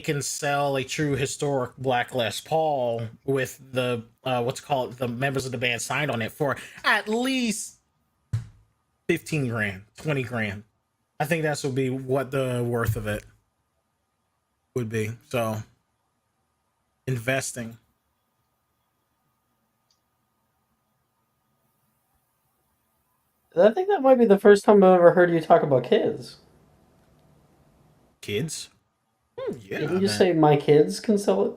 can sell a true historic Black Les Paul with the the members of the band signed on it for at least 15 grand, 20 grand. I think that's would be what the worth of it would be. So investing. I think that might be the first time I've ever heard you talk about kids. Kids. Yeah, Didn't you say my kids can sell it?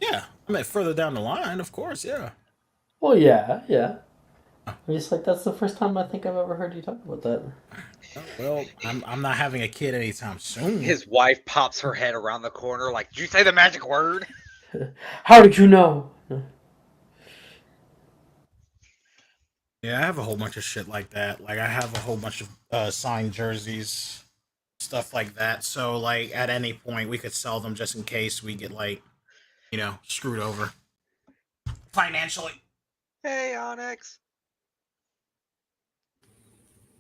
yeah. I mean, further down the line, of course. Yeah. Well, yeah, yeah. I'm just like, that's the first time I think I've ever heard you talk about that. Well, I'm not having a kid anytime soon. His wife pops her head around the corner like, "Did you say the magic word?" How did you know? Yeah, I have a whole bunch of shit like that. Like I have a whole bunch of signed jerseys, stuff like that. So like at any point we could sell them just in case we get like, screwed over financially. Hey, Onyx.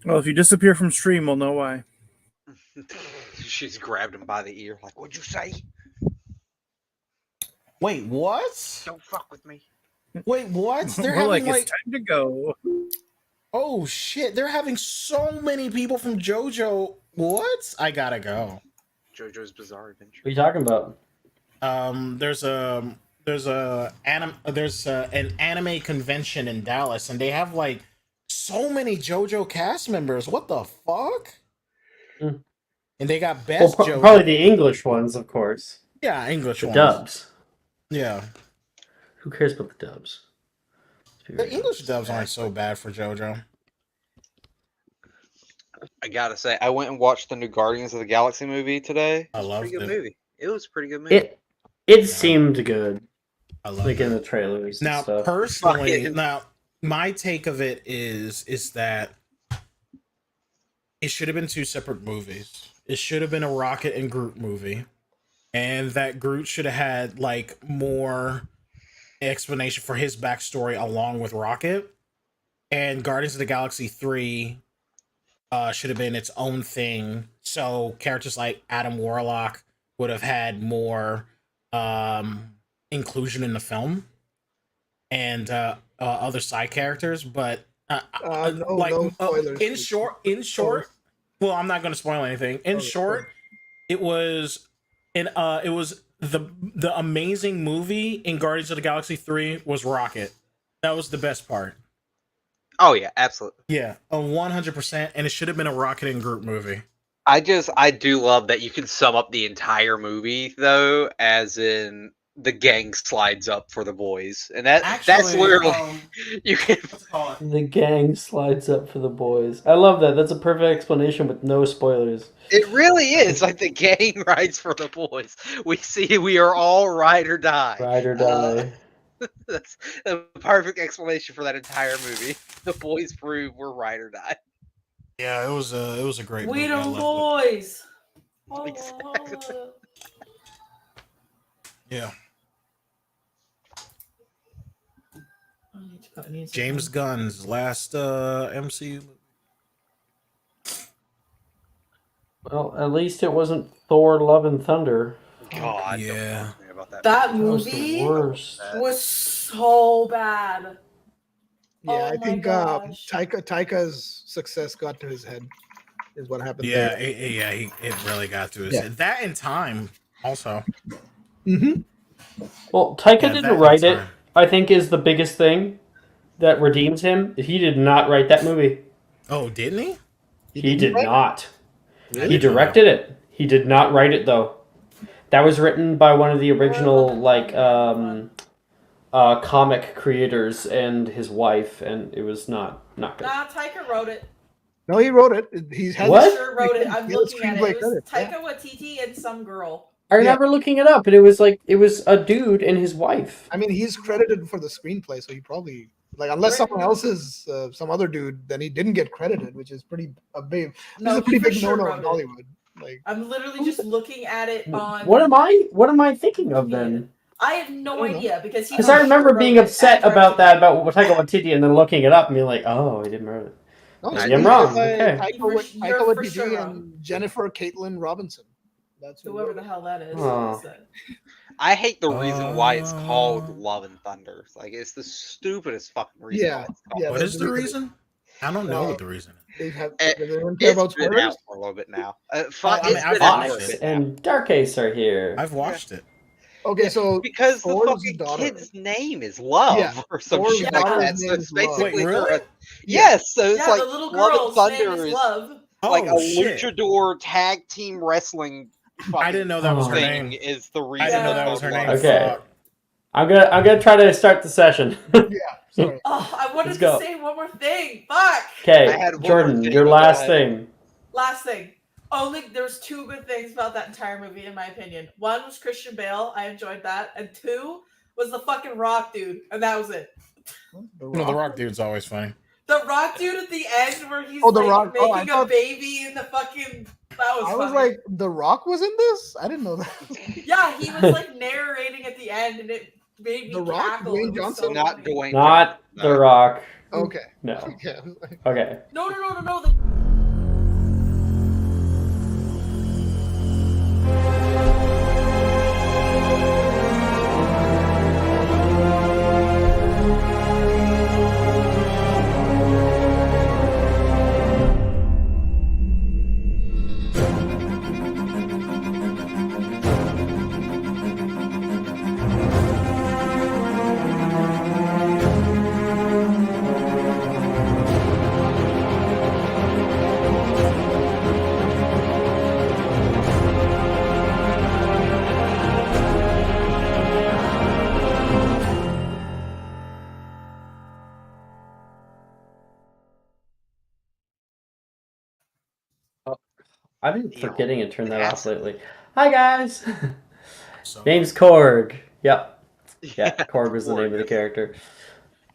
Well, if you disappear from stream, we'll know why. She's grabbed him by the ear, like, "What'd you say? Wait, what? Don't fuck with me." Wait, what? They're We're having like, it's time to go. oh shit! They're having so many people from JoJo. What? I gotta go. JoJo's Bizarre Adventure. What are you talking about? There's an anime convention in Dallas, and they have like so many JoJo cast members. What the fuck? Mm. And they got best JoJo. Probably the English ones, of course. Yeah, English the ones. Dubs. Yeah. Who cares about the dubs? The English dubs aren't so bad for JoJo. I gotta say, I went and watched the new Guardians of the Galaxy movie today. I loved Pretty good it. movie. It was a pretty good movie. It seemed good. I love like it. in the trailers. Now, and stuff. personally, my take of it is that it should have been two separate movies. It should have been a Rocket and Groot movie, and that Groot should have had like more explanation for his backstory along with Rocket. And Guardians of the Galaxy 3 should have been its own thing. So characters like Adam Warlock would have had more inclusion in the film, and other side characters. But no spoilers. in short, well, I'm not going to spoil anything. In short, it was the amazing movie in Guardians of the Galaxy 3 was Rocket. That was the best part. Oh yeah, absolutely. Yeah, 100%, and it should have been a Rocket and Groot movie. I do love that you can sum up the that's though, as in the gang slides up for the boys, and that's literally you can. The gang slides up for the boys. I love that. That's a perfect explanation with no spoilers. It really is like the gang rides for the boys. We are all ride or die. Ride or die. That's a perfect explanation for that entire movie. The boys prove we're ride or die. Yeah, it was a great movie. We don't boys. Exactly. Yeah. James Gunn's last MCU. Well, at least it wasn't Thor: Love and Thunder. God, yeah. That movie was so bad. Yeah, I think Taika's success got to his head. Is what happened. Yeah, there. it really got to his head. That in time also. Mm-hmm. Well, Taika didn't write it. I think is the biggest thing that redeems him. He did not write that movie. Oh, didn't he? He did not. Really? He directed it. He did not write it though. That was written by one of the original comic creators and his wife, and it was not good. Nah, Taika wrote it. No, he wrote it. He's had what? Sure wrote it. I'm looking at it. It was Taika Waititi and some girl. I remember looking it up, and it was a dude and his wife. I mean, he's credited for the screenplay, so he probably unless someone else is some other dude, then he didn't get credited, which is pretty big no-no in Hollywood. I'm literally just looking at it on. What am I thinking of then? I have no idea because I remember being upset about Taika Waititi, and then looking it up and being like, oh, I didn't write it. No, I'm wrong. Okay. Taika Waititi and Jennifer Caitlin Robinson. That's Whoever the hell that is. Oh. I hate the reason why it's called Love and Thunder. Like, it's the stupidest fucking reason why it's called. What is the reason? I don't know what the reason is. They have. It, They don't care about it's been spoilers. out for a little bit now. I've It's been out for a Fox bit now. and Dark Ace are here. I've watched it. Okay, so Because the Thor's fucking daughter. kid's name is Love Yeah, or some Thor's shit like daughter's that. So name it's is Love. basically Wait, really? Yes, so it's Yeah, like the little Love and girl's name Thunder is is Love. like a Oh, shit. luchador tag team wrestling I didn't know that was her thing name. is the reason. I didn't know Yeah. that was her name. Okay. Fuck. I'm gonna try to start the session. Sorry. Oh, I wanted Let's to go. say one more thing. Fuck. Okay, I had one more Jordan, thing, your but go last ahead. thing. Last thing. There's two good things about that entire movie, in my opinion. One was Christian Bale. I enjoyed that. And two was the fucking Rock dude. And that was it. No, the Rock dude's always funny. The Rock dude at the end where he's Oh, The like Rock. Oh, I making thought- a baby in the fucking... That was I was funny. like, The Rock was in this. I didn't know that. Yeah, he was like narrating at the end and it made me The Rock? cackle. Dwayne It was Johnson? so Not funny. Dwayne Not Johnson, The Rock. Okay. No. Yeah. Okay. No. I've been Deal. forgetting to turn that Yes. off lately. Hi guys. So, Name's Korg. Yep. Yeah, Yeah, Korg was the name of the Korg. character.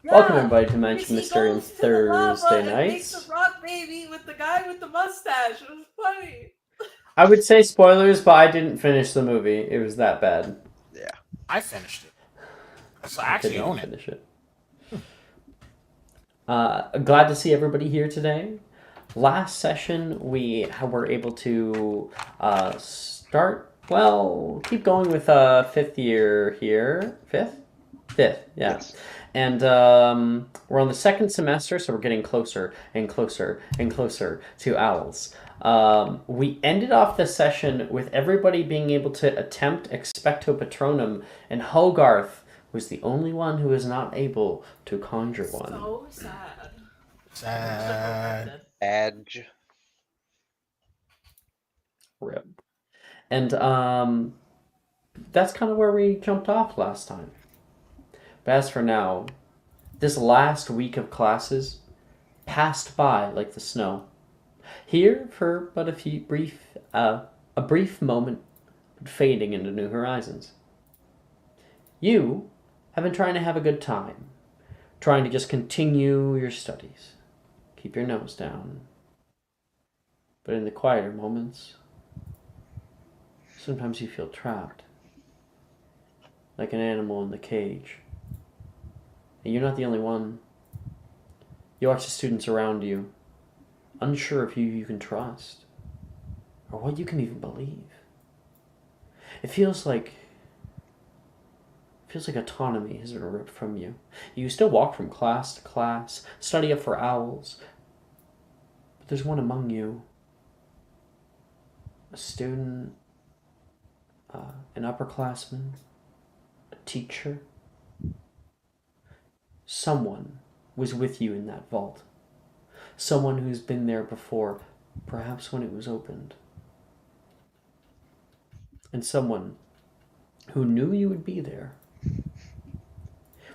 Yeah, Welcome everybody to because Mention he Mysterium goes to the lava Thursday and makes nights. a rock baby with the guy with the mustache. It was funny. I would say spoilers, but I didn't finish the movie. It was that bad. Yeah. I finished it. So I I actually couldn't own it. finish it. Glad to see everybody here today. Last session, we were able to keep going with fifth year here. Fifth, yeah. Yes. And we're on the second semester, so we're getting closer and closer and closer to owls. We ended off the session with everybody being able to attempt Expecto Patronum, and Hogarth was the only one who was not able to conjure one. So sad. Sad. Edge. Rip. And that's kind of where we jumped off last time. But as for now, this last week of classes passed by like the snow. Here for but a brief moment, but fading into new horizons. You have been trying to have a good time, trying to just continue your studies, keep your nose down. But in the quieter moments, sometimes you feel trapped, like an animal in the cage. And you're not the only one. You watch the students around you, unsure of who you can trust, or what you can even believe. It feels like autonomy has been ripped from you. You still walk from class to class, study up for owls, but there's one among you, a student, an upperclassman, a teacher. Someone was with you in that vault. Someone who's been there before, perhaps when it was opened. And someone who knew you would be there.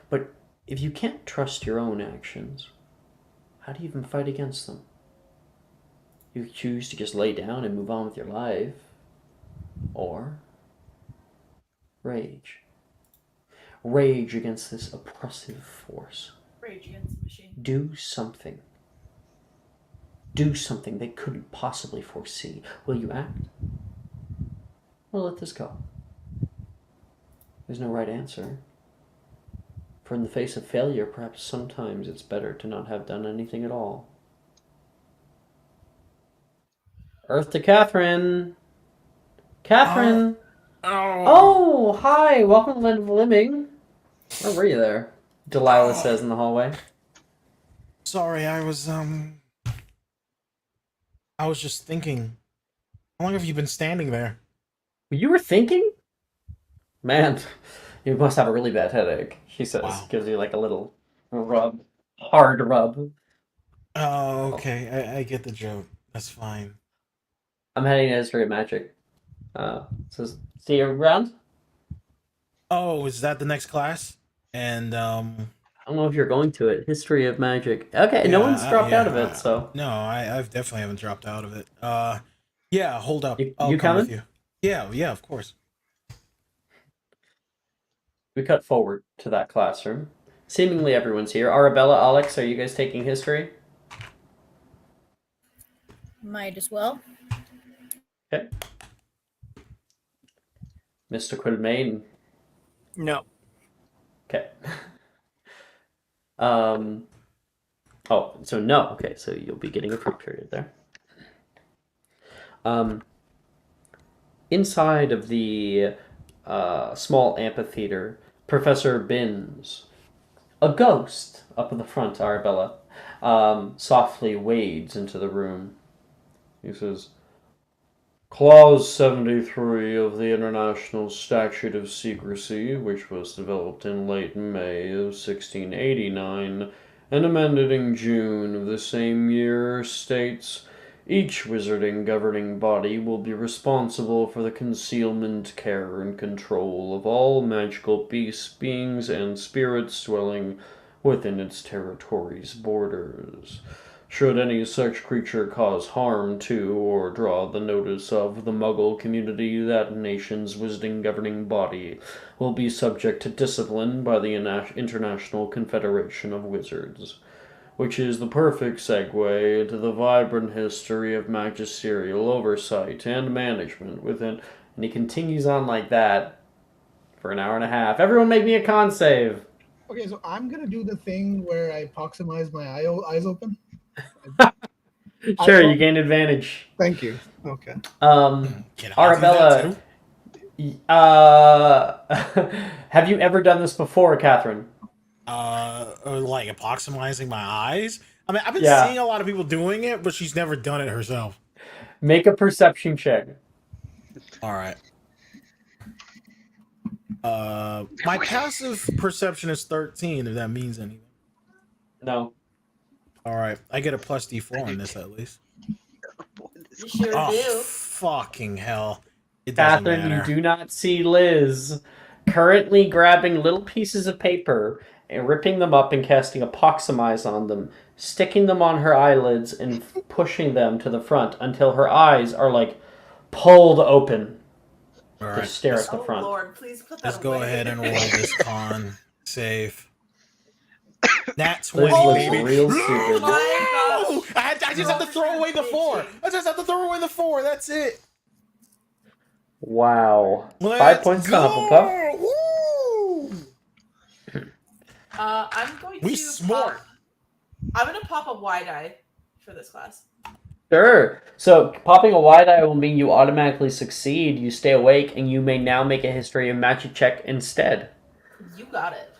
But if you can't trust your own actions, how do you even fight against them? You choose to just lay down and move on with your life. Or rage. Rage against this oppressive force. Rage Against the Machine. Do something. Do something they couldn't possibly foresee. Will you act? Or let this go? There's no right answer. For in the face of failure, perhaps sometimes it's better to not have done anything at all. Earth to Catherine. Catherine. Oh, hi. Welcome to Land of the Living. Where were you there? Delilah says in the hallway. Sorry, I was just thinking. How long have you been standing there? You were thinking? Man, you must have a really bad headache, she says. Wow. Gives you like a little rub. Hard rub. Oh, okay. I get the joke. That's fine. I'm heading to History of Magic. So see you around? Oh, is that the next class? And I don't know if you're going to it. History of Magic. Okay, no yeah, one's dropped out of yeah, it, so. no, I've definitely haven't dropped out of it. Yeah, hold up. I'll You come with coming? you. Yeah, of course. We cut forward to that classroom. Seemingly everyone's here. Arabella, Alex, are you guys taking history? Might as well. Okay. Mr. Quilmaine. No. Okay. Oh, so no. Okay, so you'll be getting a free period there. Inside of the small amphitheater, Professor Binns, a ghost up in the front, Arabella, softly wades into the room. He says, Clause 73 of the International Statute of Secrecy, which was developed in late May of 1689 and amended in June of the same year, states each wizarding governing body will be responsible for the concealment, care, and control of all magical beasts, beings, and spirits dwelling within its territory's borders. Should any such creature cause harm to or draw the notice of the Muggle community, that nation's wizarding governing body will be subject to discipline by the International Confederation of Wizards, which is the perfect segue into the vibrant history of magisterial oversight and management within. And he continues on like that for an hour and a half. Everyone make me a con save. Okay, so I'm gonna do the thing where I proximize my eyes open. Sure, you gain advantage. Thank you. Okay. Can I Arabella, do that too? have you ever done this before, Catherine? Like approximizing my eyes. I mean, I've been Yeah. seeing a lot of people doing it, but she's never done it herself. Make a perception check. All right. My passive perception is 13. If that means anything. No. All right, I get a plus D4 on this at least. You sure Oh, do. fucking hell! It doesn't Catherine, matter. you do not see Liz currently grabbing little pieces of paper and ripping them up and casting a proximize on them, sticking them on her eyelids and pushing them to the front until her eyes are like pulled open All to right, stare at the Oh front. Lord, please put that let's go away. ahead and roll this con save. That's Liz 20, looks baby. real No! stupid. My gosh. I just have to throw away the 4. I just have to throw away the 4. That's it. Wow. Let's 5 points to go! Hufflepuff. Woo! I'm going We to smart. I'm gonna pop a wide eye for this class. Sure. So popping a wide eye will mean you automatically succeed. You stay awake, and you may now make a history of magic check instead. You got it.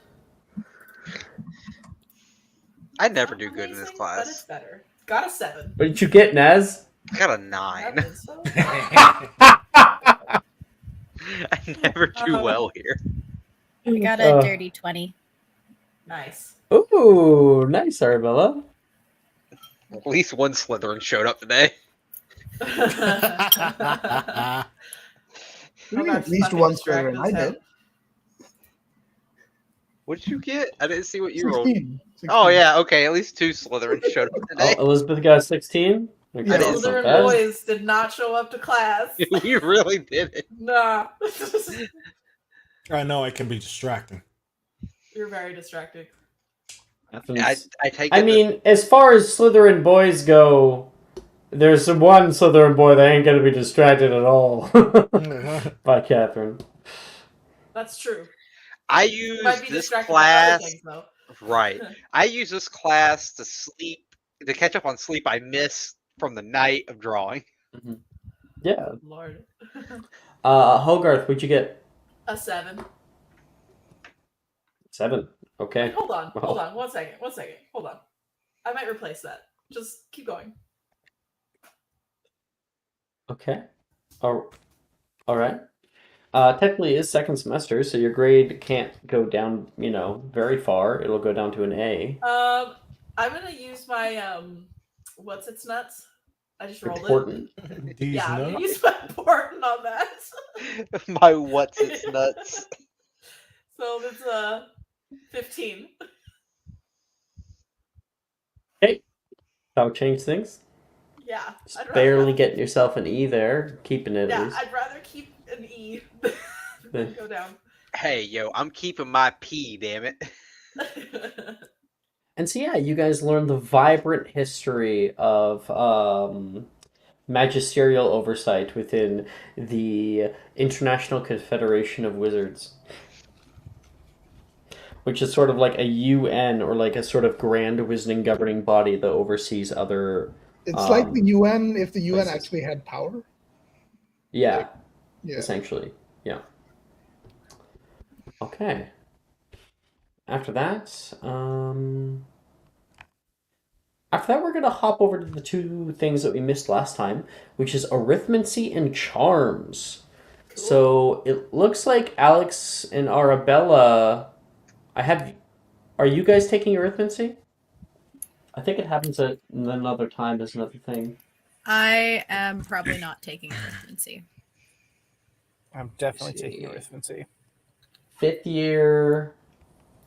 I never do good in this Amazing, but it's class. better. Got a 7. What did you get, Naz? I got a I 9. think so. I never do well here. I got a dirty 20. Nice. Ooh, nice, Arabella. At least one Slytherin showed up today. At that's least fucking one distracting Slytherin. I as hell. did. What did you get? I didn't see what you rolled. 16. Oh yeah, okay. At least 2 Slytherins showed up today. Oh, Elizabeth got 16? Okay, Yeah. that's not Slytherin bad. boys did not show up to class. We really did it. Nah. I know I can be distracting. You're very distracting. I take. I mean, as far as Slytherin boys go, there's one Slytherin boy that ain't gonna be distracted at all by Catherine. That's true. I You use might be this distracted by other class things, though. right. I use this class to sleep, to catch up on sleep I missed from the night of drawing. Yeah. Lord. Hogarth, what'd you get? A 7. 7. Okay. Wait, hold on. Well. Hold on. 1 second. 1 second. Hold on. I might replace that. Just keep going. Okay. All right. Technically, it is second semester, so your grade can't go down, very far. It'll go down to an A. I'm gonna use my what's its nuts? I just rolled Important. it. These Yeah, I'm nuts? gonna use my important on that. My what's its nuts. So that's 15. Okay. That'll change things. Yeah. Just barely getting yourself an E there, keeping it at Yeah, least. I'd rather keep an E than go down. Hey, yo, I'm keeping my P, damn it. And so, yeah, you guys learn the vibrant history of magisterial oversight within the International Confederation of Wizards, which is sort of like a UN or like a sort of grand wizarding governing body that oversees other. It's like the UN if the UN places. actually had power. Yeah, Yeah. essentially, yeah. Okay. After that, we're gonna hop over to the two things that we missed last time, which is arithmancy and charms. Cool. So it looks like Alex and Arabella. Are you guys taking arithmancy? I think it happens at another time as another thing. I am probably not taking arithmancy. I'm definitely taking arithmancy. 5th year.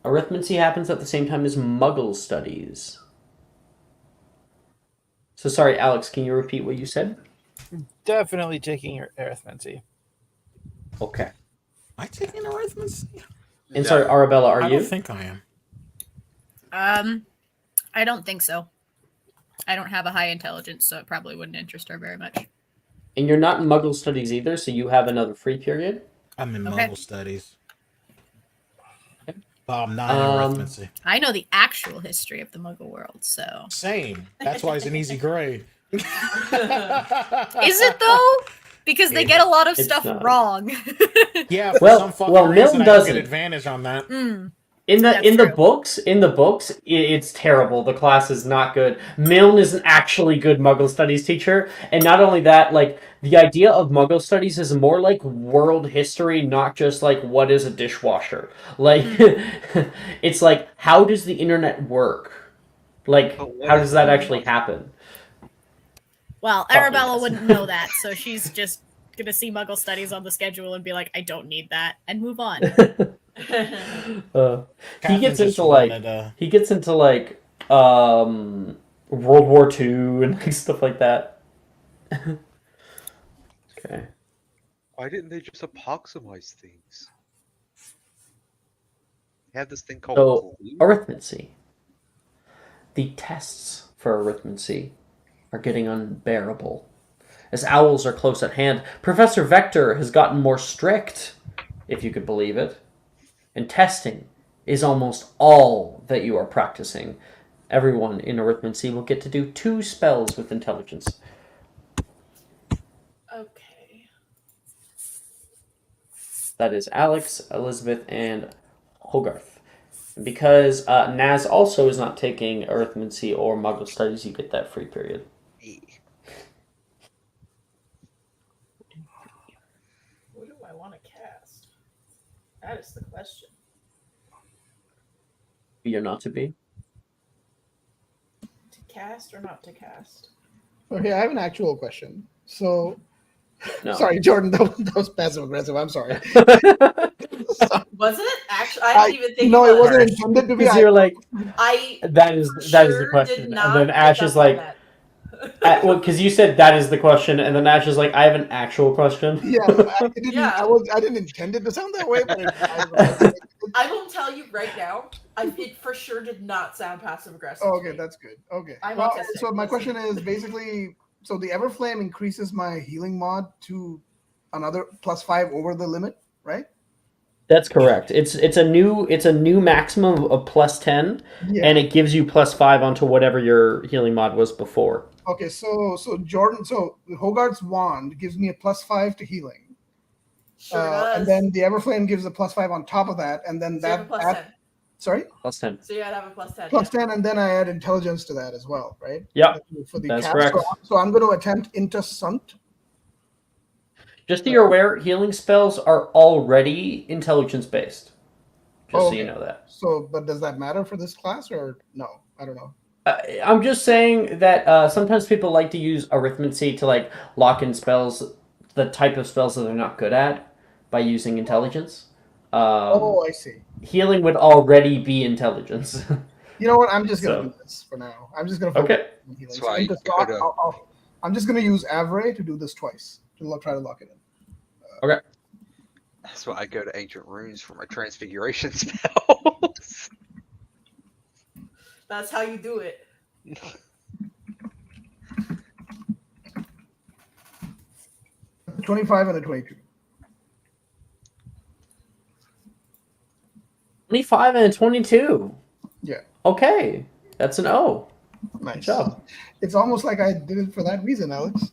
Arithmancy happens at the same time as Muggle studies. So sorry, Alex, can you repeat what you said? Definitely taking arithmancy. Okay. Am I taking arithmancy? And sorry, Arabella, are I you? don't think I am. I don't think so. I don't have a high intelligence, so it probably wouldn't interest her very much. And you're not in Muggle studies either, so you have another free period? I'm in Okay. Muggle studies. But I'm not in arithmancy. I know the actual history of the Muggle world, so. Same. That's why it's an easy grade. Is it though? Because they get a lot of It's stuff not. wrong. Yeah, for Well- some fucking well, reason, Milton I don't doesn't. get advantage on that. In That's the true. books, it's terrible. The class is not good. Milne is an actually good Muggle studies teacher, and not only that, like the idea of Muggle studies is more like world history, not just like what is a dishwasher. Like it's like how does the internet work? Like how does that actually happen? Well, Probably Arabella yes. wouldn't know that, so she's just gonna see Muggle studies on the schedule and be like, I don't need that, and move on. He Catherine gets just into like wanted, World War II and like, stuff like that. Okay. Why didn't they just approximize things? They have this thing called So glue. arithmancy. The tests for arithmancy are getting unbearable. As owls are close at hand, Professor Vector has gotten more strict, if you could believe it. And testing is almost all that you are practicing. Everyone in arithmancy will get to do 2 spells with intelligence. Okay. That is Alex, Elizabeth, and Hogarth. And because Naz also is not taking arithmancy or Muggle studies, you get that free period. What do I want to cast? That is the question. You're not to be. To cast or not to cast? Okay, I have an actual question. So, No. sorry, Jordan, that was passive aggressive. I'm sorry. Was it? Actually, I didn't even think No, about it wasn't intended to be. Because you're like, I that is for the sure question. did And not then pick Ash up is on like, that. well, because you said that is the question, and then Ash is like, I have an actual question. Yeah, Yeah. I didn't intend it to sound that way, but I will tell you right now, it for sure did not sound passive aggressive. oh, okay, that's good. Okay. I'm Well, autistic, so my listen. question is basically, so the Everflame increases my healing mod to another +5 over the limit, right? That's correct. It's a new maximum of +10, Yeah. and it gives you +5 onto whatever your healing mod was before. Okay, so Jordan, so Hogarth's wand gives me a +5 to healing, Sure does. And then the Everflame gives a +5 on top of that, and then so you have a plus 10. Sorry, +10. So you gotta have a plus 10. plus 10, and then I add intelligence to that as well, right? Yep, For the that's cast. correct. So I'm going to attempt into Sunt. Just so you're aware, healing spells are already intelligence based. Just so you Okay. know that. So, but does that matter for this class or no? I don't know. I'm just saying that sometimes people like to use arithmancy to like lock in spells, the type of spells that they're not good at, by using intelligence. I see. Healing would already be intelligence. You know what? I'm just going to So- do this for now. I'm just going to focus Okay. on healing. That's So why into you Sunt, gotta- I'm just going to use Avray to do this twice to try to lock it in. That's why I go to Ancient Runes for my Transfiguration spells. That's how you do it. A 25 and a 22. 25 and a 22. Yeah. Okay, that's an O. Nice. Good job. It's almost like I did it for that reason, Alex.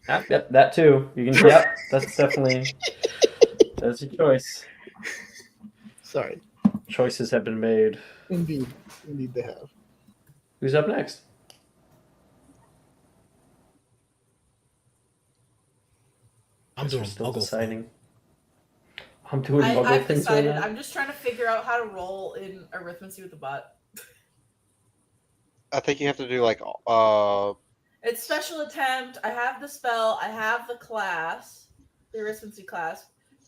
Yep, that too. You can. Yep, that's definitely. That's your choice. Sorry. Choices have been made. Indeed they have. Who's up next? I'm doing Still Muggle. deciding. I'm doing Muggle I've things decided. right now. I'm just trying to figure out how to roll in arithmancy with the bot. I think you have to do like It's special attempt. I have the spell. I have the class, the arithmancy class,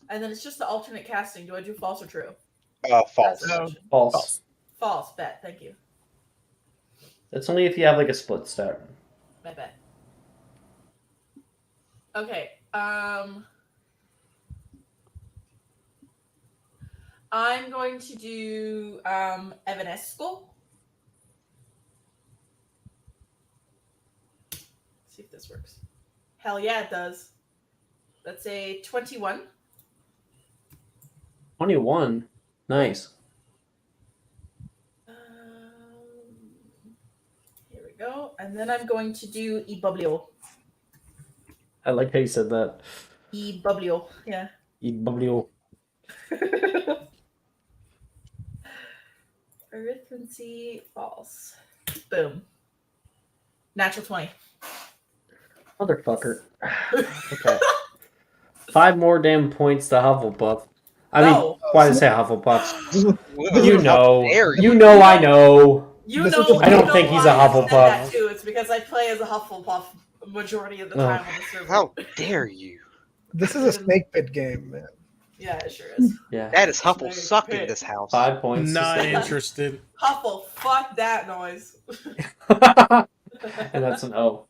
and then it's just the alternate casting. Do I do false or true? false. That's the question. False. False. Bet. Thank you. That's only if you have like a split start. Bet. Okay. I'm going to do Evanesco. See if this works. Hell yeah, it does. That's a 21. 21. Nice. Here we go. And then I'm going to do Ebublio. I like how you said that. Ebublio. Yeah. Ebublio. Arithmancy false. Boom. Natural 20. Motherfucker. Okay. 5 more damn points to Hufflepuff. I No. mean, why did I say Hufflepuff? Whoa, You how know. dare You know I know. You This know, is a- I don't you know think he's why a I said Hufflepuff. that too. It's because I play as a Hufflepuff majority of the Oh. time on the server. How dare you? This is a snake pit game, man. Yeah, it sure is. Yeah. That is Huffle Snake suck in pit. this house. 5 points. to Not Sam. interested. Huffle, fuck that noise. And that's an O.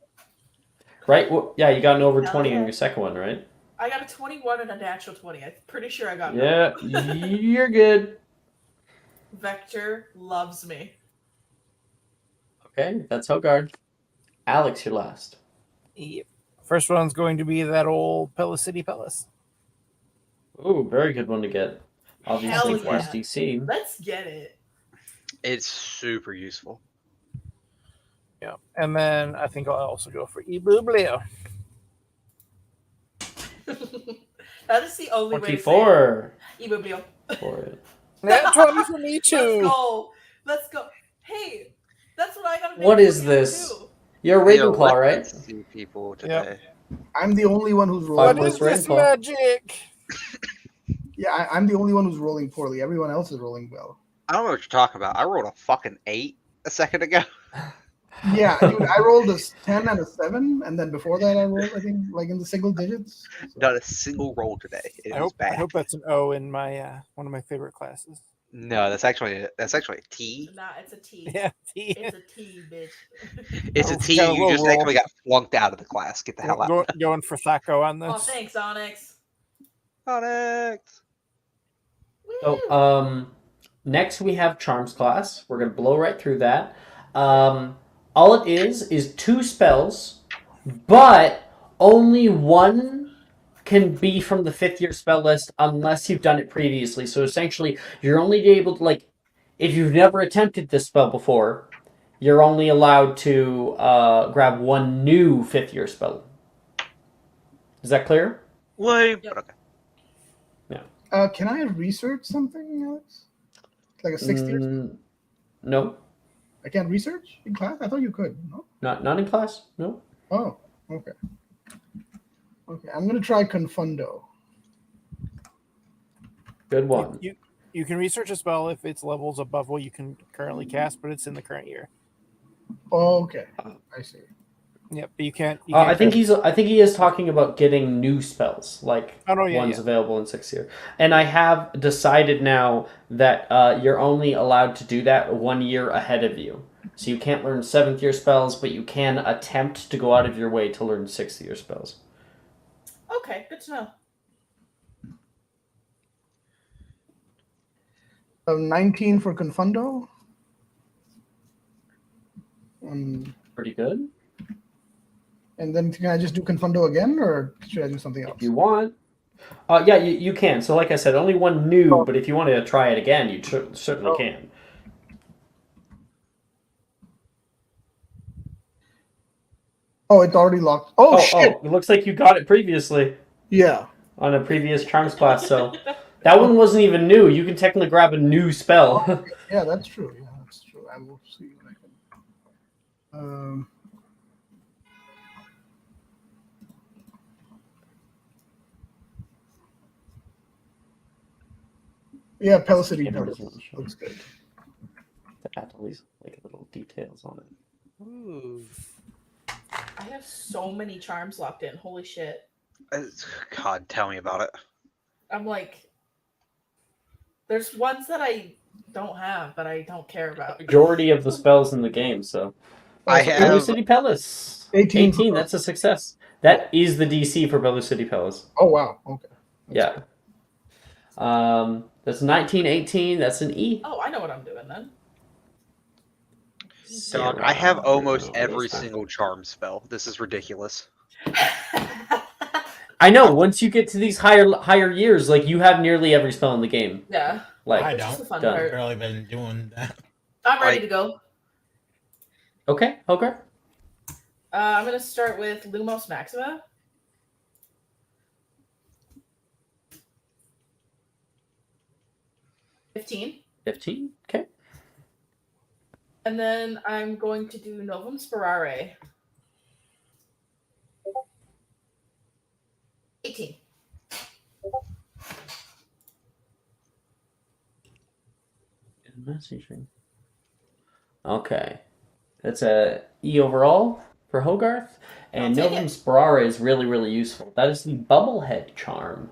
Right? Well, yeah, you got an over Hell 20 yeah. on your second one, right? I got a 21 and a natural 20. I'm pretty sure I got it. Yeah, you're good. Vector loves me. Okay, that's Hogard. Alex, you're last. Yep. First one's going to be that old Pelicity Palace. Ooh, very good one to get. Obviously, Hell yeah. first DC. Let's get it. It's super useful. Yeah. And then I think I'll also go for Ebublio. That is the only way to say 24 it. Ebublio. for it. That 20 for me Let's too. go. Let's go. Hey, that's what I gotta make What is for you, this? too. You're a Yo, Ravenclaw, let right? me see people today. I'm the only one who's Five rolling. What is points this Ravenclaw. magic? Yeah, I'm the only one who's rolling poorly. Everyone else is rolling well. I don't know what you're talking about. I rolled a fucking 8 a second ago. Yeah, dude, I rolled a 10 and a 7, and then before that I rolled, I think, like in the single digits. So- Not a single roll today. It I was hope, I bad. hope that's an O in my one of my favorite classes. No, that's actually a T. Nah, it's a T. Yeah. It's a T, bitch. It's a Oh, T. got a You low just roll. actually got flunked out of the class. Get the hell out. Going for Thaco on Oh, this. thanks, Onyx. Onyx. Woo! So, next we have Charms class. We're gonna blow right through that. All it is 2 spells, but only one can be from the 5th year spell list unless you've done it previously. So essentially, you're only able to, like, if you've never attempted this spell before, you're only allowed to grab one new 5th year spell. Is that clear? Lame, Yep. but okay. Can I research something, Alex? Like a 6th year? No, I can't research in class? I thought you could. No? not in class. No. Oh, okay. Okay, I'm going to try Confundo. Good one. You can research a spell if its levels above what you can currently cast, but it's in the current year. Oh, okay. I see. Yep, but you can't. I think he is talking about getting new spells, like ones Yeah. available in 6th year. And I have decided now that you're only allowed to do that 1 year ahead of you. So you can't learn 7th year spells, but you can attempt to go out of your way to learn 6th year spells. Okay, good to know. 19 for Confundo. Pretty good. And then can I just do Confundo again, or should I do something else? If you want. Yeah, you can. So like I said, only one new, but if you want to try it again, you certainly can. Oh, it's already locked. Oh, shit! It looks like you got it previously. Yeah. On a previous Charms class, so that one wasn't even new. You can technically grab a new spell. Yeah, that's true. Yeah, that's true. I will see what I can. Yeah, Pelicity Palace looks good. Add all these like little details on it. Ooh. I have so many charms locked in. Holy shit. God, tell me about it. I'm like, there's ones that I don't have, but I don't care about. Majority of the spells in the game, so. I have City Palace. 18, that's a success. That is the DC for Belu City Palace. Oh, wow. Okay. That's That's 1918. That's an E. Oh, I know what I'm doing then. Dog, I have almost every single charm spell. This is ridiculous. I know. Once you get to these higher years, like you have nearly every spell in the game. Yeah. Like I Which is don't. the fun I've part. barely been doing that. I'm ready to go. Okay. I'm gonna start with Lumos Maxima. $15. Okay. And then I'm going to do Novum Sperare. 18. Messaging. Okay. That's a E overall for Hogarth. And Novum Sperare is really, really useful. That is the Bubblehead charm,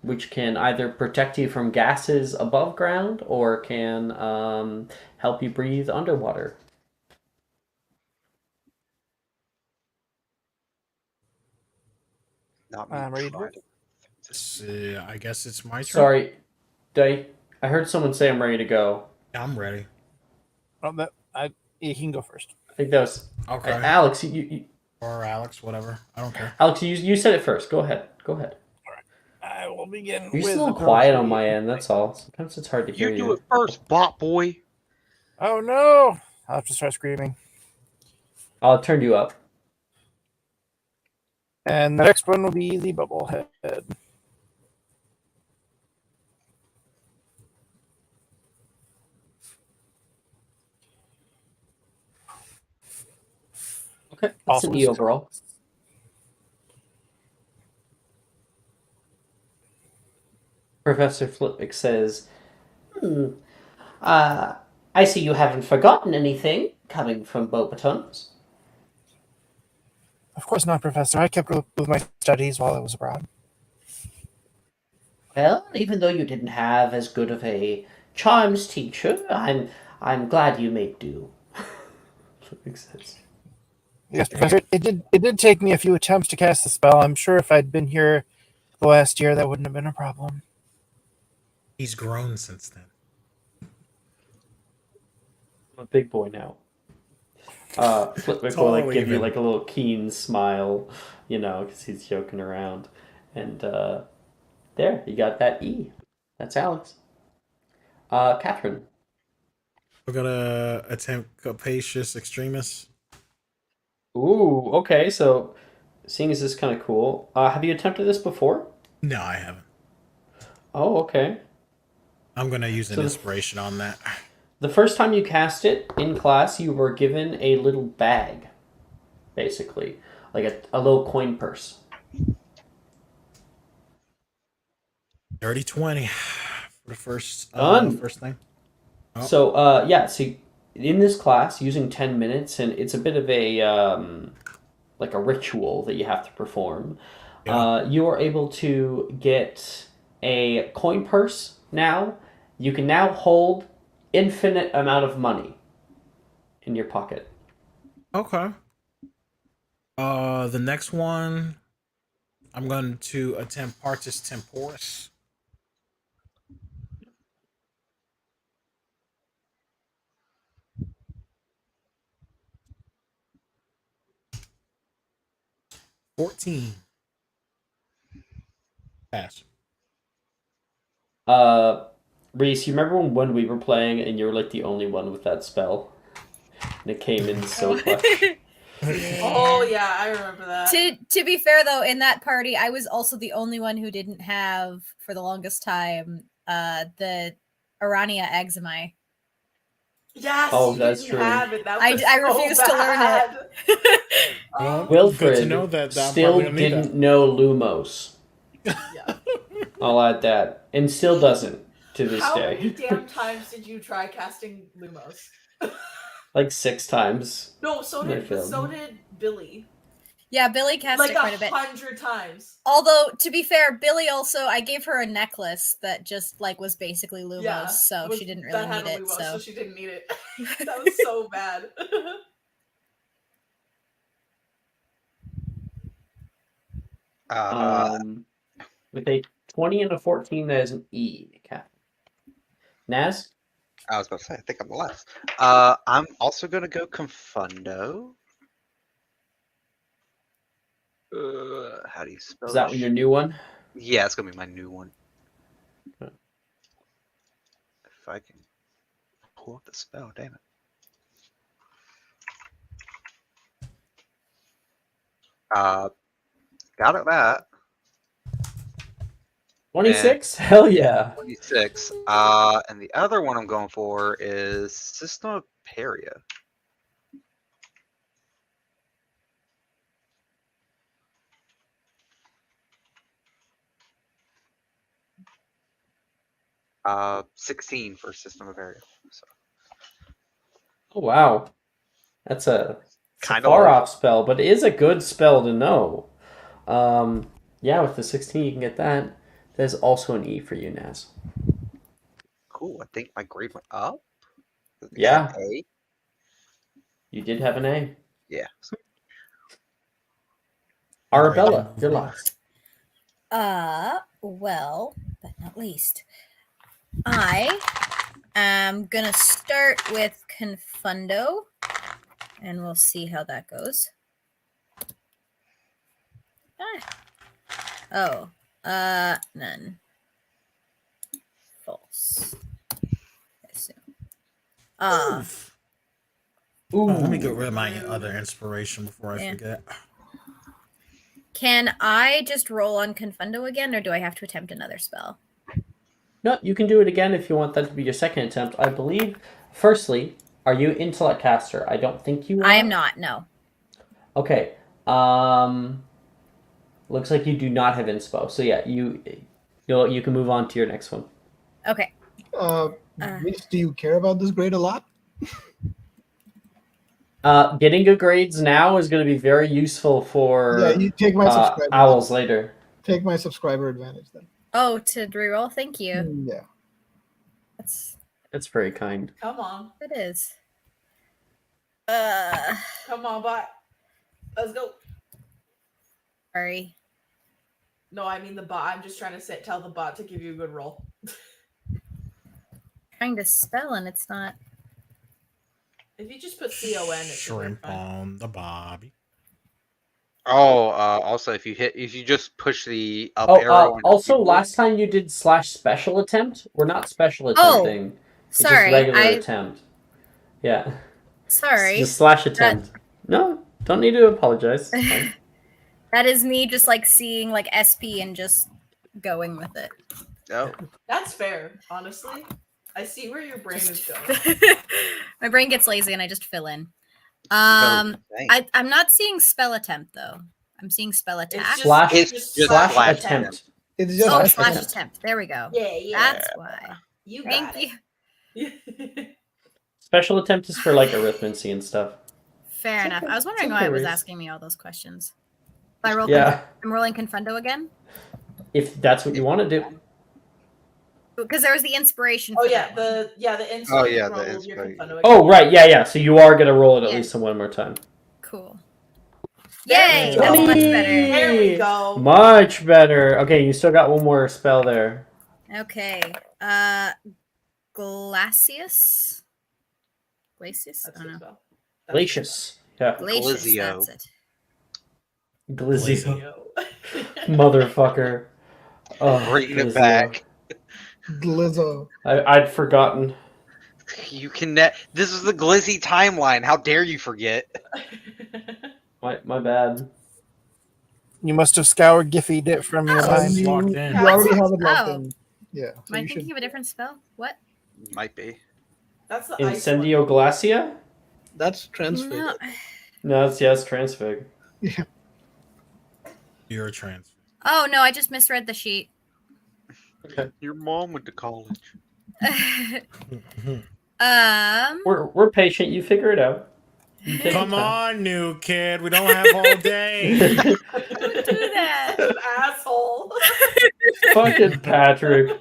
which can either protect you from gases above ground or can help you breathe underwater. I'm ready to go. I guess it's my turn. Sorry, I heard someone say I'm ready to go. I'm ready. You can go first. I think that was okay. Alex, you or Alex, whatever. I don't care. Alex, you said it first. Go ahead. All right. I will begin. You're just a little quiet on my end. That's all. Sometimes it's hard to hear you. You do it first, bot boy. Oh no! I'll have to start screaming. I'll turn you up. And the next one will be the Bubblehead. Okay, that's an E overall. Professor Flippick says, I see you haven't forgotten anything coming from Beaubatons. Of course not, Professor. I kept up with my studies while I was abroad. Well, even though you didn't have as good of a charms teacher, I'm glad you made do. Flippick says. Yes, Professor. It did take me a few attempts to cast the spell. I'm sure if I'd been here the last year, that wouldn't have been a problem. He's grown since then. I'm a big boy now. Flippick will give you like a little keen smile, because he's joking around. And there, you got that E. That's Alex. Catherine. We're gonna attempt Capacious Extremis. Ooh, okay, so seeing as this is kind of cool, have you attempted this before? No, I haven't. Oh, okay. I'm gonna use an So the- inspiration on that. The first time you cast it in class, you were given a little bag, basically, like a little coin purse. Dirty 20 for the first Done. first thing. Oh. So, yeah, so in this class, using 10 minutes, and it's a bit of a, like a ritual that you have to perform, Yeah. you are able to get a coin purse now. You can now hold infinite amount of money in your pocket. Okay. The next one, I'm going to attempt Partus Temporis. $14. Pass. Reese, you remember when we were playing and you were like the only one with that spell? And it came in so clutch. Oh yeah, I remember that. To be fair though, in that party, I was also the only one who didn't have for the longest time the Arania eczema. Yes, Oh, you that's didn't true. have it. That I was refused to learn bad. Well, Wilfred good to know that I'm still probably gonna need didn't know Lumos. Yeah. I'll add that. And still doesn't to this How many day. damn times did you try casting Lumos? Like 6 times. No, so I did failed. Billy. Yeah, Billy cast Like it quite a bit. 100 times. Although, to be fair, Billy also, I gave her a necklace that just like was basically Lumos, Yeah, so she didn't really that had need a it. Lumos, So so she didn't need it. That was so bad. With a 20 and a 14, that is an E. Cap. Naz? I was about to say, I think I'm the last. I'm also gonna go Confundo. How do you spell Is that this your new one? Yeah, it's gonna be my new one. Okay. If I can pull up the spell, damn it. Got it that. 26? Hell yeah. 26. And the other one I'm going for is System of Paria. Uh, 16 for System of Paria. So Oh, wow. That's a Kinda far low. off spell, but it is a good spell to know. Yeah, with the 16, you can get that. There's also an E for you, Naz. Cool. I think my grade went up. I think I Yeah. had A. You did have an A. Yeah. Arabella, you're last. well, but not least, I am gonna start with Confundo, and we'll see how that goes. Oh, none. False. I assume. Ooh. Let me get rid of my other inspiration before I Yeah. forget. Can I just roll on Confundo again, or do I have to attempt another spell? No, you can do it again if you want that to be your second attempt. I believe, firstly, are you intellect caster? I don't think you are. I am not, no. Okay. Looks like you do not have inspo. So yeah, you can move on to your next one. Okay. Reese, do you care about this grade a lot? Getting good grades now is going to be very useful for Yeah, you take my subscriber. owls later. Take my subscriber advantage then. Oh, to reroll? Thank you. Yeah. That's very kind. Come on. It is. Come on, bot. Let's go. Sorry. No, I mean the bot. I'm just trying to tell the bot to give you a good roll. Trying to spell and it's not. If you just put CON, it's Shrimp on the bobby. Oh, also if you just push the up arrow. on your Also, keyboard- last time you did /special attempt. We're not special attempting. It's Sorry, just regular attempt. Yeah. Sorry. Just /attempt. No, don't need to apologize. It's fine. That is me just like seeing like SP and just going with it. Oh, That's fair, honestly. I see where your brain is going. My brain gets lazy and I just fill in. Dang. I'm not seeing spell attempt though. I'm seeing spell attack. It's just slash attempt. It's just Oh, Slash slash attempt. attempt. There we go. Yeah. That's why. You Thank got you. it. Special attempt is for like arithmancy and stuff. Fair enough. I was wondering It's why okay, it was Reese. asking me all those questions. If I roll Yeah. I'm rolling Confundo again? If that's what you want to do. Because there was the inspiration Oh for yeah, that one. the inspo. Oh, you yeah, roll the your inspo. Confundo again. Oh, right. Yeah. So you are going to roll it at Yeah. least one more time. Cool. There Yay! we That's go. much better. There we go. Much better. Okay, you still got one more spell there. Okay. Glacius? Glacius? That's I don't his know. spell. Glacius. Yeah. Glacius, Glizio. that's it. Glizio. Glizio. Motherfucker. Oh, Bringing it Glizio. back. Glizzo. I'd forgotten. You can. This is the Glizzy timeline. How dare you forget? My bad. You must have scoured Giphied it from your Oh. mind. It's locked You in. already have it locked Oh. in. Yeah. So Am I you thinking should. of a different spell? What? Might be. That's the ice one. Incendio Glacia? That's transfer. No. No, it's transfig. You're a trans. Oh no, I just misread the sheet. Your mom went to college. We're patient. You figure it out. You take Come your time. on, new kid. We don't have all day. Don't do that. An asshole. Fucking Patrick.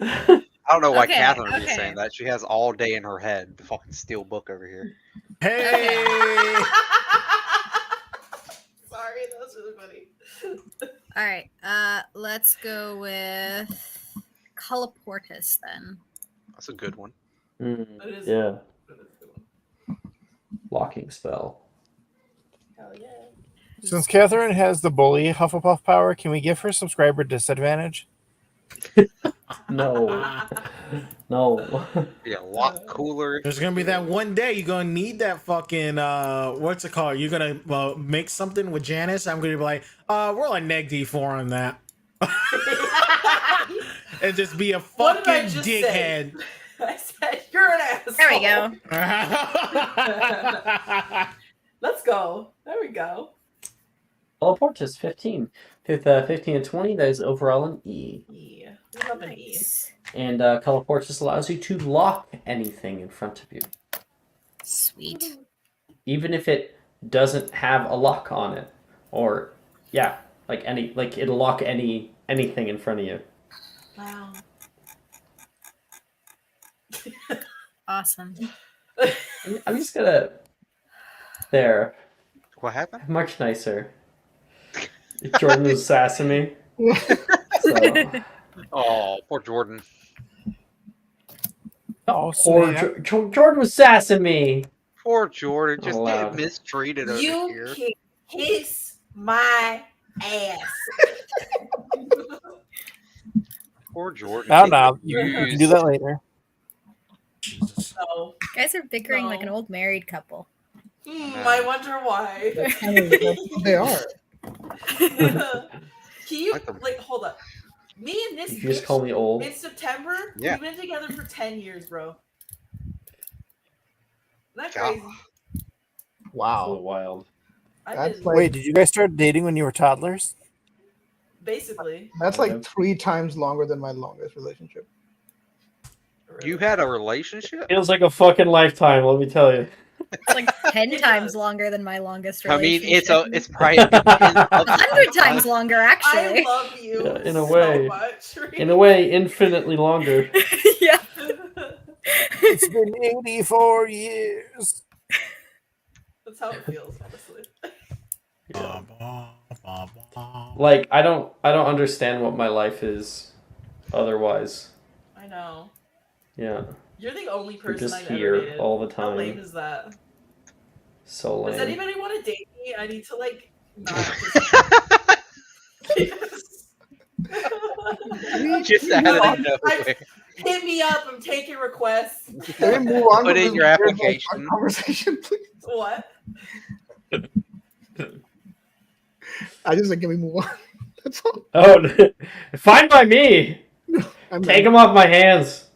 I don't know why Okay, Catherine was okay. saying that. She has all day in her head. The fucking steel book over here. Hey. Sorry, that was really funny. All right. Let's go with Coloportus then. That's a good one. That is- Yeah. that is a good one. Locking spell. Hell yeah. Since Catherine has the bully Hufflepuff power, can we give her subscriber disadvantage? No. No. Be a lot cooler. There's gonna be that one day you're gonna need that fucking what's it called? You're gonna make something with Janice. I'm gonna be like, roll a neg D4 on that, and just be a What did I fucking just dickhead. I said you're an asshole. There we go. Let's go. There we go. Teleportus 15. 15 and 20, that is overall an E. Yeah. We love an E. Nice. And Teleportus allows you to lock anything in front of you. Sweet. Even if it doesn't have a lock on it. Or yeah, it'll lock anything in front of you. Wow. Awesome. I'm just gonna there. What happened? Much nicer. Jordan was sassing me. So. Oh, poor Jordan. Oh, Or snap. Jordan was sassing me. Poor Jordan. Just Allowed. getting mistreated over You here. can kiss my ass. Poor Jordan. No, no. You You can use- do that later. Jesus. So, You guys are bickering like an No. old married couple. I wonder why. That's what they are. Can you Like them. like hold up? Me and this Did you just bitch call me old? in September, Yeah. we've been together for 10 years, bro. Isn't that Yeah. crazy? So Wow. wild. I That's did, like- Wait, did you guys start dating when you were toddlers? basically. That's Okay. like 3 times longer than my longest relationship. You had a relationship? Feels like a fucking lifetime, let me tell you. It's like 10 It times does. longer than my longest I mean, relationship. it's probably a good 100 times longer, I actually. love you Yeah, in a so way. much. In a way, infinitely longer. Yeah. It's been 84 years. That's how it feels, honestly. Like I don't understand what my life is otherwise. I know. Yeah. You're the only We're person just I've here ever dated. all the How lame time. is that? So lame. Does anybody want to date me? I need to like not Just out No, of nowhere. hit me up. I'm taking requests. Can we move on? Put to in this your weird, like, application. conversation, please. What? I just like, can we move on? That's all. Oh, fine by me. Take them off my hands.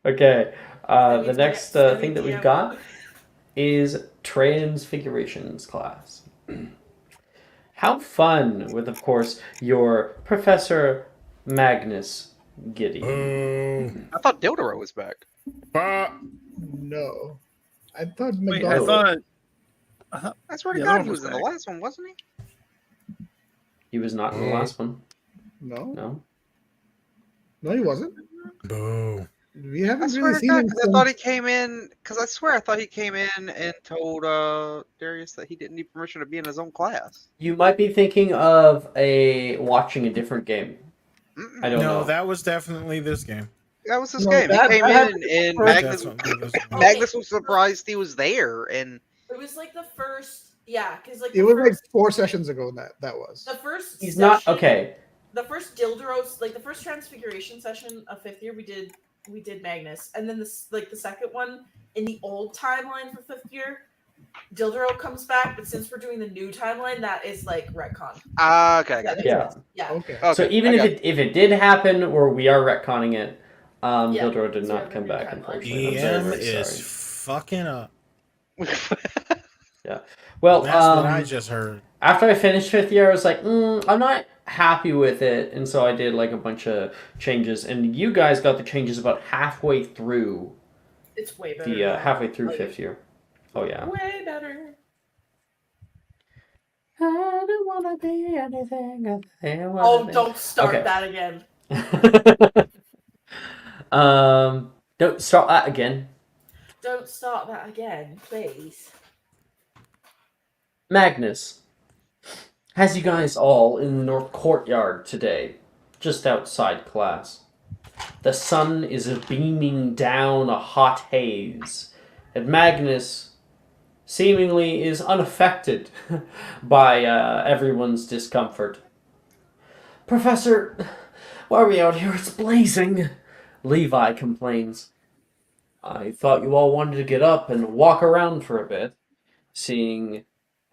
Okay. The next thing that we've got is Transfigurations class. How fun with, of course, your Professor Magnus Gideon. I thought Dildoro was back. No. I thought Wait, McDonald. I swear to Yeah, God, that he was was in the back. last one, wasn't he? He was not in the last one. No, No. no, he wasn't. Boo. We I haven't swear really to seen God, him. because I thought he came in. Because I swear I thought he came in and told Darius that he didn't need permission to be in his own class. You might be thinking of watching a different game. Mm-mm. I don't know. No, that was definitely this game. That was his No, game. He that came in happened and first. Magnus, Definitely this game. Magnus was surprised he was there, and It was like the first, because like It the was like first, 4 sessions ago that was. the first. He's not session- okay. The first Dilderos, like the first Transfiguration session of 5th year, we did Magnus, and then the second one in the old timeline for 5th year, Dildero comes back, but since we're doing the new timeline, that is like retcon. okay, I got That it. makes Yeah. sense. Yeah. Okay. So Okay, even I if it did happen, or we are retconning it, Dildoro did so not the come new back, timeline. unfortunately. I'm DM very, very is sorry. fucking up. Well, That's what I just heard. after I finished 5th year, I was like, I'm not happy with it, and so I did like a bunch of changes. And you guys got the changes about halfway through It's way better. the now. halfway through Like, 5th year. Oh yeah. Way better. I don't wanna be anything. Oh, don't start Okay. that again. Don't start that again. Don't start that again, please. Magnus has you guys all in the North Courtyard today, just outside class. The sun is beaming down a hot haze, and Magnus seemingly is unaffected by everyone's discomfort. Professor, why are we out here? It's blazing, Levi complains. I thought you all wanted to get up and walk around for a bit, seeing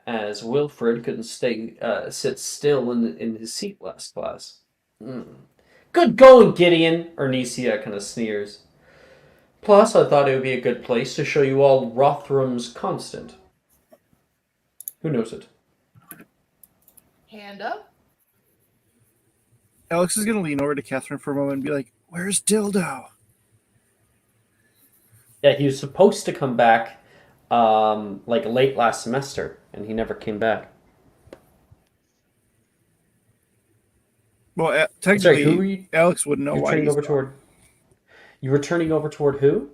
as Wilfred couldn't sit still in his seat last class. Good going, Gideon, Ernesia kind of sneers. Plus, I thought it would be a good place to show you all Rothrum's constant. Who knows it? Hand up. Alex is going to lean over to Catherine for a moment and be like, "Where's Dildo?" Yeah, he was supposed to come back like late last semester, and he never came back. Well, Sorry, technically, who were you? Alex wouldn't know You're why turning he's over gone. toward. You were turning over toward who?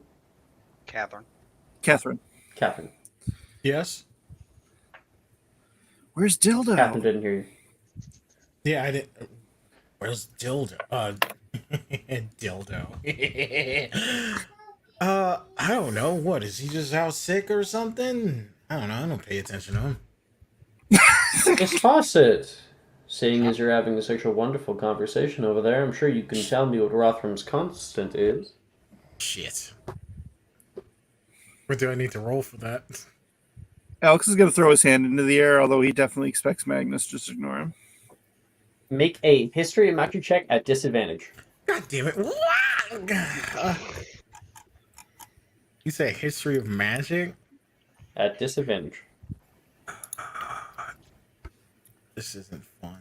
Catherine. Catherine. Catherine. Yes? Where's Dildo? Catherine didn't hear you. Yeah, I didn't. Where's Dildo? Dildo. I don't know. What, is he just out sick or something? I don't know. I don't pay attention to him. Miss Fawcett, seeing as you're having such a wonderful conversation over there, I'm sure you can tell me what Rothrum's constant is. Shit. Or do I need to roll for that? Alex is going to throw his hand into the air, although he definitely expects Magnus. Just ignore him. Make a history and magic check at disadvantage. God damn it. You say history of magic? At disadvantage. This isn't fun.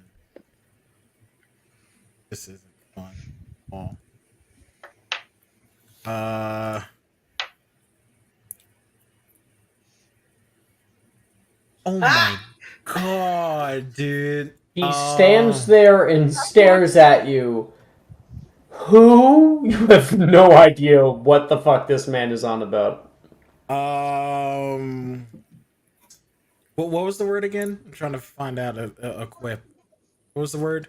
This isn't fun at all. Oh my god, dude. He stands there and stares at you. Who? You have no idea what the fuck this man is on about. What was the word again? I'm trying to find out a quip. What was the word?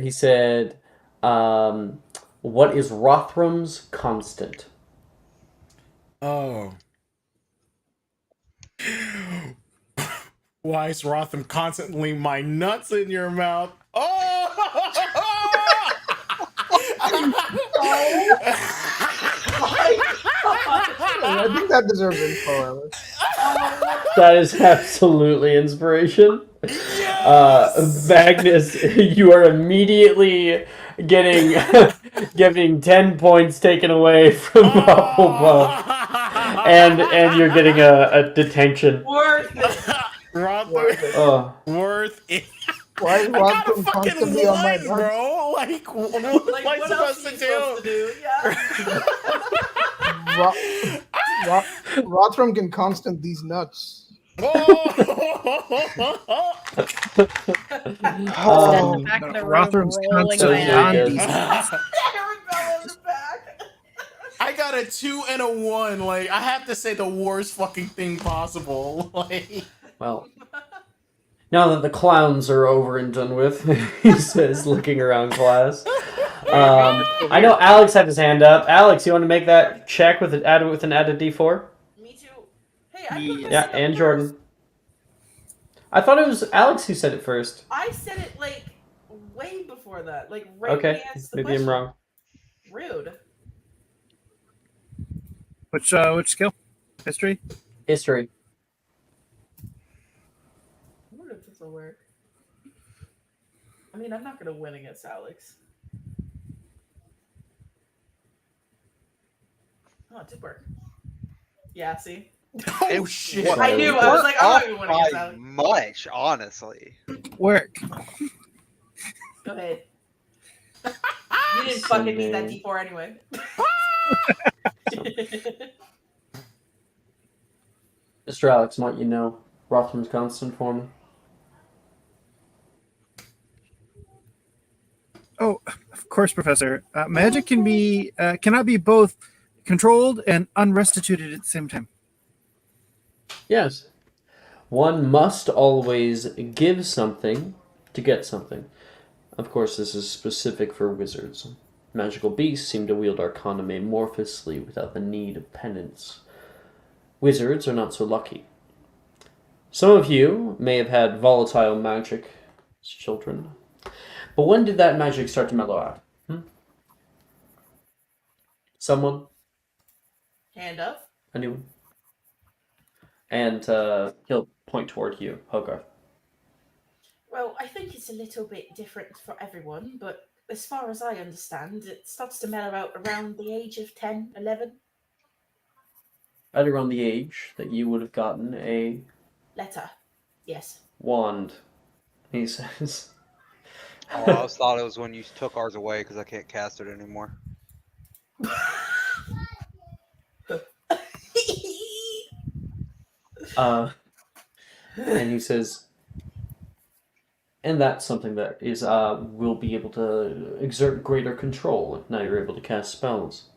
He said, what is Rothrum's constant? Oh. Why is Rotham constantly my nuts in your mouth? Oh! I think that deserves info, Alex. That is absolutely inspiration. Yes! Magnus, you are immediately getting 10 points taken away from Hufflepuff, and you're getting a detention. Worth it. Worth it. Why is I got a Rothman fucking constantly on my one, nuts? bro. Like, what am Like, I what else supposed are you to supposed to do? Yeah. Rothram can constant these nuts. Oh, back of the room Rotham's rolling constantly my on eyes. these. Arabella in the back. I got a 2 and a 1. Like, I have to say the worst fucking thing possible. Like, Well, now that the clowns are over and done with, he says, looking around class. I know Alex had his hand up. Alex, you want to make that check with an added D4? Me too. Hey, I put my Yeah, hand up and first. Jordan. I thought it was Alex who said it first. I said it like way before that. Like right when Okay, he asked the maybe question. I'm wrong. Rude. Which skill? History? History. I wonder if this will work. I mean, I'm not gonna win against Alex. Oh, it did work. Yeah, see? oh shit. I knew. I was like, I'm not gonna win against by Alex. much, honestly. Work. Go ahead. You didn't fucking need that D4 anyway. Mr. Alex, might you know Rotham's constant for me? Oh, of course, Professor. Magic cannot be both controlled and unrestituted at the same time. Yes. One must always give something to get something. Of course, this is specific for wizards. Magical beasts seem to wield arcana amorphously without the need of penance. Wizards are not so lucky. Some of you may have had volatile magic as children. But when did that magic start to mellow out? Someone? Hand up. Anyone? And he'll point toward you, Hogarth. Well, I think it's a little bit different for everyone, but as far as I understand, it starts to mellow out around the age of 10, 11. Right around the age that you would have gotten a Letter. Yes. wand, he says. Oh, I always thought it was when you took ours away because I can't cast it anymore. And he says, and that's something that is will be able to exert greater control if now you're able to cast spells.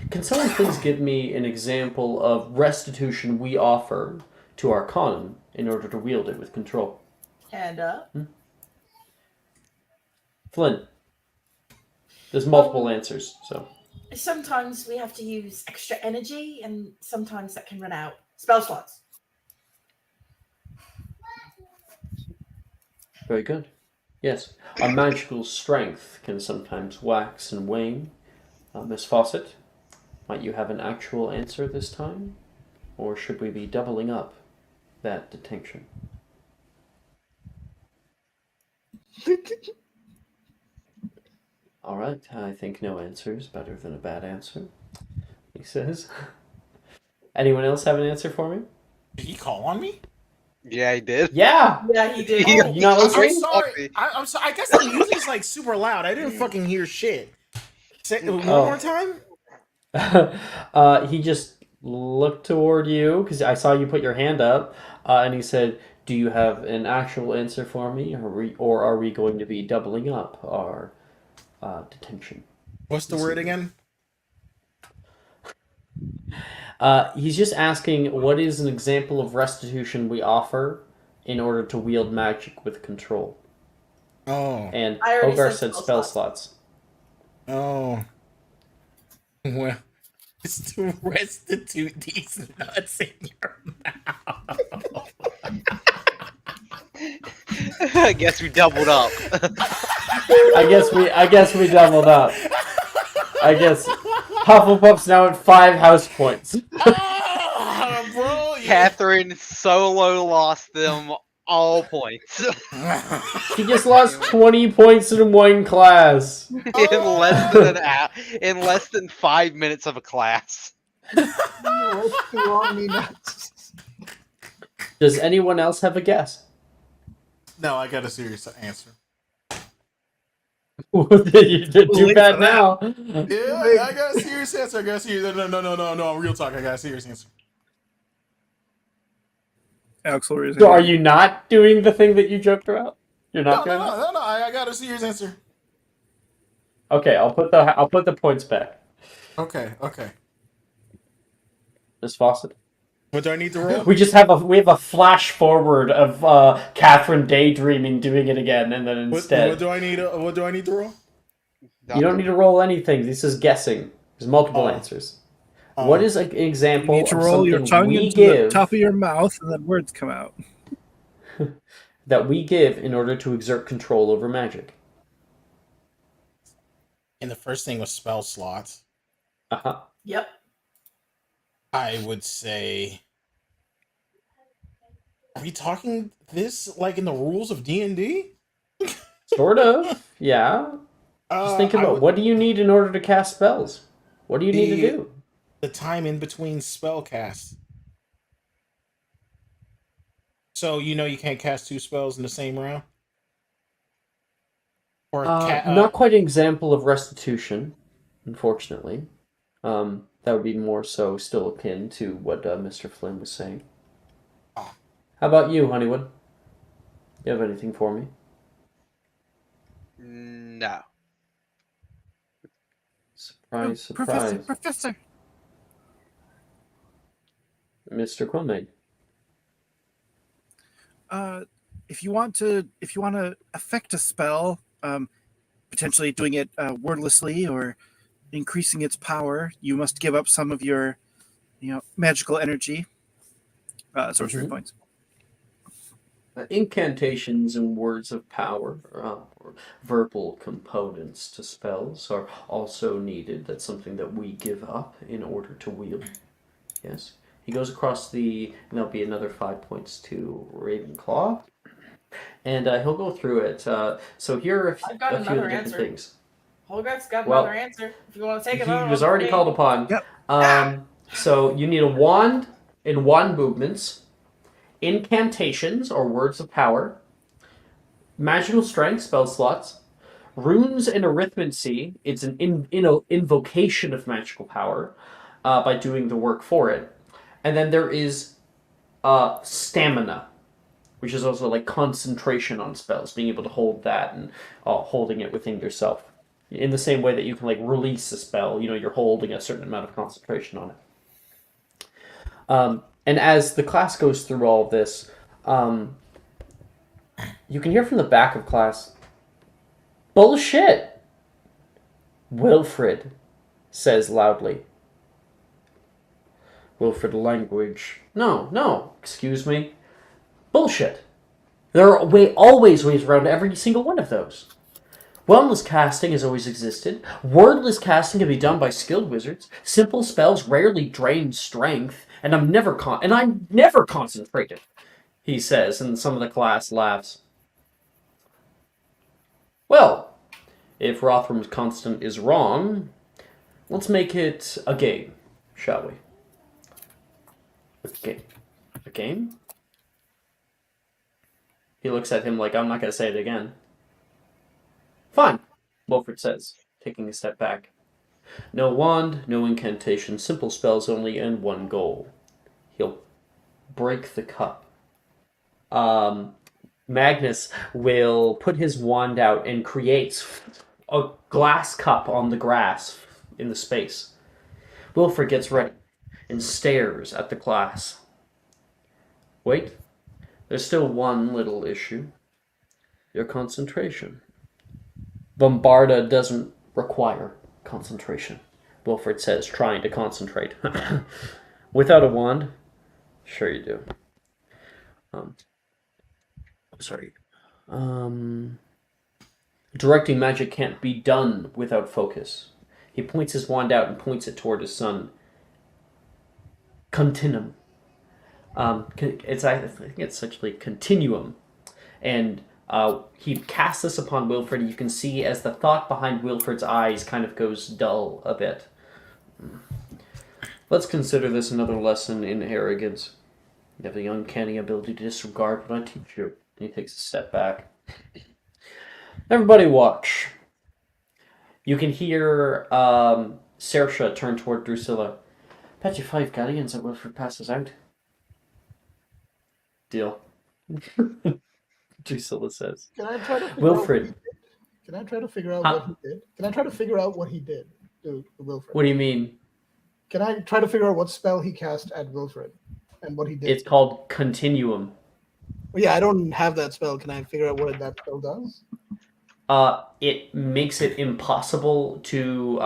Can someone please give me an example of restitution we offer to our Arcanum in order to wield it with control? Hand up. Flynn. There's multiple answers, so. Sometimes we have to use extra energy, and sometimes that can run out. Spell slots. Very good. Yes. Our magical strength can sometimes wax and wane. Miss Fawcett, might you have an actual answer this time? Or should we be doubling up that detention? All right, I think no answer is better than a bad answer, he says. Anyone else have an answer for me? Did he call on me? Yeah, he did. Yeah! Yeah, he did. Yeah. Oh, You not I'm listening? sorry. I'm sorry. I guess the music's like super loud. I didn't fucking hear shit. Say one more time. He just looked toward you because I saw you put your hand up, and he said, "Do you have an actual answer for me, or are we going to be doubling up our detention?" What's the word again? He's just asking, what is an example of restitution we offer in order to wield magic with control? Oh. And I already Hogarth said said spell spell slots. Oh. Well, it's to restitute these nuts in your mouth. I guess we doubled up. I guess we doubled up. I guess Hufflepuff's now at 5 house points. Bro, Catherine solo lost them all points He just lost 20 points in one class. in less than an hour, in less than 5 minutes of a class. What's wrong me nuts? Does anyone else have a guess? No, I got a serious answer. You did too Late bad for that. now. Yeah, I got a serious answer. I got a serious. No. Real talk. I got a serious answer. Alex Lori's So are you not doing the thing that you joked about? You're not doing it? No. I got a serious answer. Okay, I'll put the points back. Okay. Miss Fawcett. What do I need to roll? We have a flash forward of Catherine daydreaming doing it again, and then instead What do I need to roll? you don't need to roll anything. This is guessing. There's multiple answers. What is an You example need to of roll your something tongue we into give the top of your mouth, and then words come out. that we give in order to exert control over magic? And the first thing was spell slots. Yep. I would say. Are we talking this like in the rules of D&D? Sort of. Yeah. Just think about what do you need in order to cast spells? What do you need to do? The time in between spell casts. So you can't cast 2 spells in the same round? Or not quite an example of restitution, unfortunately. That would be more so still akin to what Mr. Flynn was saying. Oh. How about you, Honeywood? You have anything for me? No. Surprise, surprise. Professor. Mr. Quillmaid. If you want to affect a spell, potentially doing it wordlessly or increasing its power, you must give up some of your, magical energy. Sorcery points. Incantations and words of power, or verbal components to spells, are also needed. That's something that we give up in order to wield. Yes. He goes across and there'll be another 5 points to Ravenclaw. And he'll go through it. So here are I've got a few of the another different answer. things. Holgert's got Well, another answer. If you want to take it, He on, was already okay. called upon. Yep. So you need a wand in wand movements, incantations or words of power, magical strength spell slots, runes and arithmancy. It's an invocation of magical power by doing the work for it. And then there is stamina, which is also like concentration on spells, being able to hold that and holding it within yourself. In the same way that you can like release a spell, you're holding a certain amount of concentration on it. And as the class goes through all of this, you can hear from the back of class, "Bullshit!" Wilfred says loudly. Wilfred language. No, excuse me. Bullshit. There are always ways around every single one of those. Wellness casting has always existed. Wordless casting can be done by skilled wizards. Simple spells rarely drain strength, and I'm never concentrated, he says, and some of the class laughs. Well, if Rothrum's constant is wrong, let's make it a game, shall we? A game? He looks at him like, I'm not going to say it again. Fine, Wilfred says, taking a step back. No wand, no incantation, simple spells only, and one goal. He'll break the cup. Magnus will put his wand out and creates a glass cup on the grass in the space. Wilfred gets ready and stares at the glass. Wait, there's still one little issue. Your concentration. Bombarda doesn't require concentration, Wilfred says, trying to concentrate. Without a wand? Sure you do. Directing magic can't be done without focus. He points his wand out and points it toward his son. Continuum. I think it's essentially continuum, and he casts this upon Wilfred. You can see as the thought behind Wilfred's eyes kind of goes dull a bit. Let's consider this another lesson in arrogance. You have the uncanny ability to disregard what I teach you. And he takes a step back. Everybody watch. You can hear Saoirse turn toward Drusilla. Bet you 5 galleons that Wilfred passes out. Deal. Drusilla says. Can I try to figure Wilfred. Out can I try to figure out what he did? Can I try to figure out what he did to Wilfred? What do you mean? Can I try to figure out what spell he cast at Wilfred and what he did? It's called Continuum. Well, yeah, I don't have that spell. Can I figure out what that spell does? It makes it impossible to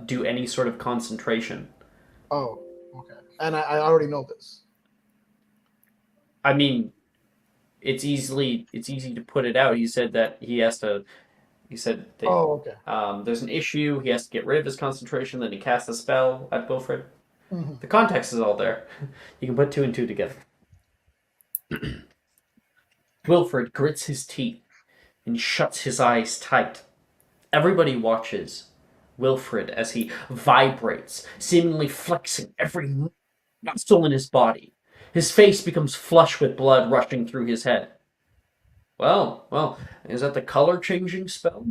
do any sort of concentration. Oh, okay. And I already know this. I mean, it's easy to put it out. He said that he has to. He said that, oh, okay. There's an issue. He has to get rid of his concentration. Then he casts a spell at Wilfred. Mm-hmm. The context is all there. You can put 2 and 2 together. Wilfred grits his teeth and shuts his eyes tight. Everybody watches Wilfred as he vibrates, seemingly flexing every muscle in his body. His face becomes flush with blood rushing through his head. Well, is that the color-changing spell?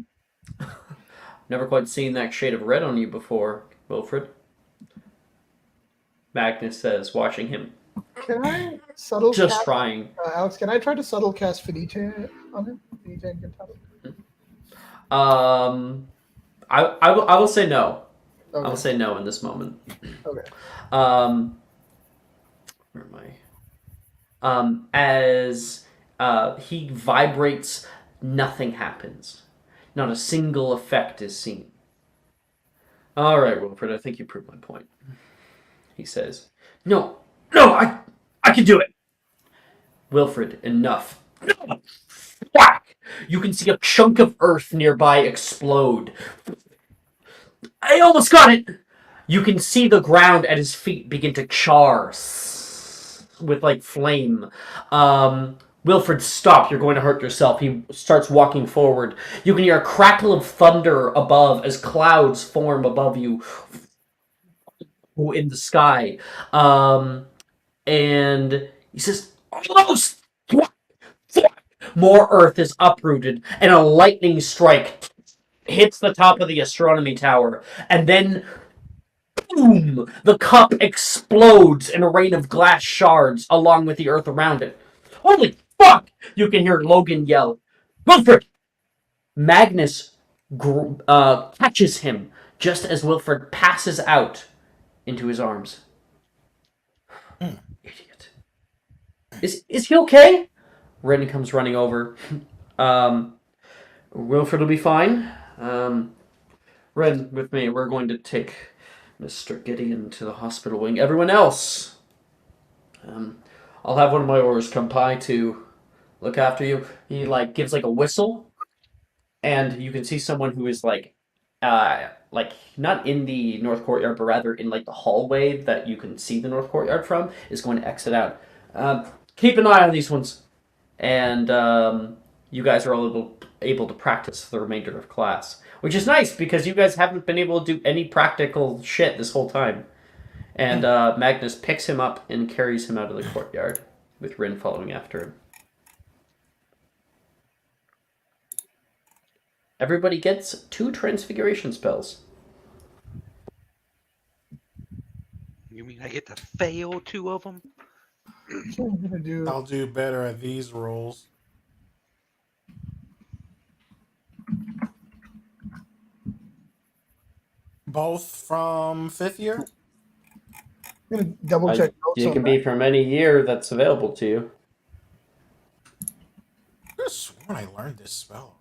Never quite seen that shade of red on you before, Wilfred. Magnus says, watching him. Can I subtle Just cast, trying. Alex, can I try to subtle cast Finite on him? Finite and Cantata? I will say no. Okay. I will say no in this moment. Okay. Where am I? As he vibrates, nothing happens. Not a single effect is seen. All right, Wilfred, I think you proved my point. He says, No, I can do it. Wilfred, enough. No! Whack! You can see a chunk of earth nearby explode. I almost got it! You can see the ground at his feet begin to char with, like, flame. Wilfred, stop. You're going to hurt yourself. He starts walking forward. You can hear a crackle of thunder above as clouds form above you in the sky. And he says, almost! More earth is uprooted, and a lightning strike hits the top of the astronomy tower. And then, boom! The cup explodes in a rain of glass shards along with the earth around it. Holy fuck! You can hear Logan yell, Wilfred! Magnus catches him just as Wilfred passes out into his arms. Idiot. Is he okay? Ren comes running over. Wilfred will be fine. Ren, with me, we're going to take Mr. Gideon to the hospital wing. Everyone else, I'll have one of my orders come by to look after you. He gives a whistle, and you can see someone who is not in the North Courtyard, but rather in the hallway that you can see the North Courtyard from, is going to exit out. Keep an eye on these ones, and you guys are all able to practice for the remainder of class, which is nice because you guys haven't been able to do any practical shit this whole time. And Magnus picks him up and carries him out of the courtyard, with Rin following after him. Everybody gets 2 transfiguration spells. You mean I get to fail 2 of them? I'll do better at these rolls. Both from 5th year? I'm gonna double check. It can be from any year that's available to you. I could have sworn I learned this spell.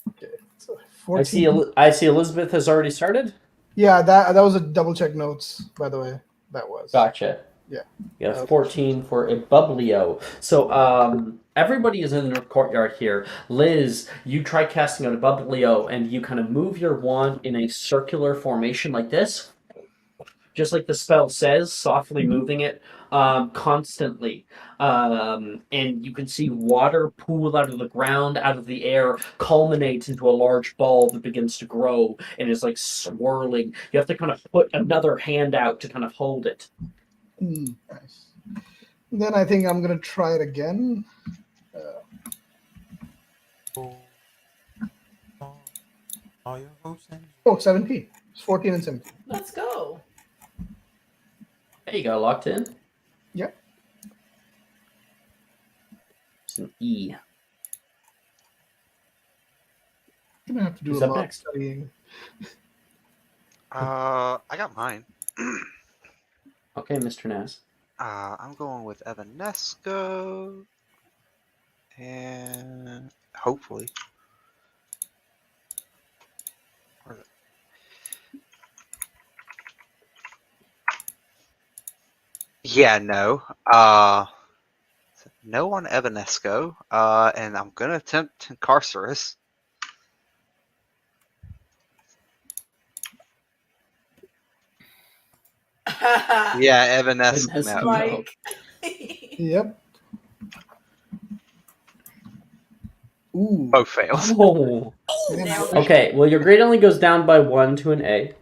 Okay, so 14. I see Elizabeth has already started. Yeah, that was a double check notes, by the way. That was. Gotcha. Yeah. Yeah, 14 for a Bublio. So everybody is in the North Courtyard here. Liz, you try casting out a Bublio, and you kind of move your wand in a circular formation like this. just like the spell says, softly moving it constantly. And you can see water pool out of the ground, out of the air, culminates into a large ball that begins to grow and is like swirling. You have to kind of put another hand out to kind of hold it. Nice. Then I think I'm gonna try it again. Oh, 17. It's 14 and 17. Let's go. There you go, locked in. Yep. It's an E. I'm gonna have to do Who's a up lot of next? studying. I got mine. Okay, Mr. Naz. I'm going with Evanesco. And hopefully. Where is it? Yeah, no. No on Evanesco. And I'm gonna attempt Carcerus. Yeah, Evanesco. Evanesco. No. Mike. Yep. Ooh. Both fails. Oh. Man, Nailed it. Okay, well, your grade only goes down by 1 to an A.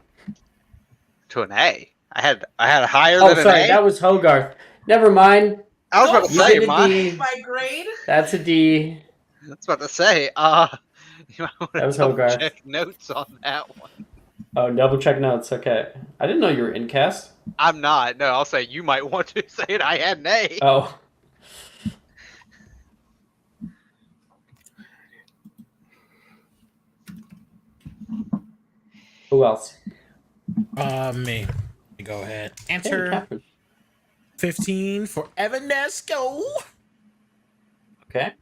To an A. I had higher Oh, than sorry, an A. that was Hogarth. Never mind. I was about to You say get a mine. D. My grade. That's a D. I was about to say, you might want That to was double Hogarth. check notes on that one. Oh, double check notes. Okay. I didn't know you were in cast. I'm not. No, I'll say you might want to say it. I had an A. Oh. Who else? Me. Go ahead. Hey, Enter Catherine. 15 for Evanesco. Okay.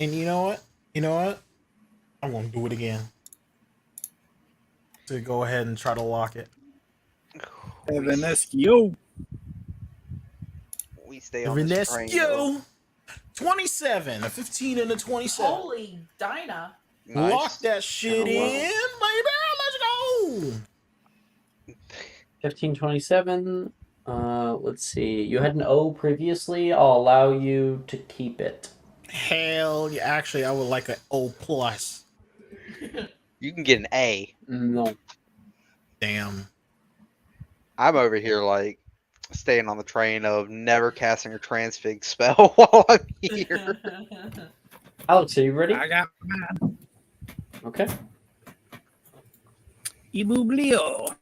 And you know what? I'm gonna do it again. To go ahead and try to lock it. Evanesco. We stay on this train. Evanesco. 27. A 15 and a 27. Holy Dinah. Nice. Lock that shit Oh, wow. in, baby. Let's go. 1527. Let's see. You had an O previously. I'll allow you to keep it. Hell yeah. Actually, I would like an O plus. You can get an A. No. Damn. I'm over here like staying on the train of never casting a transfig spell while I'm here. Alex, are you ready? I got mine. Okay. Ibublio.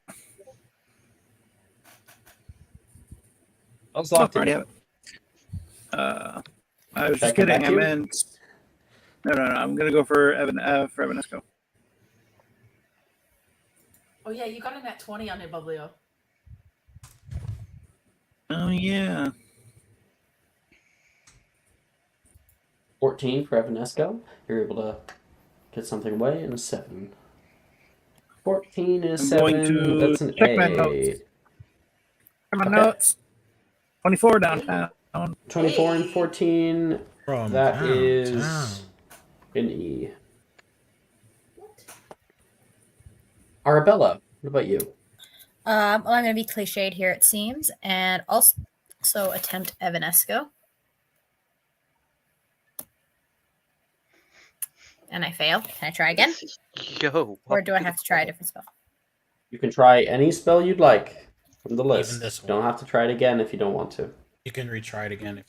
I was Oh, locked already in. have it. I was Should I just come kidding. back I to you? meant. No. I'm gonna go for Evanesco. Oh yeah, you got a nat 20 on it, Bublio. Oh yeah. 14 for Evanesco. You're able to get something away in a 7. 14 and a I'm 7. going to That's an check A. my notes. My Okay. notes. 24 downtown. 24 and 14. From That is downtown. an E. Arabella, what about you? Well, I'm going to be cliched here, it seems, and also attempt Evanesco. And I fail. Can I try again? Yo. Or do I have to try a different spell? You can try any spell you'd like from the Even list. this You don't one. have to try it again if you don't want to. You can retry it again.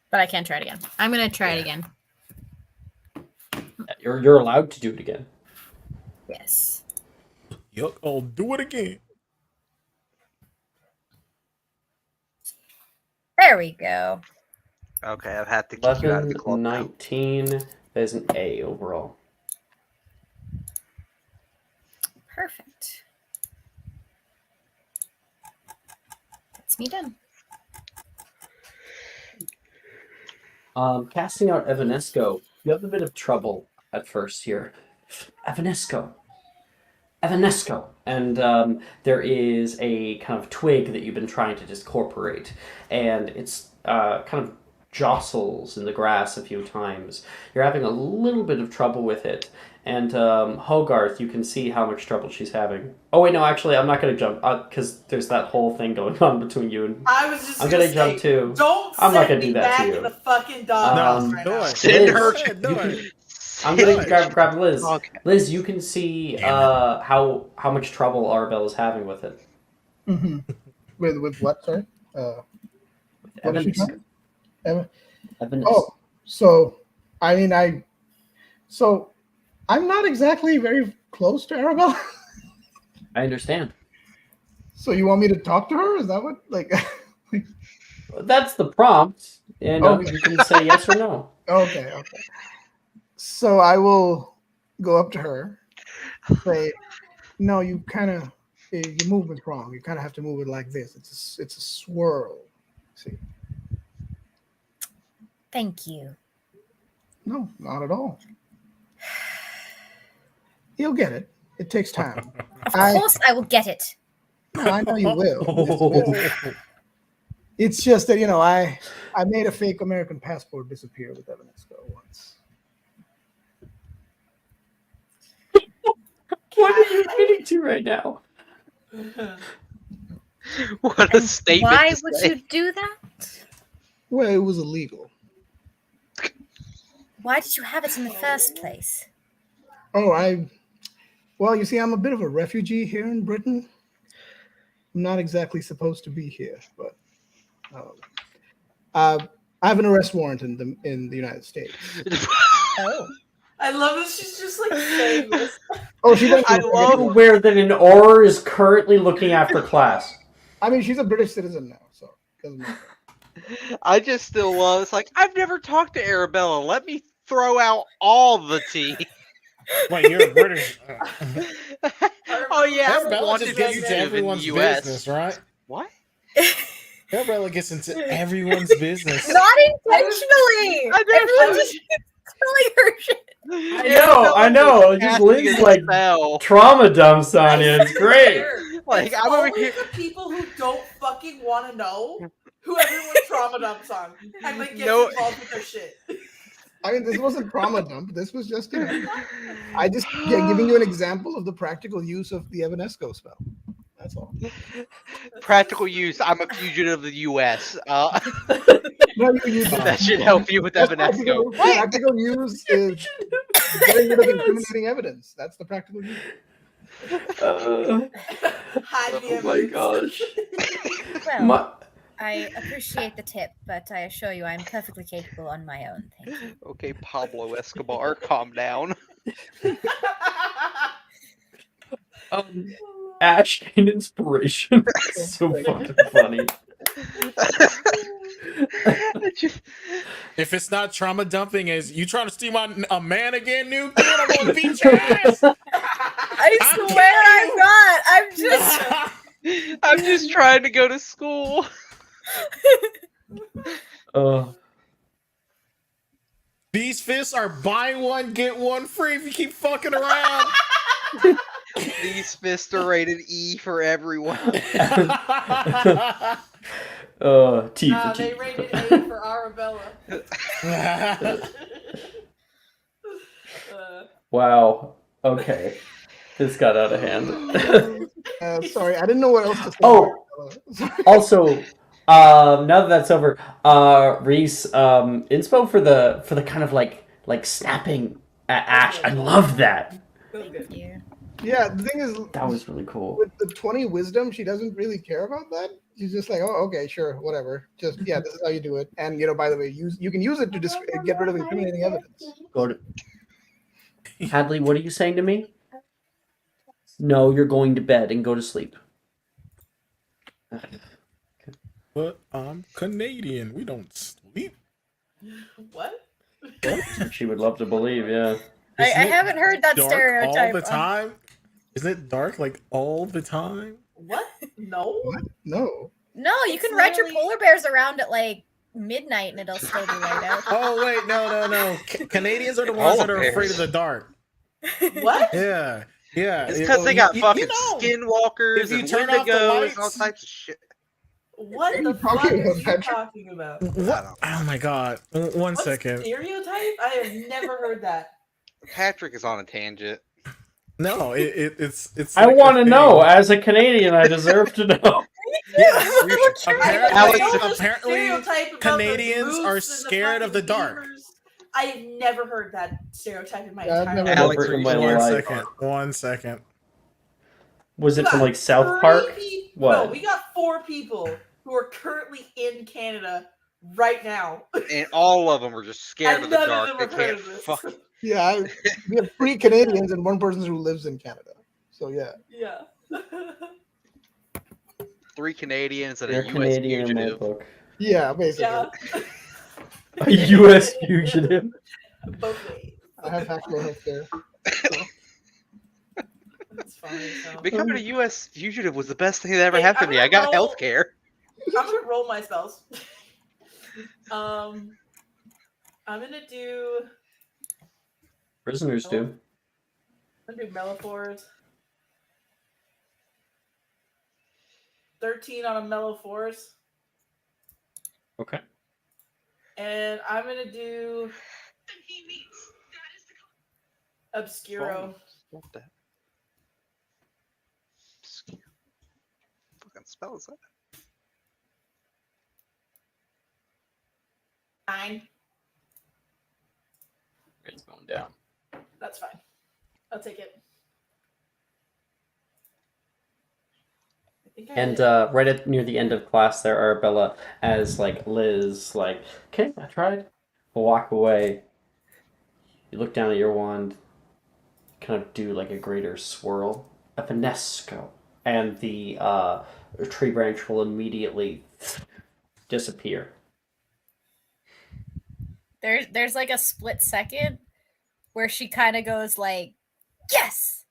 But I can't try it again. I'm going to try it again. You're allowed to do it again. Yes. Yup, I'll do it again. There we go. Okay, I've had to kick you out of the 11, club now. 19. There's an A overall. Perfect. That's me done. Casting out Evanesco, you have a bit of trouble at first here. Evanesco. And there is a kind of twig that you've been trying to discorporate, and it's kind of jostles in the grass a few times. You're having a little bit of trouble with it. And Hogarth, you can see how much trouble she's having. Oh wait, no, actually, I'm not going to jump because there's that whole thing going on between you and. I was just. I'm going to jump too. Don't. I'm not send going to me do that back to you. in the fucking dog. No, do it. Send Liz, her Go ahead, do it. I'm going to grab Liz. Okay. Liz, you can see how much trouble Arabelle is having with it. Mm-hmm. With what? Sorry. What is she trying? Evan. Oh, so I mean, so I'm not exactly very close to Arabelle. I understand. So you want me to talk to her? Is that what like? That's the prompt, and Okay. you can say yes or no. Okay. So I will go up to her, say, "No, you kind of your movement's wrong. You kind of have to move it like this. It's a swirl. See? Thank you. No, not at all. You'll get it. It takes time. Of course I will get it. I know you will. It's just that I made a fake American passport disappear with Evanesco once. What are you admitting to right now? What a statement. Why to would say. you do that? Well, it was illegal. Why did you have it in the first place? Oh, well, you see, I'm a bit of a refugee here in Britain. I'm not exactly supposed to be here, but I have an arrest warrant in the United States. Oh. I love that she's just like saying this. Oh, she doesn't. I love- You're aware that an auror is currently looking after class. I mean, she's a British citizen now, so it doesn't matter. I just still love. It's like I've never talked to Arabella. Let me throw out all the tea. Wait, you're a British. Oh yeah, I'm Arabella wanted just gets into fugitive in the everyone's U.S. business, right? What? Arabella gets into everyone's business. Not intentionally! I Everyone just telling her shit. I know. Just Liz like trauma dumps on you. It's great. Like It's I'm over only here. the people who don't fucking want to know who everyone trauma dumps on and like gets No. involved with their shit. I mean, this wasn't trauma dump. This was just, I just giving you an example of the practical use of the Evanesco spell. That's all. Practical use. I'm a fugitive of the U.S. No, you That should help you with practical, Evanesco. practical use is getting rid of incriminating evidence. That's the practical use. Hide the Oh my evidence. gosh. Well, I appreciate the tip, but I assure you I'm perfectly capable on my own. Thank you. Okay, Pablo Escobar, calm down. Ash and inspiration. So fucking funny. If it's not trauma dumping, is you trying to steal a man again, new kid? I'm gonna beat your ass. I swear I'm not. I'm just. I'm just trying to go to school. These fists are buy one get one free if you keep fucking around. These fists are rated E for everyone. T for They T. rated A for Arabella. Wow. Okay. This got out of hand. Sorry, I didn't know what else to say. Oh. Also, now that that's over, Reese, inspo for the kind of like snapping at Ash. I love that. Thank you. Yeah, the thing is, That was really cool. with the 20 wisdom, she doesn't really care about that. She's just like, oh, okay, sure, whatever. Just this is how you do it. And by the way, you can use it to get rid of incriminating evidence. Go to Hadley. What are you saying to me? No, you're going to bed and go to sleep. But I'm Canadian. We don't sleep. What? She would love to believe. Yeah. I Isn't it haven't heard that dark stereotype. all the time. Isn't it dark like all the time? What? No. What? No. No, you It's can ride your literally- polar bears around at like midnight and it'll still be light out. Oh wait, no. Canadians are the ones that are afraid of the dark. What? Yeah. It's because they got fucking know, skinwalkers if you and turn off the wendigos and all lights- types of shit. What are the you fuck talking are about, you Patrick? talking about? What? Oh my god! One What second. stereotype? I have never heard that. Patrick is on a tangent. No, it's. I Like want a to thing. know. As a Canadian, I deserve to know. Yes. I Alex, know the Apparently, stereotype about Canadians the are roofs and scared of the fucking dark. beavers. I have never heard that stereotype in my Yeah, I've entire never life. Never in my One life. second. 1 second. Was We it from got like South 3 Park? people. What? No, we got 4 people who are currently in Canada right now. And all of them are just scared And of the none of dark. them They have heard can't of this. fuck. Yeah, we have 3 Canadians and 1 person who lives in Canada. So yeah. Yeah. 3 Canadians and You're a U.S. Canadian in my fugitive. book. Yeah, basically. Yeah. A U.S. fugitive. Both ways. I have actual healthcare. That's funny. So Becoming a U.S. fugitive was the best thing that ever Okay, happened I'm to me. I gonna got roll- health care. I'm gonna roll my spells. I'm gonna do. Prisoners do. I'm gonna do Mellifors. 13 on a Mellifors. Okay. And I'm gonna do Obscuro. What the fucking spell is that? 9. It's going down. That's fine. I'll take it. I think I And did. right at near the end of class, there, Arabella, as like Liz, like, okay, I tried. Walk away. You look down at your wand, kind of do like a greater swirl, a finesse-go, and the tree branch will immediately disappear. There's like a split second where she kind of goes like, "Yes,"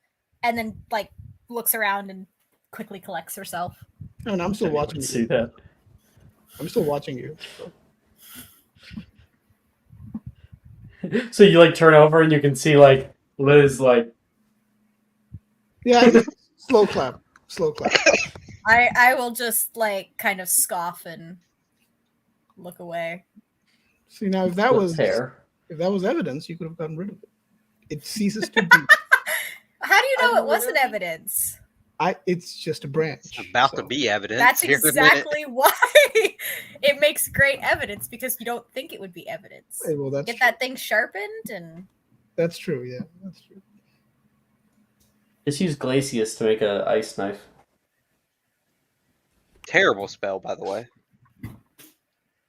and then like looks around and quickly collects herself. And I'm still watching See you. that? I'm still watching you. So. So you like turn over and you can see like Liz like Yeah, just slow clap. Slow clap. I will just like kind of scoff and look away. See, now if that was hair. evidence, you could have gotten rid of it. It ceases to be. How do you know I'm it wasn't literally- evidence? It's just a branch. It's about so. to be evident. That's here in a minute. exactly why it makes great evidence, because you don't think it would be evidence. Hey, well, that's Get true. that thing sharpened and That's true. Yeah, that's true. Just use Glacius to make a ice knife. Terrible spell, by the way.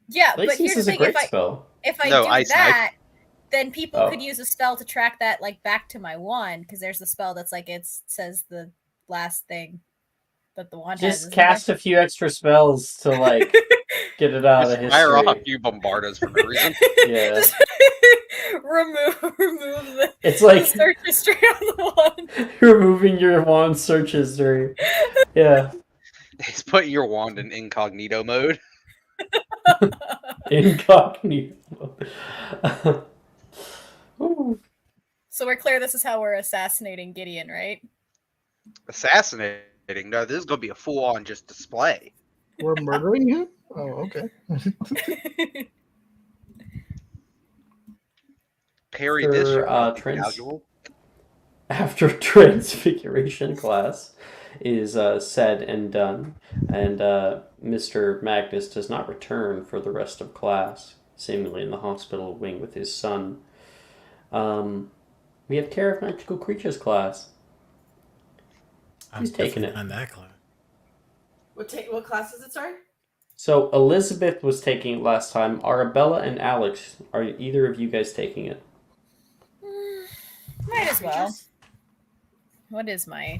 yeah. But Glacius here's the is a thing: great spell. if I No, do ice that, then people Oh. could use a spell to track that like back to my wand, because there's the spell that's like it says the last thing that the wand has. Just cast a few extra spells to like get it out of Just fire off history. you bombardas for no reason. Yeah. Just remove the, It's the like search history on the wand. removing your wand search history. Yeah. He's putting your wand in incognito mode. Incognito. Ooh. So we're clear. This is how we're assassinating Gideon, right? Assassinating. No, this is going to be a full-on just display. We're murdering him. Oh, okay. Parry this. After, you're gonna be trans- valuable. After transfiguration class is said and done, and Mr. Magnus does not return for the rest of class, seemingly in the hospital wing with his son. We have Care of Magical Creatures class. Who's taking it? On that class. What class is it? Sorry. So Elizabeth was taking it last time. Arabella and Alex, are either of you guys taking it? Might as well. Creatures? What is my?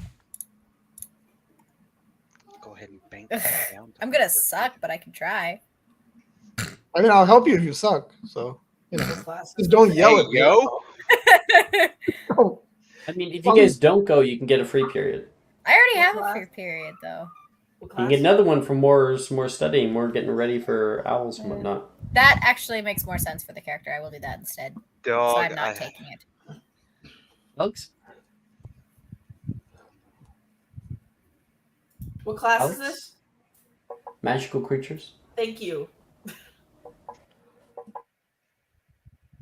Go ahead and bank that down. I'm gonna suck, but I can try. I mean, I'll help you if you suck. So you know, What class just is don't it? yell Hey, at me. yo. Oh, I mean, if you guys don't go, you can get a free period. I already What have a class? free period though. What You can class? get another one for more studying, more getting ready for owls and whatnot. That actually makes more sense for the character. I will do that instead. So Dog. I'm not taking it. Alex? What class is Alex? this? Magical creatures. Thank you.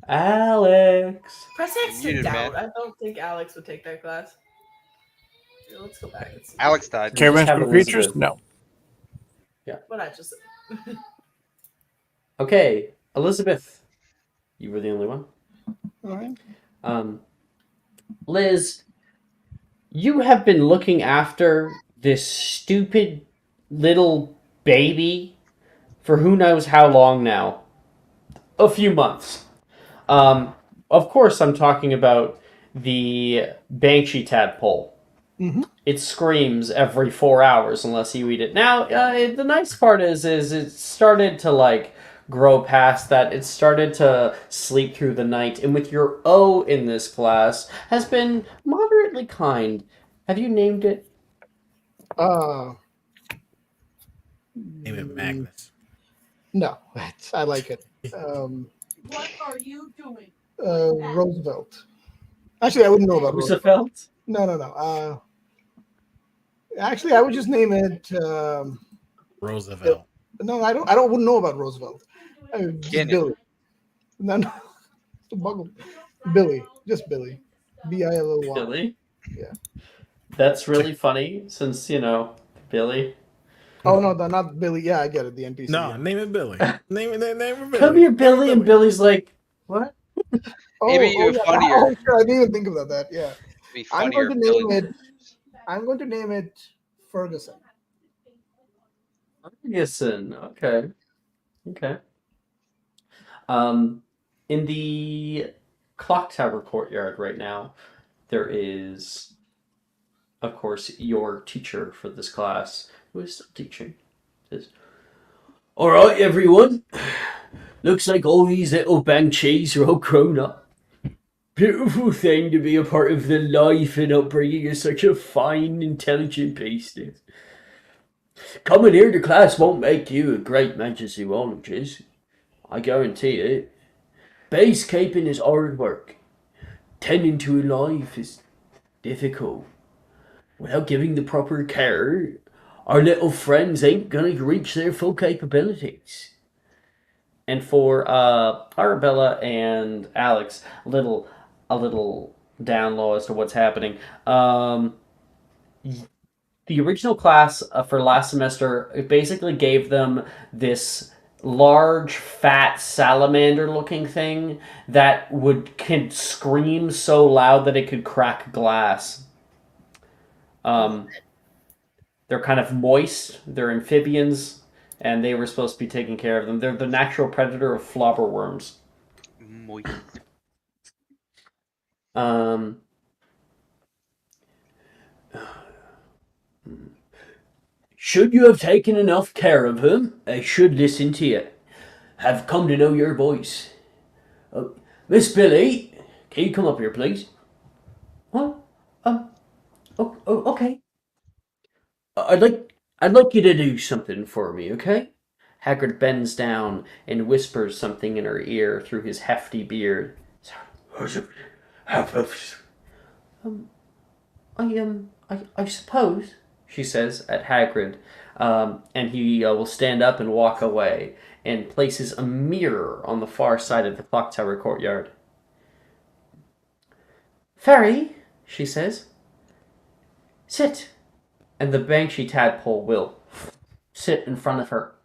Alex. Press X to Muted, doubt. man. I don't think Alex would take that class. Here, let's go back and see. Alex died. We Care just have magical creatures? Elizabeth. No. What I just said. Okay, Elizabeth. You were the only one. All right. Liz, you have been looking after this stupid little baby for who knows how long now. A few months. Of course, I'm talking about the Banshee tadpole. Mm-hmm. It screams every 4 hours unless you eat it. Now, the nice part is it started to like grow past that. It started to sleep through the night, and with your O in this class, has been moderately kind. Have you named it? Uh, Name it Magnus. no, I like it. What are you doing? Roosevelt. Actually, I wouldn't know about Roosevelt. Roosevelt? No. Actually, I would just name it. Roosevelt. No, I don't. Wouldn't know about Roosevelt. Just Guinness. Billy. No, Billy. Just Billy. Billy. Billy? Yeah. That's really funny since, Billy. Oh no, not Billy. Yeah, I get it. The NPC. No, yeah. name it Billy. Name it Billy. Come here, Name it Billy, and Billy's like, what? Maybe even funnier. Oh, sure, I didn't even think about that. Yeah. It'd be I'm funnier. going to Billy name it. Winters. I'm going to name it Ferguson. Ferguson. Okay. In the clock tower courtyard right now, there is, of course, your teacher for this class, who is still teaching. Says, "All right, everyone. Looks like all these little banshees are all grown up. Beautiful thing to be a part of the life and upbringing of such a fine, intelligent beast. Coming here to class won't make you a great mage of zoologist. I guarantee it. Base keeping is hard work. Tending to a life is difficult. Without giving the proper care, our little friends ain't gonna reach their full capabilities." And for Arabella and Alex, a little down low as to what's happening. The original class for last semester, it basically gave them this large, fat salamander-looking thing that could scream so loud that it could crack glass. They're kind of moist. They're amphibians, and they were supposed to be taking care of them. They're the natural predator of flobberworms. Moist. Should you have taken enough care of him, I should listen to you. Have come to know your voice. Miss Billy, can you come up here, please? What? Okay. I'd like you to do something for me, okay? Hagrid bends down and whispers something in her ear through his hefty beard. I suppose, she says at Hagrid, and he will stand up and walk away and places a mirror on the far side of the clock tower courtyard. "Fairy," she says, "sit." And the Banshee tadpole will sit in front of her.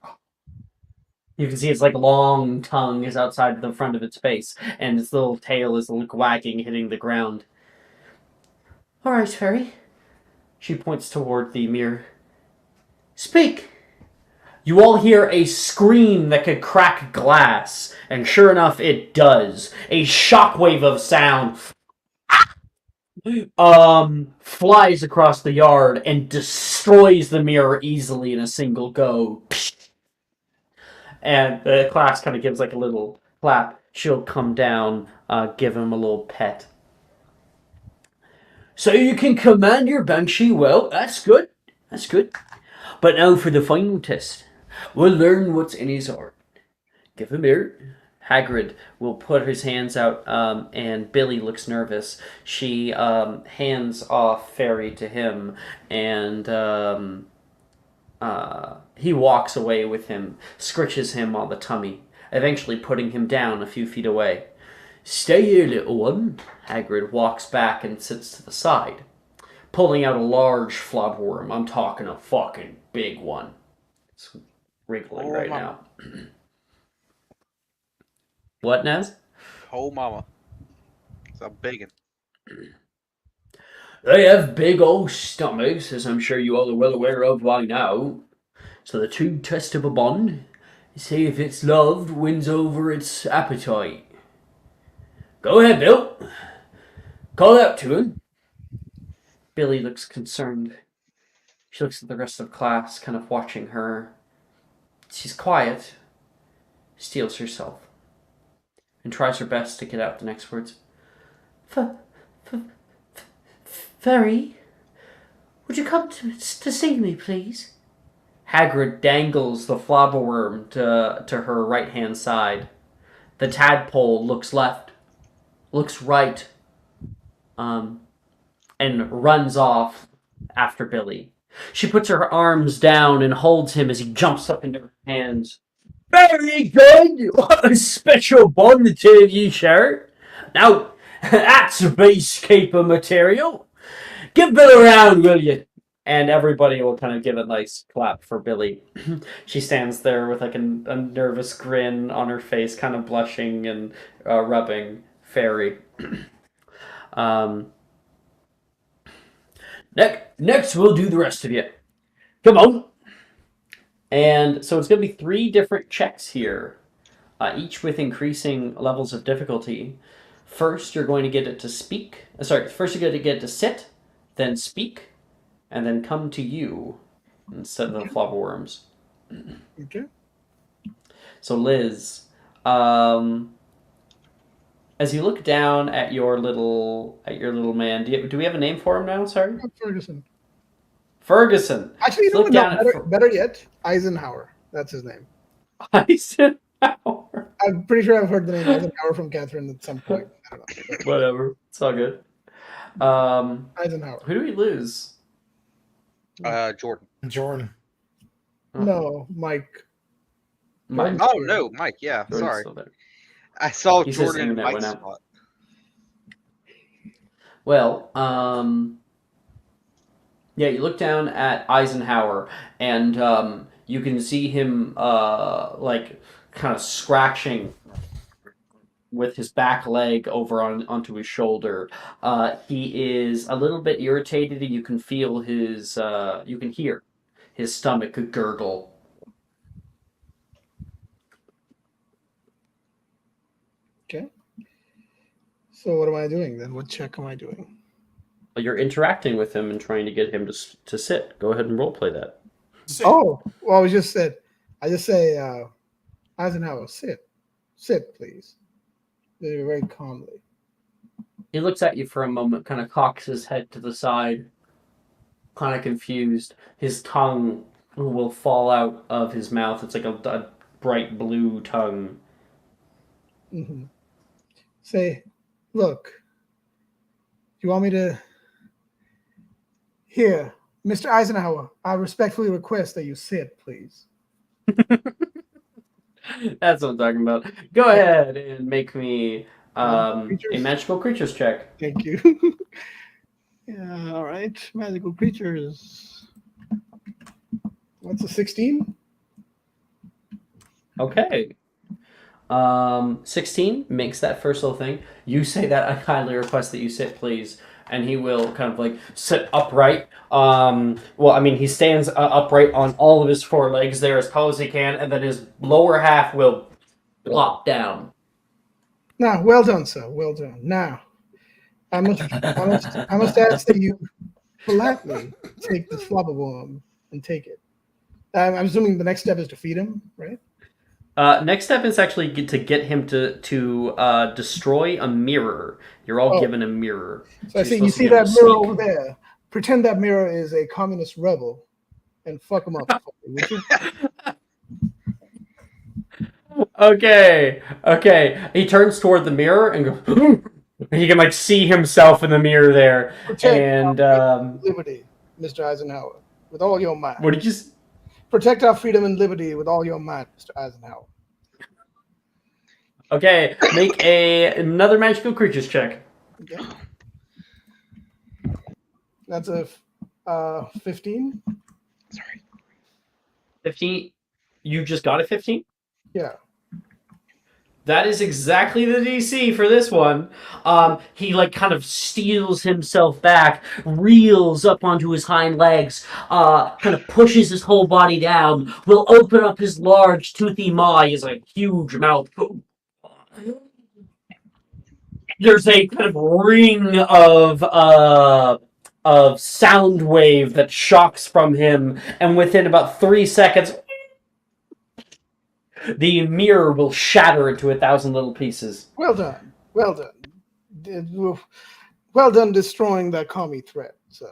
You can see its long tongue is outside the front of its face, and its little tail is wagging, hitting the ground. "All right, Fairy." She points toward the mirror. "Speak." You all hear a scream that could crack glass, and sure enough, it does. A shockwave of sound flies across the yard and destroys the mirror easily in a single go. And the class kind of gives a little clap. She'll come down, give him a little pet. "So you can command your Banshee well. That's good. But now for the final test. We'll learn what's in his heart. Give him here." Hagrid will put his hands out, and Billy looks nervous. She hands off Fairy to him, and He walks away with him, scritches him on the tummy, eventually putting him down a few feet away. "Stay here, little one." Hagrid walks back and sits to the side, pulling out a large flopworm. I'm talking a fucking big one. It's wriggling right now. What, Naz? Oh, mama. It's a big one. They have big old stomachs, as I'm sure you all are well aware of by now. So the true test of a bond is see if its love wins over its appetite. Go ahead, Bill. Call out to him. Billy looks concerned. She looks at the rest of class, kind of watching her. She's quiet, steels herself, and tries her best to get out the next words. Fairy, would you come to see me, please? Hagrid dangles the flobberworm to her right-hand side. The tadpole looks left, looks right, and runs off after Billy. She puts her arms down and holds him as he jumps up into her hands. Very good! What a special bond the two of you share. Now, that's base keeper material. Give Bill a round, will you? And everybody will kind of give a nice clap for Billy. She stands there with like a nervous grin on her face, kind of blushing and rubbing Fairy. Next, we'll do the rest of you. Come on. And so it's going to be 3 different checks here, each with increasing levels of difficulty. First, you're going to get it to speak. First you're going to get it to sit, then speak, and then come to you instead of the flopperworms. Okay. So Liz, as you look down at your little man, do we have a name for him now? Sorry, Ferguson. Ferguson. Actually, you know what? Better yet, Eisenhower. That's his name. Eisenhower. I'm pretty sure I've heard the name Eisenhower from Catherine at some point. I don't know. Whatever. It's all good. Eisenhower. Who do we lose? Jordan. No, Mike. Mike. Oh no, Mike. Yeah, sorry. I saw Jordan in Mike's spot. Well, yeah, you look down at Eisenhower, and you can see him like kind of scratching with his back leg over onto his shoulder. He is a little bit irritated, and you can feel you can hear his stomach gurgle. Okay. So what am I doing then? What check am I doing? You're interacting with him and trying to get him to sit. Go ahead and roleplay that. Sit. Oh, well, I just say, Eisenhower, sit, please. Very calmly. He looks at you for a moment, kind of cocks his head to the side, kind of confused. His tongue will fall out of his mouth. It's like a bright blue tongue. Mm-hmm. Say, look, you want me to... Here, Mr. Eisenhower, I respectfully request that you sit, please. That's what I'm talking about. Go ahead and make me a magical creatures check. Thank you. Yeah, all right. Magical creatures. What's a 16? Okay. 16 makes that first little thing. You say that I kindly request that you sit, please. And he will kind of like sit upright. Well, I mean, he stands upright on all of his 4 legs there as tall as he can, and then his lower half will plop down. Now, well done, sir. Well done. Now, I must ask that you politely take this flobberworm and take it. I'm assuming the next step is to feed him, right? Next step is actually to get him to destroy a mirror. You're all given a mirror. So I see you see that mirror over there. Pretend that mirror is a communist rebel and fuck him up. Would you? Okay. He turns toward the mirror and goes. He can like see himself in the mirror there. Pretend and liberty, Mr. Eisenhower, with all your might. What did you? Protect our freedom and liberty with all your might, Mr. Eisenhower. Okay, make another magical creatures check. Okay. That's a 15. Sorry. 15. You just got a 15? Yeah. That is exactly the DC for this one. He like kind of steals himself back, reels up onto his hind legs, kind of pushes his whole body down, will open up his large toothy maw. He has a huge mouth. There's a kind of ring of sound wave that shocks from him, and within about 3 seconds, the mirror will shatter into 1,000 little pieces. Well done. Well done. Well done destroying that commie threat. So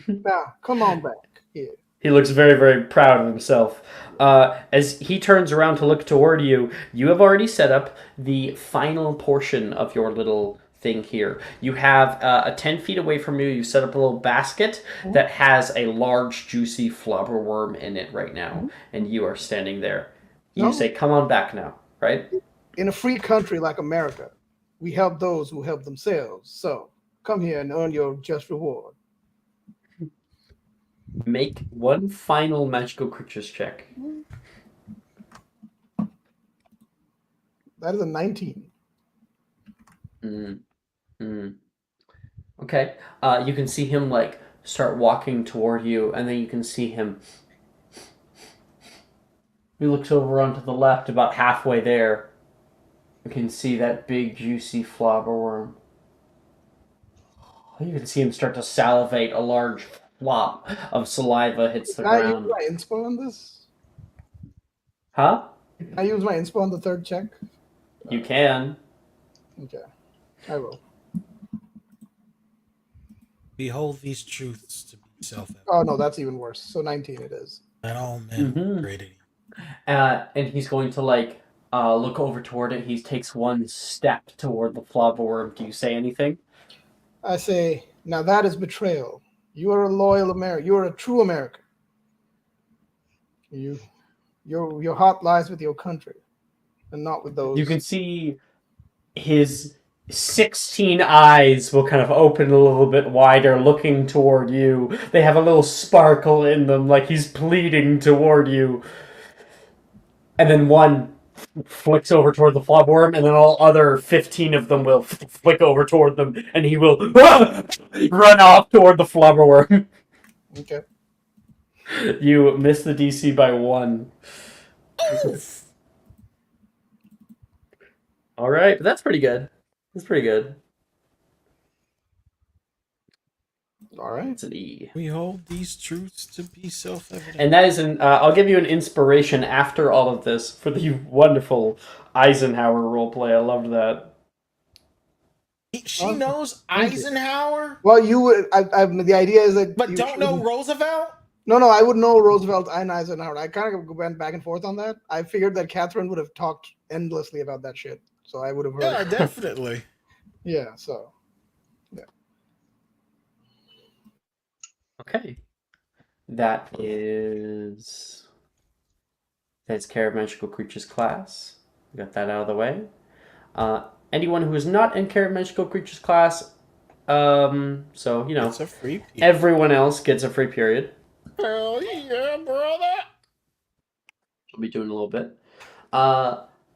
now, come on back here. He looks very, very proud of himself. As he turns around to look toward you, you have already set up the final portion of your little thing here. You have 10 feet away from you, you set up a little basket that has a large, juicy flubber worm in it right now, and you are standing there. You say, come on back now, right? In a free country like America, we help those who help themselves. So come here and earn your just reward. Make one final magical creatures check. That is a 19. Okay. You can see him like start walking toward you, and then you can see him. He looks over onto the left, about halfway there. You can see that big, juicy flobber worm. You can see him start to salivate. A large flop of saliva hits the ground. Can I use my inspo on this? Huh? Can I use my inspo on the third check? You can. Okay. I will. Behold these truths to be self-evident. Oh, no, that's even worse. So 19 it is. That all men are created equal. And he's going to look over toward it. He takes one step toward the flobber worm. Do you say anything? I say, now that is betrayal. You are a loyal American. You are a true American. Your heart lies with your country, and not with those. You can see his 16 eyes will kind of open a little bit wider, looking toward you. They have a little sparkle in them, like he's pleading toward you. And then one flicks over toward the flobworm, and then all other 15 of them will flick over toward them, and he will run off toward the flobberworm. Okay. You miss the DC by 1. All right, but that's pretty good. That's pretty good. All right. It's an E. We hold these truths to be self-evident. And that is an. I'll give you an inspiration after all of this for the wonderful Eisenhower roleplay. I loved that. She knows Eisenhower? Well, you would. The idea is that. But don't know Roosevelt? No, I would know Roosevelt and Eisenhower. I kind of went back and forth on that. I figured that Catherine would have talked endlessly about that shit, so I would have heard. Yeah, definitely. Yeah. So. Yeah. Okay. That's care of magical creatures class. Got that out of the way. Anyone who is not in care of magical creatures class, so It's a free period. everyone else gets a free period. Hell yeah, brother. I'll be doing a little bit.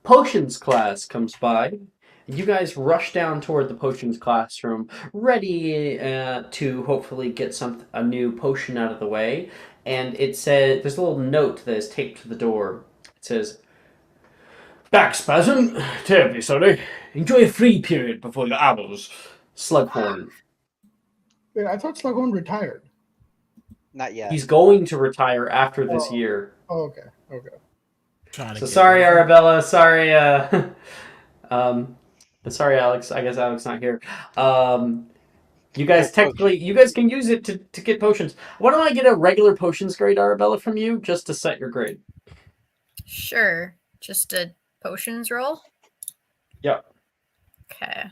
Potions class comes by. You guys rush down toward the potions classroom, ready to hopefully get a new potion out of the way. And it says, there's a little note that is taped to the door. It says, "Back spasm, terribly sorry. Enjoy a free period before your hours. Slughorn." Wait, I thought Slughorn retired. Not yet. He's going to retire after this year. Oh, okay. So sorry, Arabella. Sorry, sorry, Alex. I guess Alex not here. You guys can use it to get potions. Why don't I get a regular potions grade, Arabella, from you, just to set your grade? Sure. Just a potions roll? Yep. Okay.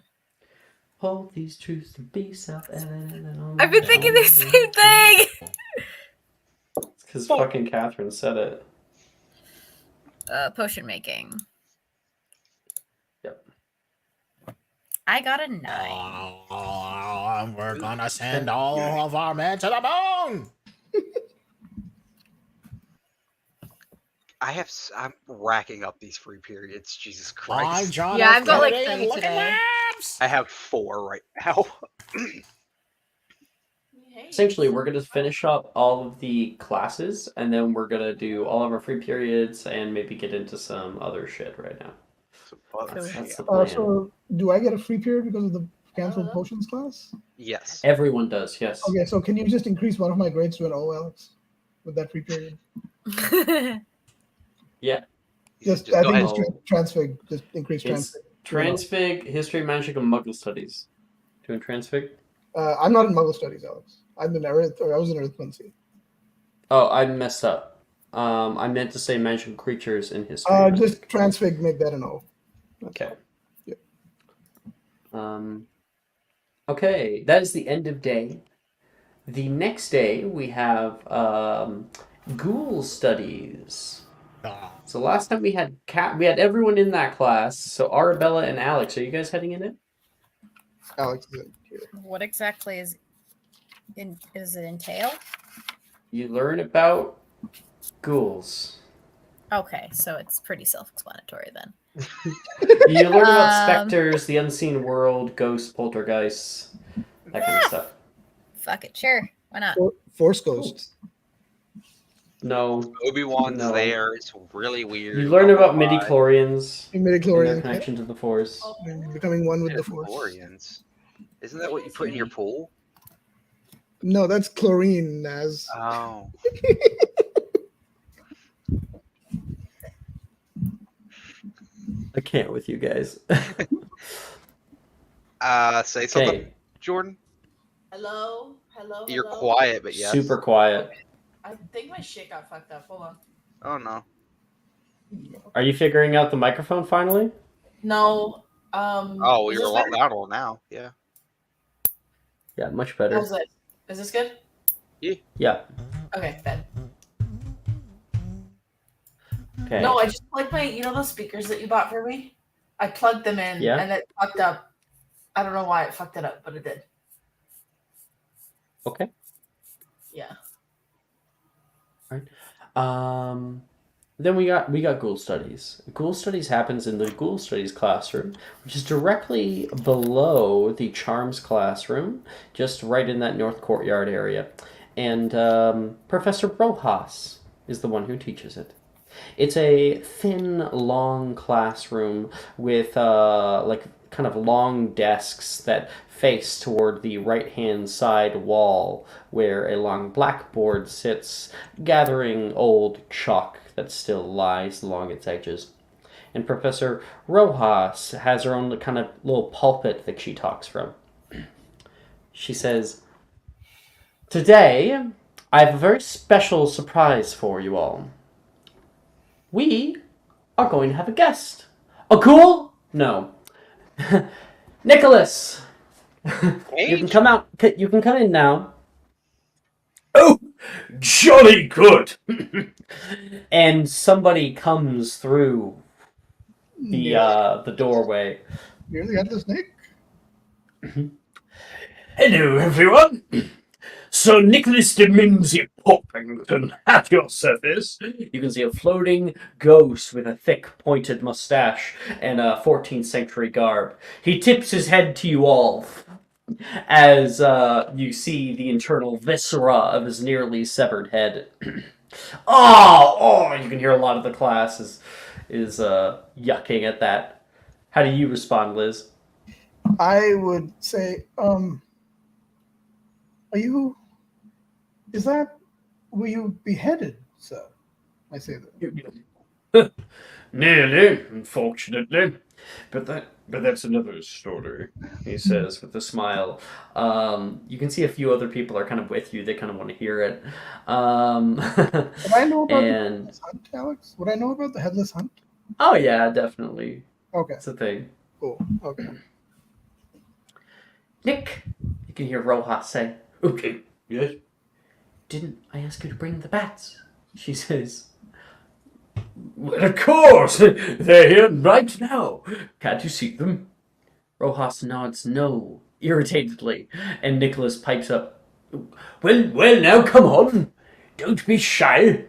Hold these truths to be self-evident. I've been thinking the same thing! Because fucking Catherine said it. Potion making. Yep. I got a 9. We're gonna send all of our men to the moon. I'm racking up these free periods. Jesus I Christ. John Yeah, F. I've got like Kennedy and 3 look at today. maps. I have 4 right now. Hey, Essentially, we're going to finish up all of the classes, and then we're going to do all of our free periods and maybe get into some other shit right now. That's the plan. So, do I get a free period because of the canceled potions class? Yes. Everyone does, yes. Okay, so can you just increase one of my grades to an O, Alex, with that free period? Yeah. Just go I think ahead. it's transfig. Just increase It's transfig. Transfig, History, Magic, and Muggle Studies. Doing Transfig? I'm not in Muggle studies, Alex. I'm in Earth, or I was in Earth Quincy. Oh, I messed up. I meant to say Magical Creatures in History. Just transfig, make that an O. Okay. Yep. Okay, that is the end of day. The next day we have Ghoul Studies. So last time we had everyone in that class. So Arabella and Alex, are you guys heading in it? Alex is in here. What exactly does it entail? You learn about ghouls. Okay, so it's pretty self-explanatory then. You learn about specters, the unseen world, ghosts, poltergeists, that kind of stuff. Fuck it, sure. Why not? Force ghosts. No. Obi-Wan's No. there. It's really weird. You learn about midi-chlorians and their Midi-chlorians, connection to the Force. becoming one with the Force. Midi-chlorians. Isn't that what you put in your pool? No, that's chlorine, Naz. Oh. I can't with you guys. Say something, Okay. Jordan. Hello. You're quiet, but yes. Super quiet. I think my shit got fucked up. Hold on. Oh no. Are you figuring out the microphone finally? No. Oh, is you're a this lot better? louder now. Yeah. Yeah, much better. How's it? Is this good? Yeah. Okay, bad. Okay. No, I just plugged my, those speakers that you bought for me? I plugged them in Yeah. and it fucked up. I don't know why it fucked it up, but it did. Okay. Yeah. Then we got Ghoul Studies. Ghoul Studies happens in the Ghoul Studies classroom, which is directly below the Charms classroom, just right in that north courtyard area. And Professor Rojas is the one who teaches it. It's a thin, long classroom with kind of long desks that face toward the right-hand side wall, where a long blackboard sits, gathering old chalk that still lies along its edges. And Professor Rojas has her own kind of little pulpit that she talks from. She says, "Today, I have a very special surprise for you all. We are going to have a guest. A ghoul? No. Nicholas! You can come out. You can come in now." Oh, jolly good. And somebody comes through the doorway. Nearly had the snake. Hello, everyone. Sir Nicholas de Mimsy Poppington at your service. You can see a floating ghost with a thick, pointed mustache and a 14th century garb. He tips his head to you all as you see the internal viscera of his nearly severed head. Oh! You can hear a lot of the class is yucking at that. How do you respond, Liz? I would say, were you beheaded, sir? I say that. Nearly, unfortunately. But that's another story. He says with a smile. You can see a few other people are kind of with you. They kind of want to hear it. Would I know about the and headless hunt, Alex? Would I know about the headless hunt? oh yeah, definitely. Okay, It's a thing. cool. Okay. Nick, you can hear Rojas say, Okay, yes. Didn't I ask you to bring the bats? She says. Well, of course! They're here right now. Can't you see them? Rojas nods no, irritatedly, and Nicholas pipes up. Well, now come on. Don't be shy.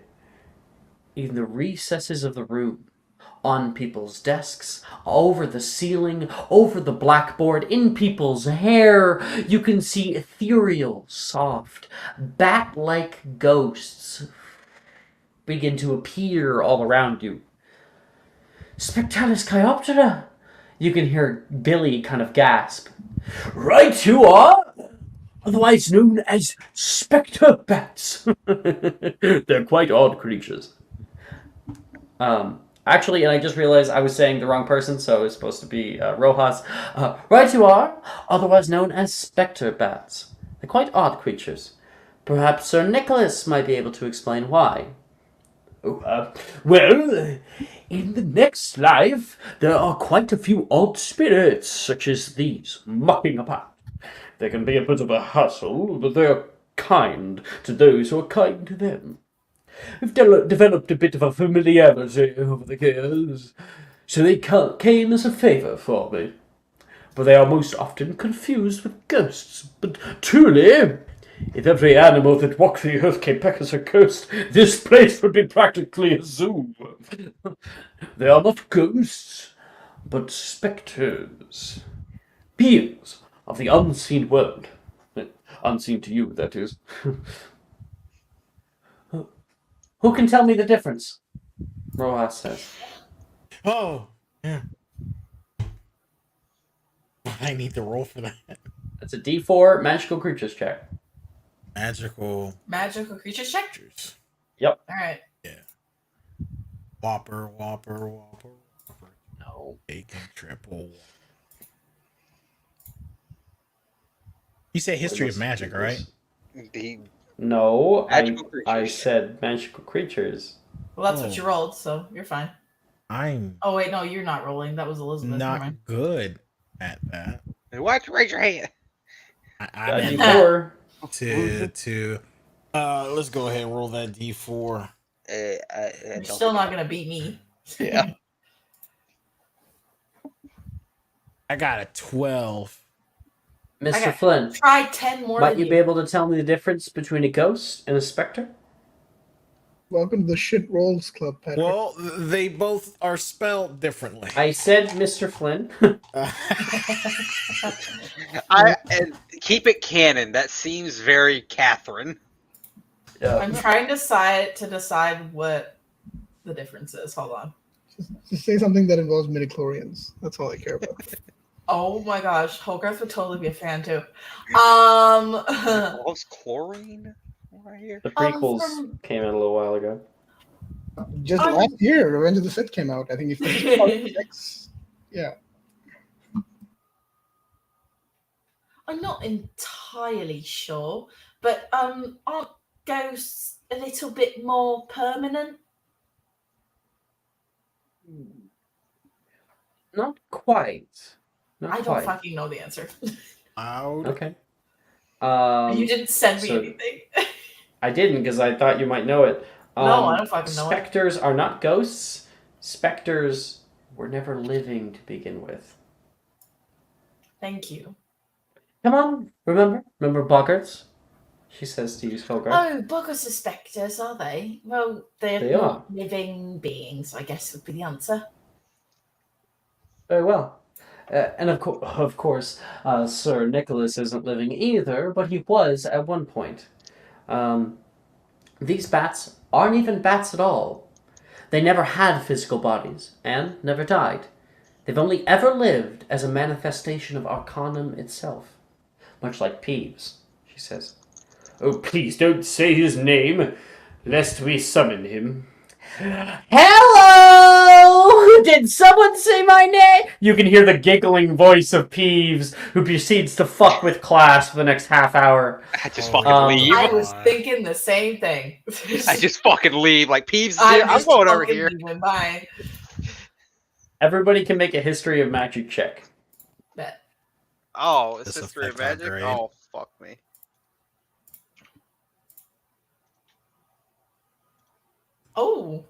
In the recesses of the room, on people's desks, over the ceiling, over the blackboard, in people's hair, you can see ethereal, soft, bat-like ghosts begin to appear all around you. Spectalis Chiroptera! You can hear Billy kind of gasp. Right you are. Otherwise known as spectre bats. They're quite odd creatures. Actually, and I just realized I was saying the wrong person, so it's supposed to be Rojas. Right you are, otherwise known as spectre bats. They're quite odd creatures. Perhaps Sir Nicholas might be able to explain why. Well, in the next life, there are quite a few odd spirits, such as these, mucking about. They can be a bit of a hassle, but they're kind to those who are kind to them. We've developed a bit of a familiarity over the years, so they came as a favour for me. But they are most often confused with ghosts. But truly, if every animal that walked the earth came back as a ghost, this place would be practically a zoo. They are not ghosts, but spectres. Beings of the unseen world. Unseen to you, that is. Who can tell me the difference? Rojas says. Oh, yeah. I need to roll for that. That's a D4 magical creatures check. Magical creatures check? creatures. Yep. Alright. Yeah. Whopper. No. Bacon triple. You say history of magic, right? No, Magical I creatures. said magical creatures. Well, that's what you rolled, so you're fine. I'm Oh, wait, no, you're not rolling. That was Elizabeth. Never mind. not good at that. Why don't you raise your hand? I meant D4. to let's go ahead and roll that D4. You're still not going to beat me. Yeah. I got a 12. Mr. Flynn, Try 10 more might than you be able to tell me the difference between a ghost and a spectre? Welcome to the Shit Rolls Club, Patrick. Well, they both are spelled differently. I said Mr. Flynn. And keep it canon. That seems very Catherine. I'm trying to decide what the difference is. Hold on. Just say something that involves midichlorians. That's all I care about. Oh my gosh, Hogarth would totally be a fan too. Loves chlorine right here. The prequels came out a little while ago. Just last year, Revenge of the Sith came out. I think it's yeah. I'm not entirely sure, but aren't ghosts a little bit more permanent? Not quite. I don't fucking know the answer. Okay. You didn't send me anything. I didn't because I thought you might know it. No, I don't fucking know it. Spectres are not ghosts. Spectres were never living to begin with. Thank you. Come on, remember boggarts? She says to use Hogarth. Oh, boggarts are spectres, are they? Well, They they're are. not living beings, I guess would be the answer. Very well. And of course, Sir Nicholas isn't living either, but he was at one point. These bats aren't even bats at all. They never had physical bodies, and never died. They've only ever lived as a manifestation of Arcanum itself. Much like Peeves, she says. Oh, please don't say his name, lest we summon him. Hello! Did someone say my name? You can hear the giggling voice of Peeves, who proceeds to fuck with class for the next half hour. I just fucking leave. I was thinking the same thing. I just fucking leave. Like, Peeves is here. I'm going over here. Bye. Everybody can make a history of magic check. Bet. Oh, it's This history of affects our magic? grade. Oh, fuck me. Oh.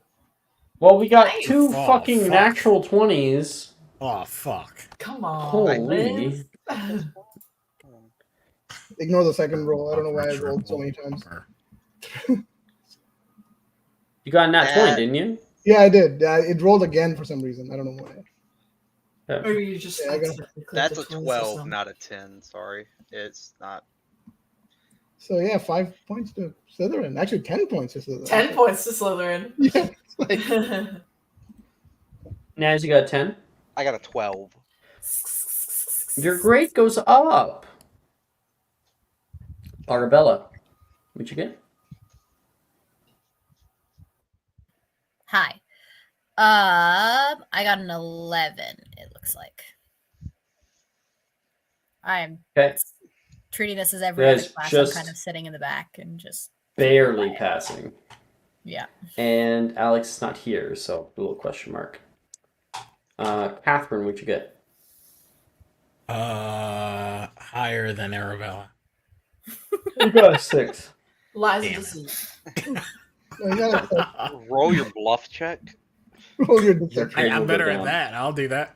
Well, we got Nice. two Oh, fucking fuck. natural 20s. Oh fuck. Come on. Holy. Liz. Ignore the second roll. I don't know why I rolled so many times. You got a nat 20, didn't you? Yeah, I did. It rolled again for some reason. I don't know why. Or you just Yeah, I got- accidentally clicked That's the a 20 12, system. not a 10. Sorry, it's not. So yeah, 5 points to Slytherin. Actually, 10 points to Slytherin. 10 points to Slytherin. Yeah, it's like, Naz, you got a 10? I got a 12. Your grade goes up. Arabella, what'd you get? Hi. I got an 11, it looks like. I'm Okay. treating this as every Guys, other class. just- I'm kind of sitting in the back and just Barely passing. yeah. And Alex is not here, so a little question mark. Catherine, what'd you get? Higher than Arabella. You got a 6. Lies Damn and it. deceit. you gotta Roll your bluff check. roll your deception. grade will I'm go better at down. that. I'll do that.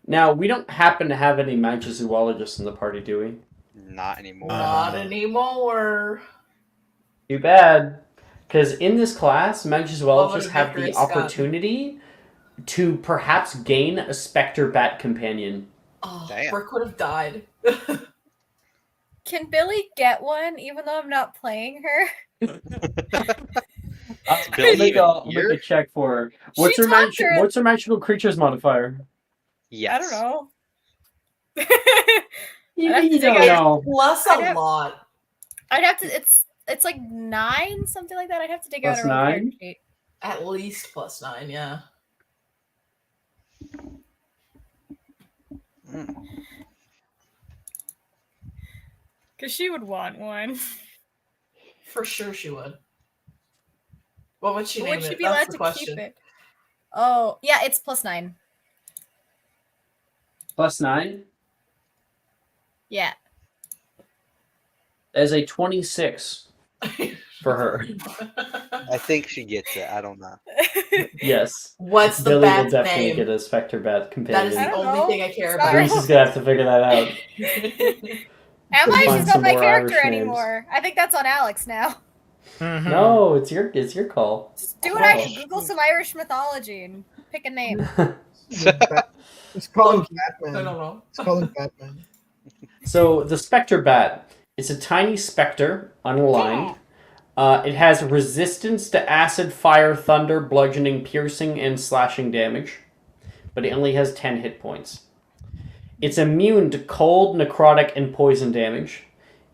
Now, we don't happen to have any magizoologists in the party, do we? Not anymore. Not anymore. Too bad. Because in this class, magizoologists Nobody have got the Grace Scott. opportunity to perhaps gain a specter bat companion. Oh, Damn. Brooke would have died. Can Billy get one even though I'm not playing her? I'll Billy make, even I'll make here? a check for her. She What's her, talked to her- what's her magical creatures modifier? Yes. I don't know. You I'd have to don't dig out- know. Plus I'd a have- lot. I'd have to. It's like 9, something like that. I'd have to dig Plus out a roll 9? character sheet. At least plus 9, yeah. Mm. Because she would want one. For sure she would. What would she But name would she it? be That's allowed the to question. keep it? Oh, yeah, it's plus 9. Plus 9? Yeah. As a 26 for her. I think she gets it. I don't know. Yes. What's the Billy will bat's definitely name? get a specter bat That companion. is I the don't only know. thing I care Sorry. about. Reese is gonna have to figure that out. Am I? Find She's some not my more character Irish names. anymore. I think that's on Alex now. Mhm. No, it's your call. Just do what I do. Google some Irish mythology and pick a name. It's called I Batman. don't know. It's called Batman. So the specter bat, it's a tiny specter, unaligned. It has resistance to acid, fire, thunder, bludgeoning, piercing, and slashing damage, but it only has 10 hit points. It's immune to cold, necrotic, and poison damage.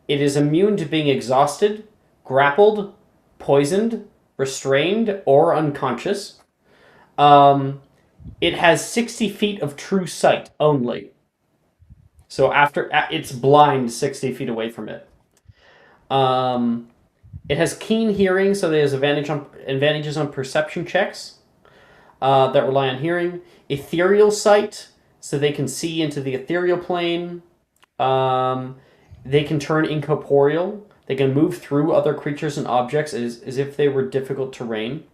It is immune to being exhausted, grappled, poisoned, restrained, or unconscious. It has 60 feet of true sight only. So after it's blind 60 feet away from it. It has keen hearing, so there's advantages on perception checks that rely on hearing. Ethereal sight, so they can see into the ethereal plane. They can turn incorporeal. They can move through other creatures and objects as if they were difficult terrain.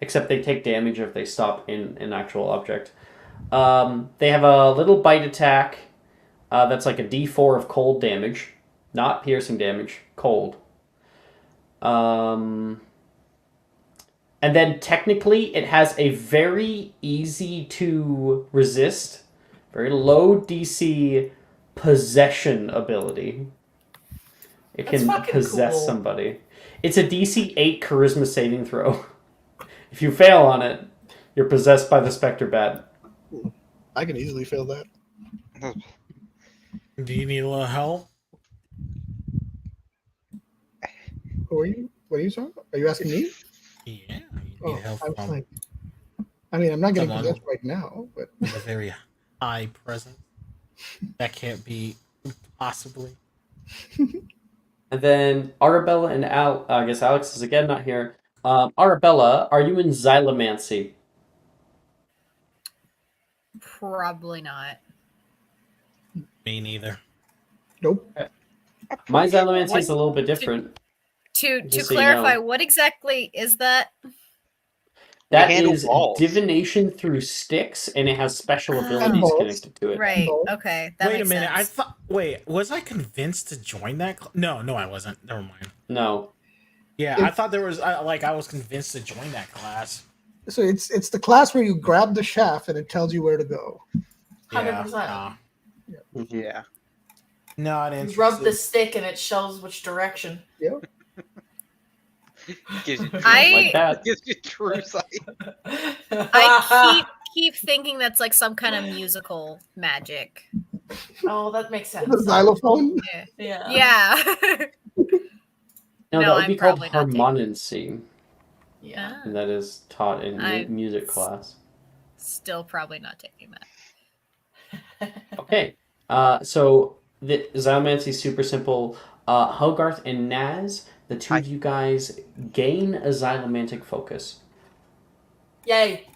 Except they take damage if they stop in an actual object. They have a little bite attack that's like a d4 of cold damage. Not piercing damage, cold. And then technically it has a very easy to resist, very low DC possession ability. It That's can fucking possess cool. somebody. It's a DC 8 charisma saving throw. If you fail on it, you're possessed by the specter bat. I can easily feel that. Do you need a little help? Who are you? What are you talking about? Are you asking me? Yeah. You need Oh, help I was from like, I mean, I'm not getting Someone- possessed right now, but a very high presence. That can't be possibly. And then Arabella and I guess Alex is again not here. Arabella, are you in xylomancy? Probably not. Me neither. nope. My xylomancy What? is a little bit different. To Just so you clarify, know. what exactly is that? That handle is balls. divination through sticks, and it has special Oh. abilities balls. connected to it. Right. Both. Okay. That Wait a makes minute. sense. Was I convinced to join that? No, I wasn't. Never mind. No. Yeah, It- I thought there was I was convinced to join that class. So it's the class where you grab the shaft and it tells you where to go. 100%. Nah. Yeah. Not You interested. rub the stick and it shows which direction. Yep. Gives you Like that. gives you true sight. I keep thinking that's like some kind of musical magic. Oh, that makes sense. The xylophone. Yeah. Yeah. No, No, that would I'm be called probably not taking- harmonancy, Yeah. and that is taught in I'm music class. Still probably not taking that. Okay, so the Xylomancy is super simple. Hogarth and Naz, the two of you guys gain a Xylomantic focus. Yay.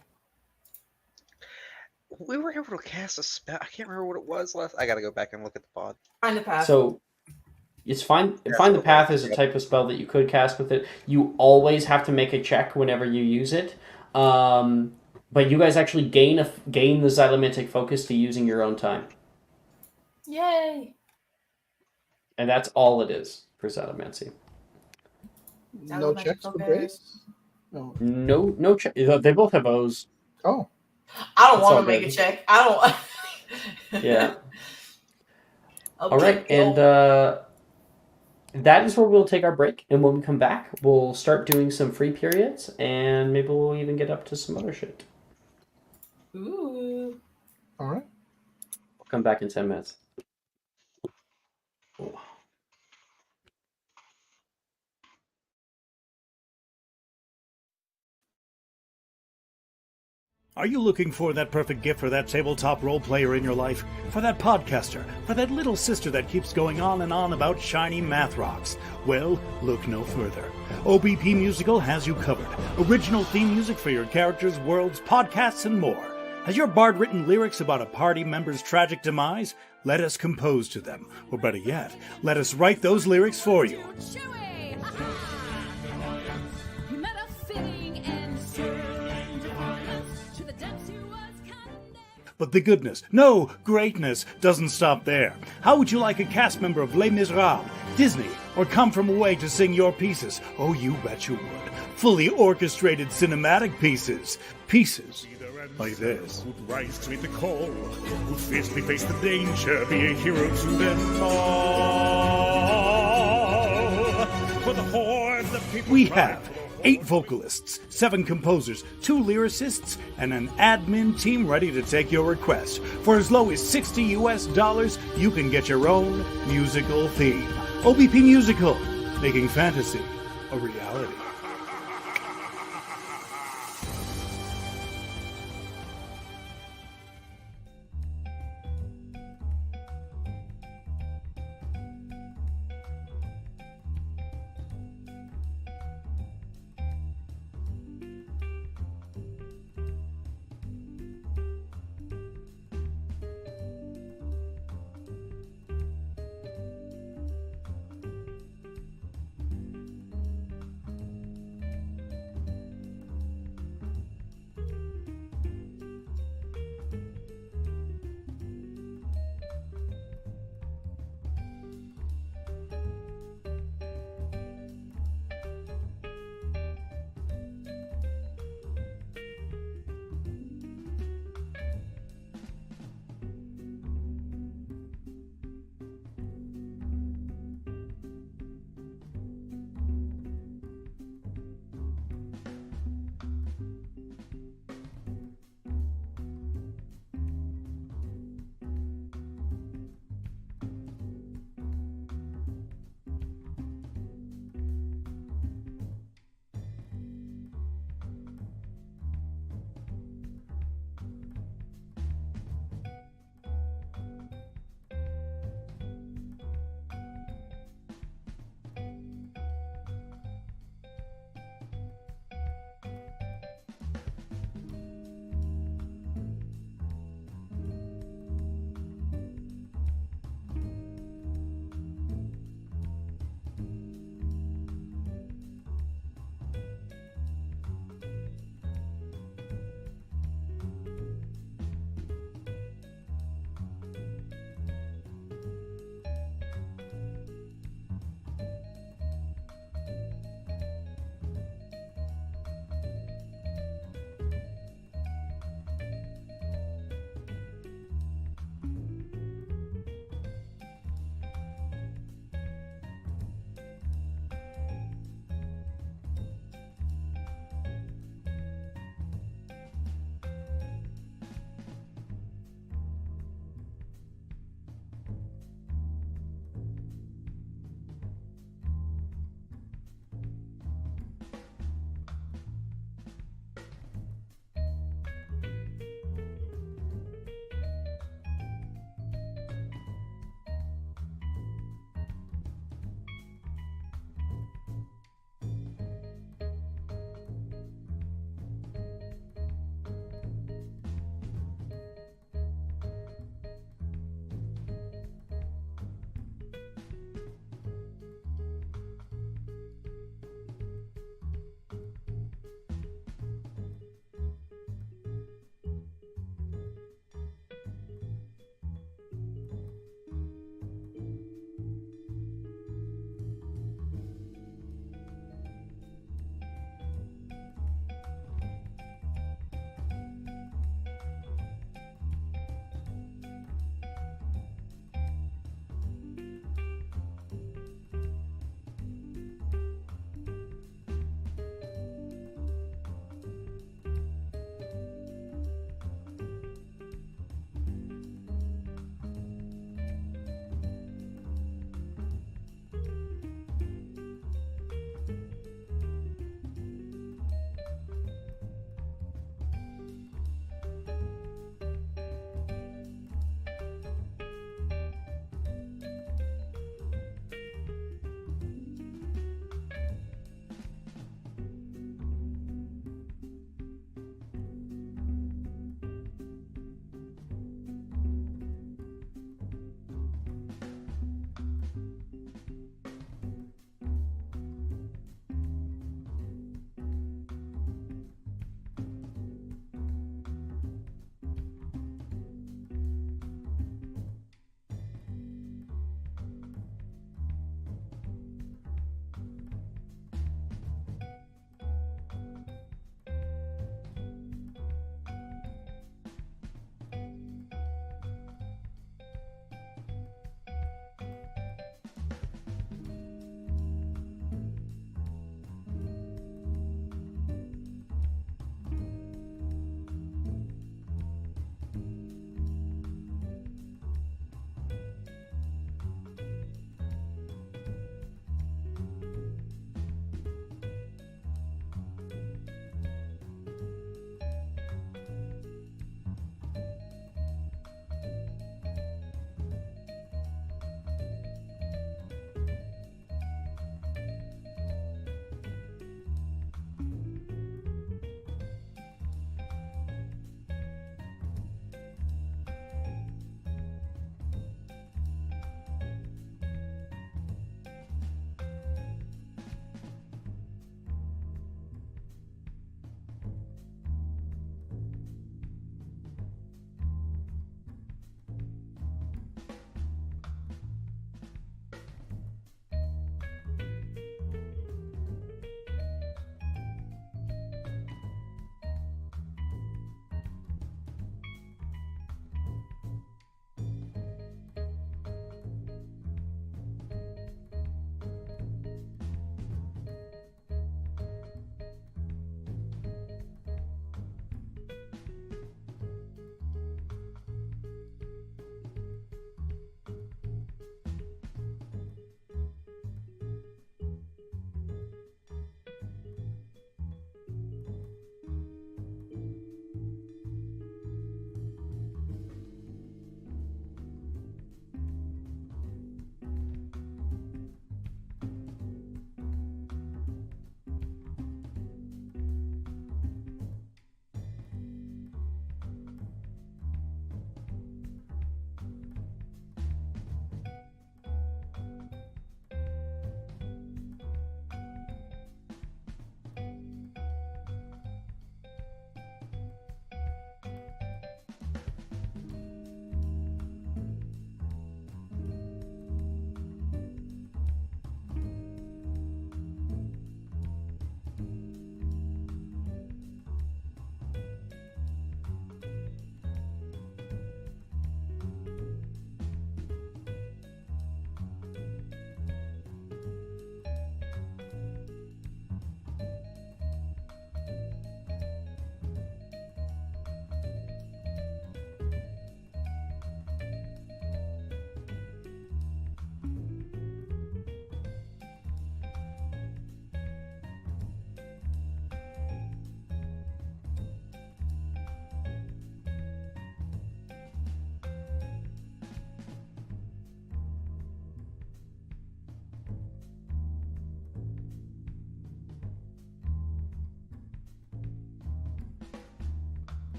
We were able to cast a spell. I can't remember what it was last. I gotta go back and look at the pod. Find the path. So it's fine. That's Find the okay. path is a type of spell that you could cast with it. You always have to make a check whenever you use it. But you guys actually gain the Xylomantic focus to using your own time, Yay. and that's all it is for Xylomancy. No checks for grace. No. No check. They both have O's. Oh. I don't It's want all to make good. a check. I don't. Yeah. Okay, All right, and that is where we'll take our break. And when we come back, we'll start doing some free periods, and maybe we'll even get up to some other shit. Ooh. All right. We'll come back in 10 minutes. Are you looking for that perfect gift for that tabletop role player in your life? For that podcaster? For that little sister that keeps going on and on about shiny math rocks? Well, look no further. OBP Musical has you covered. Original theme music for your characters, worlds, podcasts, and more. Has your bard written lyrics about a party member's tragic demise? Let us compose to them. Or better yet, let us write those lyrics for you. But the goodness, no, greatness, doesn't stop there. How would you like a cast member of Les Miserables, Disney, or Come From Away to sing your pieces? Oh, you bet you would. Fully orchestrated cinematic pieces. Pieces like this. Who'd rise to meet the call, who'd fiercely face the danger, be a hero to them all. For the hordes of people. We have 8 vocalists, 7 composers, 2 lyricists, and an admin team ready to take your request. For as low as $60 US, you can get your own musical theme. OBP Musical, making fantasy a reality.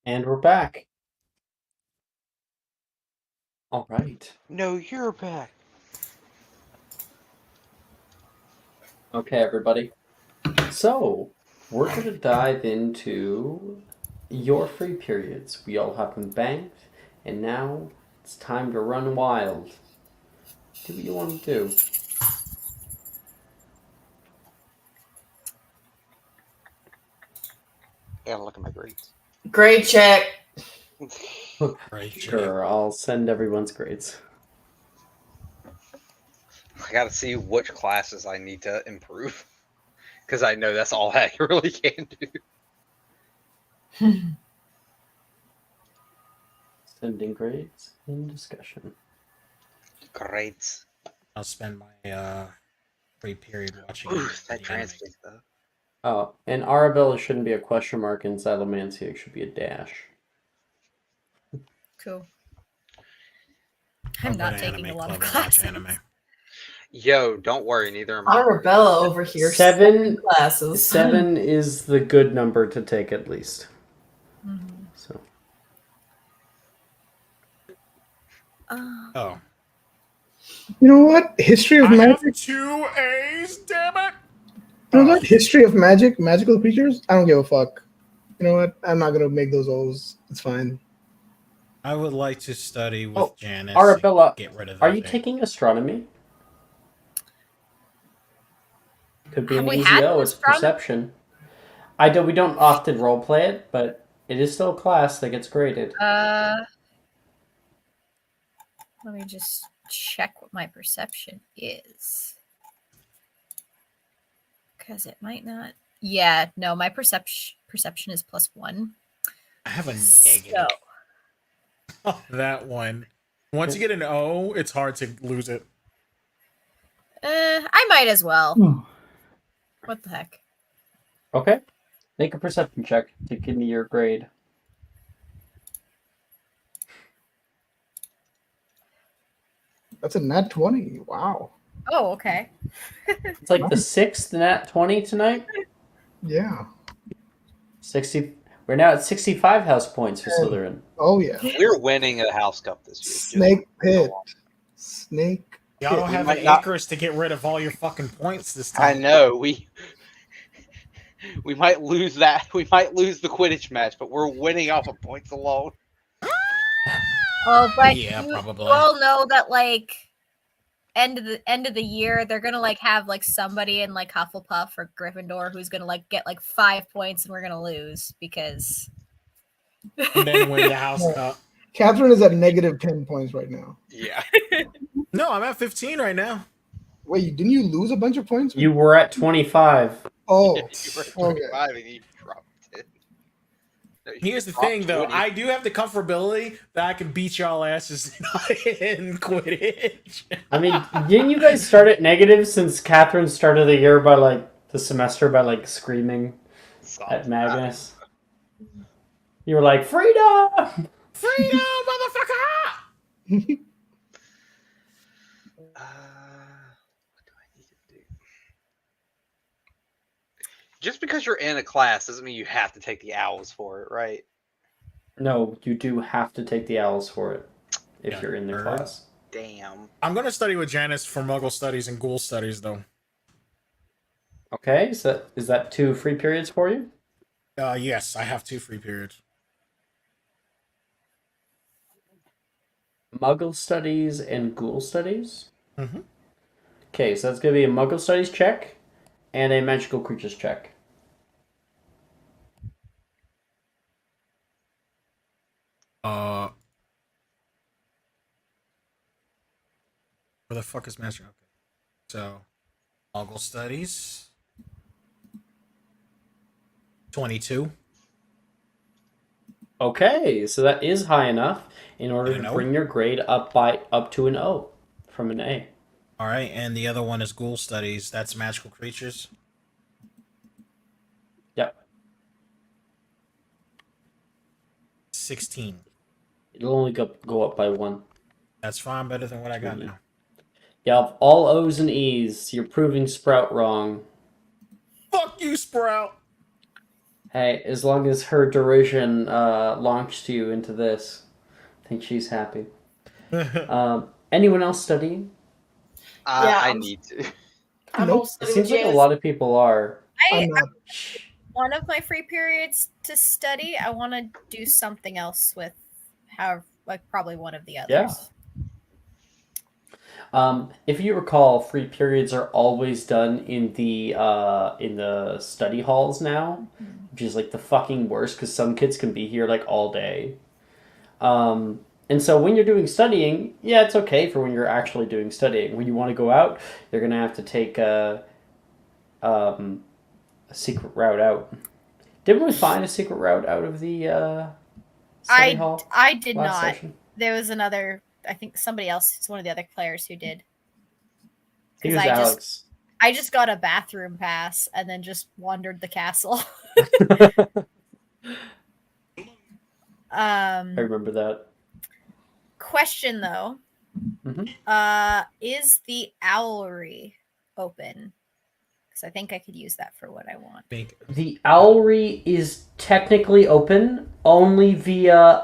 And we're back. All right. No, you're back. Okay, everybody. So, we're going to dive into your free periods. We all have them banked, and now it's time to run wild. Do what you want to do. Yeah, look at my grades. Grade check. Right, Sure, I'll send everyone's grades. I gotta see which classes I need to improve. Because I know that's all I really can do. Sending grades in discussion. Grades. I'll spend my free period watching. Ooh, that translates though. Oh, and Arabella shouldn't be a question mark, and Saddlemancia it should be a dash. Cool. I'm not taking a lot of classes. Yo, don't worry, neither am I. Arabella over here. 7 classes. 7 is the good number to take at least. Mm-hmm. So. Oh. You know what? History of magic. Have 2 A's, damn it! You know what? History of magic, magical creatures. I don't give a fuck. You know what? I'm not gonna make those O's. It's fine. I would like to study with Janice. Arabella, get rid of are you taking astronomy? Could be an easy O. It's perception. We don't often roleplay it, but it is still a class that gets graded. Let me just check what my perception is. Because it might not. Yeah, no, my perception is +1. I have a negative. So. That one. Once you get an O, it's hard to lose it. I might as well. What the heck? Okay. Make a perception check to give me your grade. That's a nat 20. Wow. Oh, okay. It's like the 6th nat 20 tonight. Yeah. 60. We're now at 65 house points for Slytherin. Oh yeah. We're winning a house cup this year. Snake pit. Snake. Y'all don't have an Icarus to get rid of all your fucking points this time. I know. We might lose that. We might lose the Quidditch match, but we're winning off of points alone. Well, but yeah, probably. You all know that like end of the year they're gonna like have like somebody in like Hufflepuff or Gryffindor who's gonna like get like 5 points and we're gonna lose because and then win the house cup. Catherine is at negative 10 points right now. Yeah. No, I'm at 15 right now. Wait, didn't you lose a bunch of points? You were at 25. Oh, you were at 25 and you dropped it. No, here's the thing, though. I do have the comfortability that I can beat y'all asses in Quidditch. I mean, didn't you guys start at negative since Catherine started the year by like the semester by like screaming at Magnus? You were like, freedom! Freedom, motherfucker! What do I need to do? Just because you're in a class doesn't mean you have to take the owls for it, right? No, you do have to take the owls for it if you're in the class. Damn. I'm going to study with Janice for Muggle Studies and Ghoul Studies, though. Okay, so is that 2 free periods for you? Yes, I have 2 free periods. Muggle Studies and Ghoul Studies? Mm-hmm. Okay, so that's going to be a Muggle Studies check and a Magical Creatures check. Where the fuck is Master? Okay. So, Muggle Studies. 22. Okay, so that is high enough in order to bring your grade up to an O from an A. All right, and the other one is Ghoul Studies. That's Magical Creatures. Yep. 16. It'll only go up by 1. That's fine, better than what I got now. You have all O's and E's. You're proving Sprout wrong. Fuck you, Sprout! Hey, as long as her derision launched you into this, I think she's happy. Anyone else studying? I need to. I'm Nope. all It study with seems like a Janice. lot of people are. I'm not. One of my free periods to study, I want to do something else with, probably one of the others. Yeah. If you recall, free periods are always done in the study halls now, which is like the fucking worst because some kids can be here like all day. And so when you're doing studying, yeah, it's okay for when you're actually doing studying. When you want to go out, you're gonna have to take a secret route out. Didn't we find a secret route out of the study hall? I did last not. session? There was another. I think somebody else. It's one of the other players who did. I think it Because was Alex. I just got a bathroom pass and then just wandered the castle. I remember that. Question though, is the owlery open? Because I think I could use that for what I want. The owlery is technically open, only via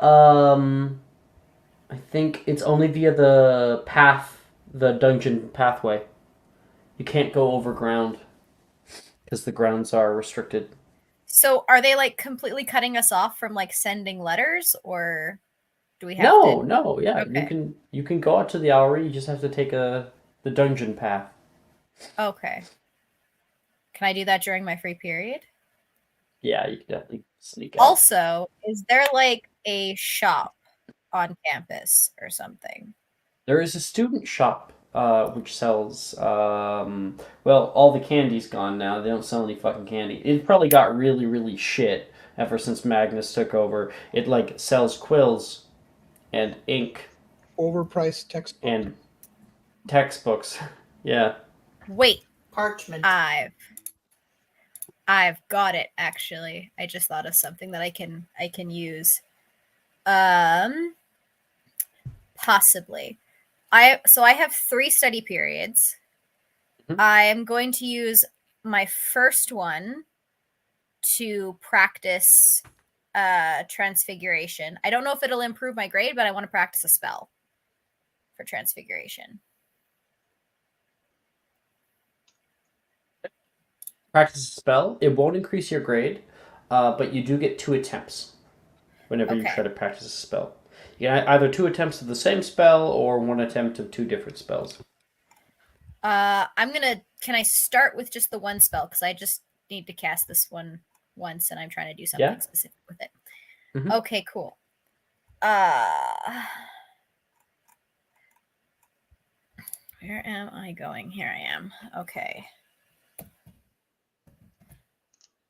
I think it's only via the path, the dungeon pathway. You can't go over ground because the grounds are restricted. So are they like completely cutting us off from like sending letters, or do we have No, to? no, yeah, Okay. you can go out to the owlery. You just have to take the dungeon path. Okay. Can I do that during my free period? Yeah, you can definitely sneak out. Also, is there like a shop on campus or something? There is a student shop which sells well, all the candy's gone now. They don't sell any fucking candy. It probably got really, really shit ever since Magnus took over. It like sells quills and ink Overpriced textbook. and textbooks. Yeah. Wait, Parchment. I've got it actually. I just thought of something that I can use. Possibly. I have 3 study periods. I am going to use my first one to practice transfiguration. I don't know if it'll improve my grade, but I want to practice a spell for transfiguration. Practice a spell. It won't increase your grade, but you do get 2 attempts whenever you try to practice a spell. You get either 2 attempts of the same spell or 1 attempt of 2 different spells. Can I start with just the one spell? Because I just need to cast this one once and I'm trying to do something specific with it. Okay, cool. Where am I going? Here I am. Okay.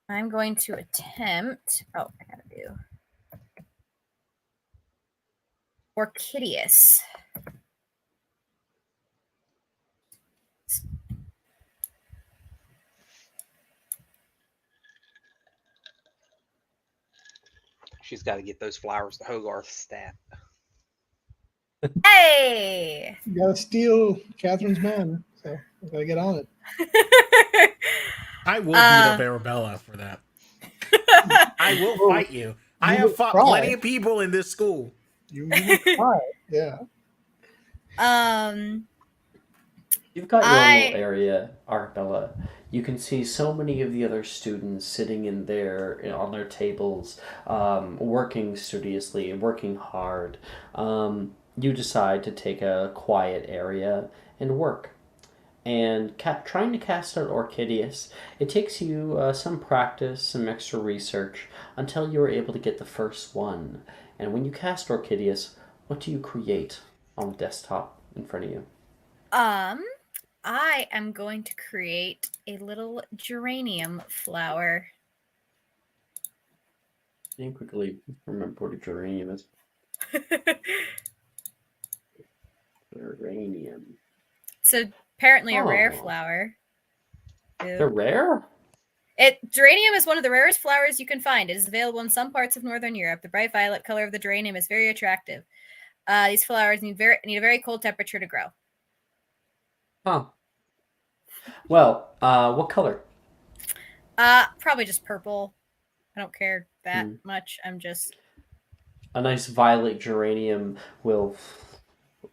I'm going to attempt. Oh, I gotta do Orchideus. She's got to get those flowers to Hogarth stat. Hey! You gotta steal Catherine's man. So you gotta get on it. I will beat up Arabella for that. I will fight you. I have fought plenty of people in this school. You will try. Yeah. You've got your own little area, Arabella. You can see so many of the other students sitting in there on their tables, working studiously and working hard. You decide to take a quiet area and work. And trying to cast out Orchideus, it takes you some practice, some extra research, until you're able to get the first one. And when you cast Orchideus, what do you create on the desktop in front of you? I am going to create a little geranium flower. I can quickly remember what a geranium is. Geranium. So apparently a rare flower. They're rare? Geranium is one of the rarest flowers you can find. It is available in some parts of Northern Europe. The bright violet color of the geranium is very attractive. These flowers need a very cold temperature to grow. Huh. Well, what color? Probably just purple. I don't care that much. I'm just A nice violet geranium will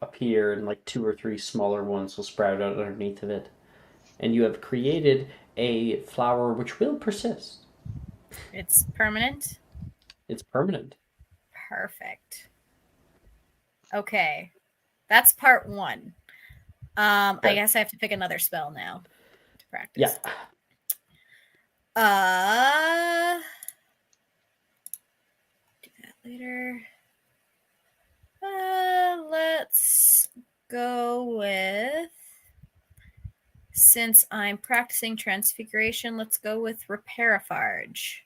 appear, and like 2 or 3 smaller ones will sprout out underneath of it. And you have created a flower which will persist. It's permanent? It's permanent. Perfect. Okay. That's part 1. I guess I have to pick another spell now to practice. Yeah. Do that later. Let's go with, since I'm practicing Transfiguration, let's go with Repairafarge.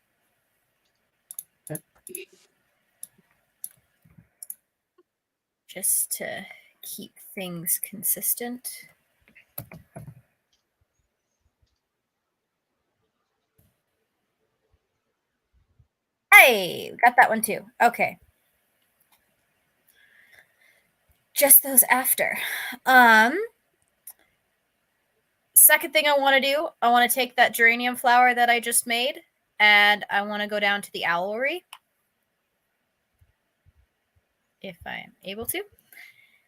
Just to keep things consistent. Hey, we got that one too. Okay. Just those after. Second thing I want to do, I want to take that geranium flower that I just made, and I want to go down to the owlery. If I am able to.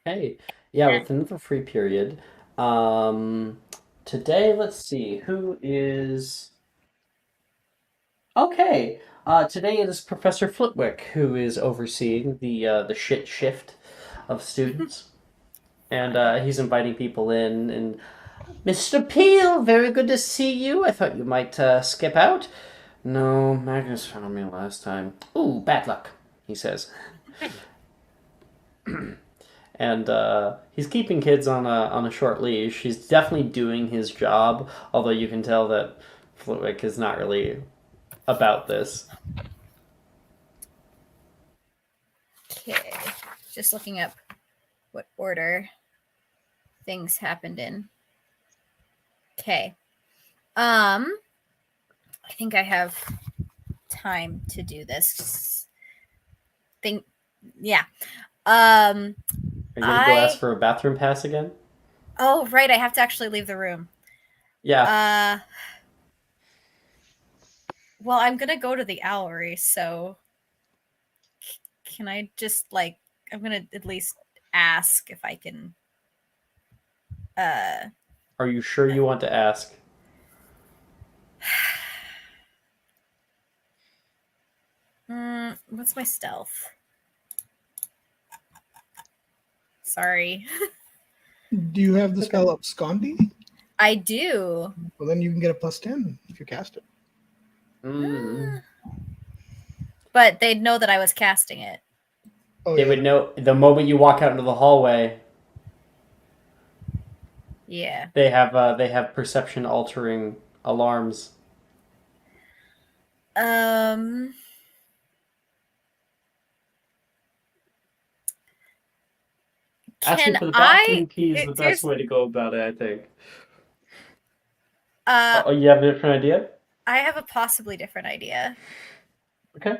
Hey, yeah, with another free period. Today, let's see, who is... Okay, today it is Professor Flitwick who is overseeing the shit shift of students. And he's inviting people in, and Mr. Peel, very good to see you. I thought you might skip out. No, Magnus found me last time. Ooh, bad luck, he says. And he's keeping kids on a short leash. He's definitely doing his job, although you can tell that Flitwick is not really about this. Okay, just looking up what order things happened in. Okay. I think I have time to do this. Yeah. Are you gonna go ask for a bathroom pass again? Oh, right. I have to actually leave the room. Yeah. Well, I'm gonna go to the owlery, so can I just I'm gonna at least ask if I can. Are you sure you want to ask? What's my stealth? Sorry. Do you have the spell Abscondi? I do. Well, then you can get a +10 if you cast it. But they'd know that I was casting it. Oh, they would know the moment you walk out into the hallway. Yeah. They have perception altering alarms. Asking for the bathroom key is the best way to go about it, I think. You have a different idea? I have a possibly different idea. Okay.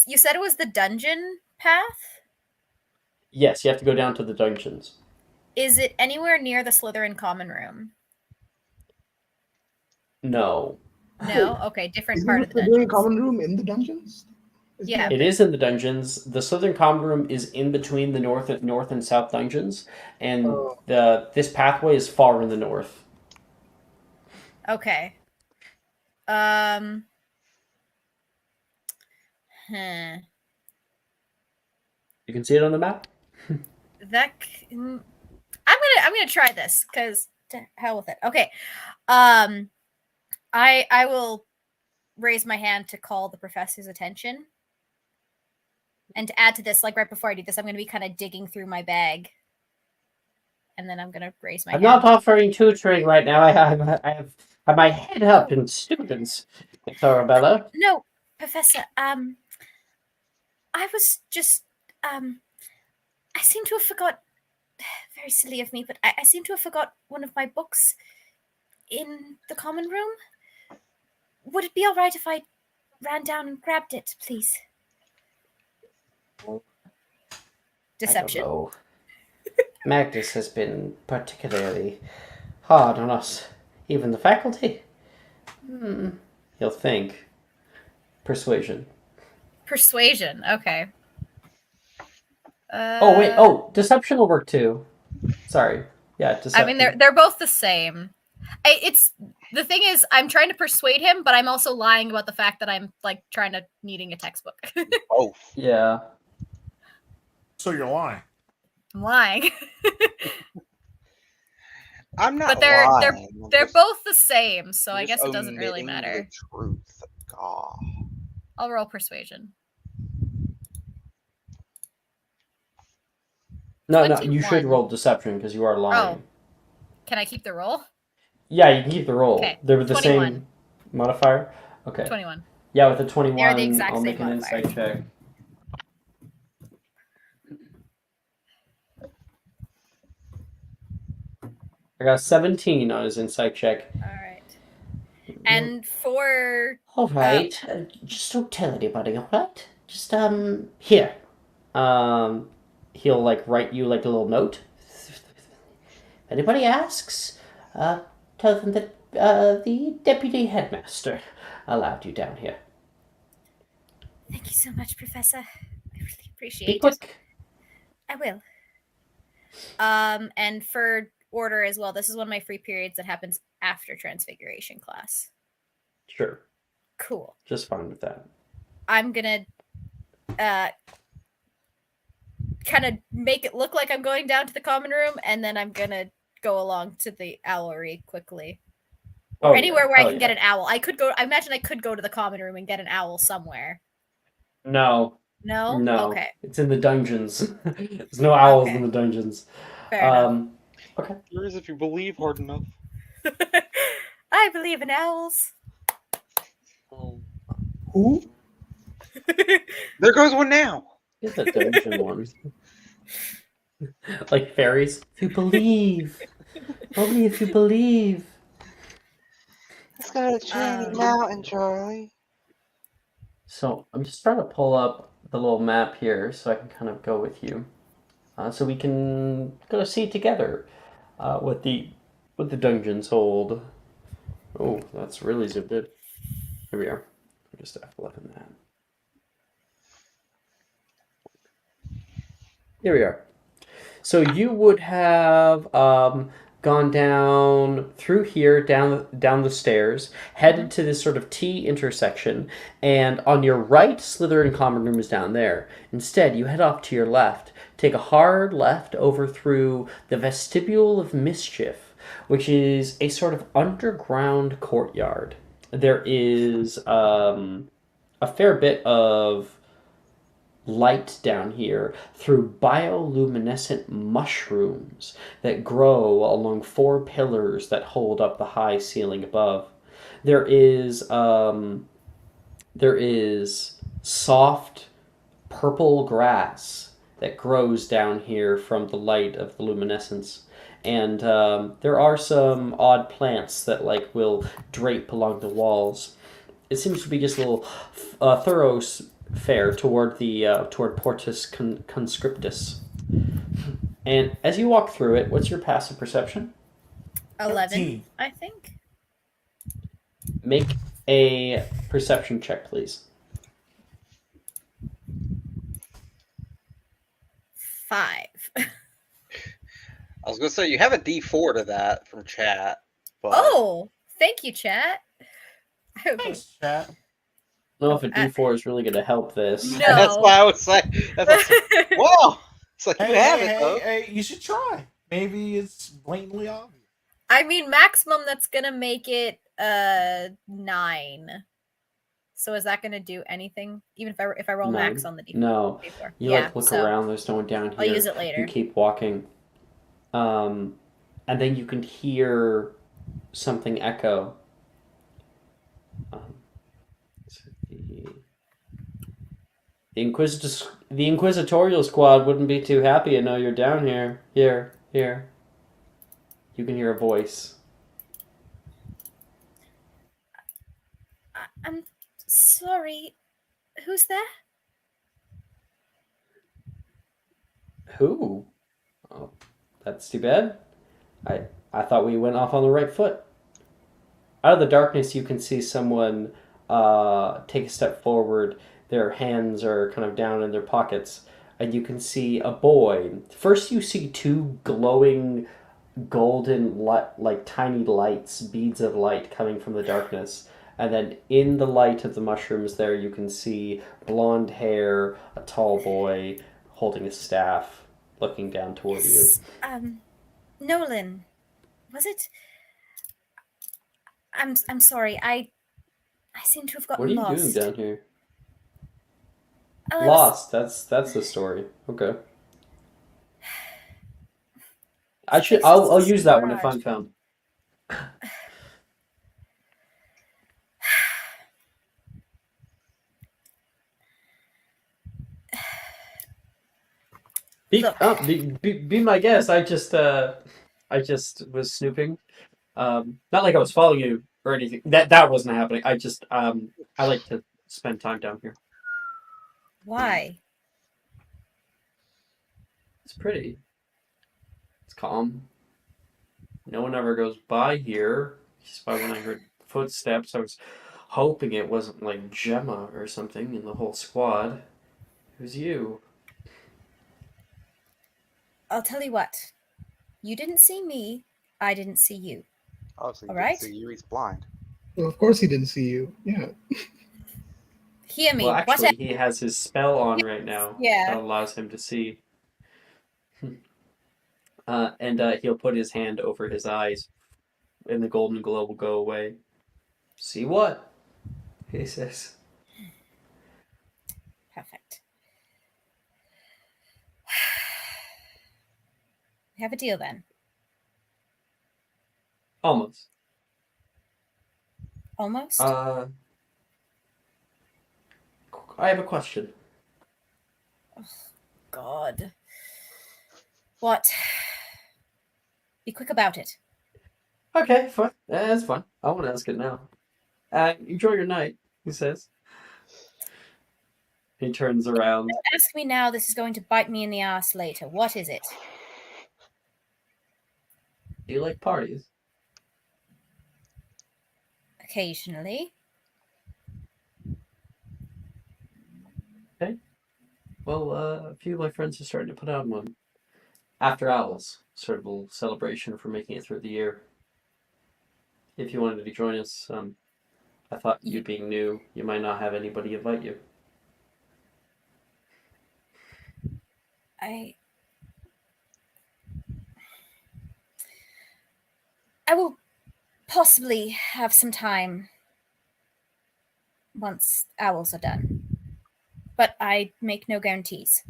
You said it was the dungeon path? Yes, you have to go down to the dungeons. Is it anywhere near the Slytherin common room? No. No? Okay, different part of the dungeon. dungeon. Common room in the dungeons? Yeah. It is in the dungeons. The Slytherin common room is in between the north and south dungeons, and this pathway is far in the north. Okay. You can see it on the map. I'm gonna try this because to hell with it. Okay. I will raise my hand to call the professor's attention. And to add to this, right before I do this, I'm going to be kind of digging through my bag. And then I'm going to raise my hand. I'm not offering tutoring right now. I have my head up in students, Arabella. No, Professor, I was just, I seem to have forgot, very silly of me, but I seem to have forgot one of my books in the common room. Would it be all right if I ran down and grabbed it, please? Deception. I don't know. Magnus has been particularly hard on us, even the faculty. He'll think. Persuasion. Persuasion. Okay. Oh wait. Oh, deception will work too. Sorry. Yeah, deception. I mean, they're both the same. It's the thing is, I'm trying to persuade him, but I'm also lying about the fact that I'm like needing a textbook. Oh. Yeah. So you're lying. I'm lying. I'm not But they're lying. they're both the same, so I just guess it doesn't really omitting matter. The truth. God. I'll roll persuasion. No, 21. you should roll deception because you are lying. Oh. Can I keep the roll? Yeah, you can keep the roll. Okay. They're the 21. same modifier? Okay. 21. Yeah, with the 21, They're the exact I'll same make an modifier. insight check. I got 17 on his insight check. Alright. And for... Alright, just don't tell anybody, alright? Just, here. He'll, like, write you, like, a little note. If anybody asks, tell them that, the deputy headmaster allowed you down here. Thank you so much, Professor. I really appreciate Be quick. I will. And for order as well, this is one of my free periods that happens after Transfiguration class. Sure. Cool. Just fine with that. I'm gonna kind of make it look like I'm going down to the common room, and then I'm gonna go along to the owlery quickly. Or anywhere where I can get an owl. I imagine I could go to the common room and get an owl somewhere. No. No? No. Okay. It's in the dungeons. There's no owls in the dungeons. Fair enough. Okay. There is if you believe hard enough. I believe in owls. Who? There goes one now. Get the dungeon ones. Like fairies. If you believe. Only if you believe. Let's go to Shiny Mountain, Charlie. So I'm just trying to pull up the little map here so I can kind of go with you. So we can go see together what the dungeons hold. Oh, that's really zoomed in. Here we are. I'll just F11 that. Here we are. So you would have gone down through here, down the stairs, headed to this sort of T intersection, and on your right, Slytherin common room is down there. Instead, you head off to your left, take a hard left over through the Vestibule of Mischief, which is a sort of underground courtyard. There is a fair bit of light down here through bioluminescent mushrooms that grow along 4 pillars that hold up the high ceiling above. There is soft purple grass that grows down here from the light of the luminescence. And there are some odd plants that like will drape along the walls. It seems to be just a little thoroughfare toward Portus Conscriptus. And as you walk through it, what's your passive perception? 11, 13. I think. Make a perception check, please. 5. I was gonna say you have a D4 to that from chat. But... Oh, thank you, chat. Thanks, chat. I don't know if a D4 is really going to help this. No. That's why I was saying. Whoa! It's like you have it though. Hey, you should try. Maybe it's blatantly obvious. I mean, maximum that's gonna make it 9. So is that gonna do anything? Even if I roll max on the D4? No. D4. You look so around. There's no one down here. I'll use it later. You keep walking, and then you can hear something echo. The Inquisitorial Squad wouldn't be too happy to know you're down here. Here. You can hear a voice. I'm sorry. Who's there? Who? Oh, that's too bad. I thought we went off on the right foot. Out of the darkness, you can see someone take a step forward. Their hands are kind of down in their pockets, and you can see a boy. First, you see two glowing golden like tiny lights, beads of light coming from the darkness. And then in the light of the mushrooms there you can see blonde hair, a tall boy holding a staff, looking down toward you. Nolan, was it? I'm sorry. I seem to have gotten What are you lost. doing down here? Oh, Lost. That's the story. Okay. I'll use that one if I'm found. Be my guest. I just was snooping. Not like I was following you or anything. That wasn't happening. I just I like to spend time down here. Why? It's pretty. It's calm. No one ever goes by here. Just by when I heard footsteps, I was hoping it wasn't like Gemma or something in the whole squad. It was you. I'll tell you what. You didn't see me. I didn't see you. Oh, so he All didn't right? see you. He's blind. Well, of course he didn't see you. Yeah. Hear me. Well, actually, Whatever. he has his spell on right now. Yeah. That allows him to see. And he'll put his hand over his eyes, and the golden glow will go away. See what? He says. Perfect. We have a deal then. Almost. Almost? I have a question. Oh, God. What? Be quick about it. Okay, fine. That's fine. I won't ask it now. Enjoy your night, he says. He turns around. Don't ask me now. This is going to bite me in the ass later. What is it? Do you like parties? Occasionally. Okay. Well, a few of my friends are starting to put on one. After Owls, sort of a little celebration for making it through the year. If you wanted to join us, I thought you being new, you might not have anybody invite you. I will possibly have some time once Owls are done. But I make no guarantees.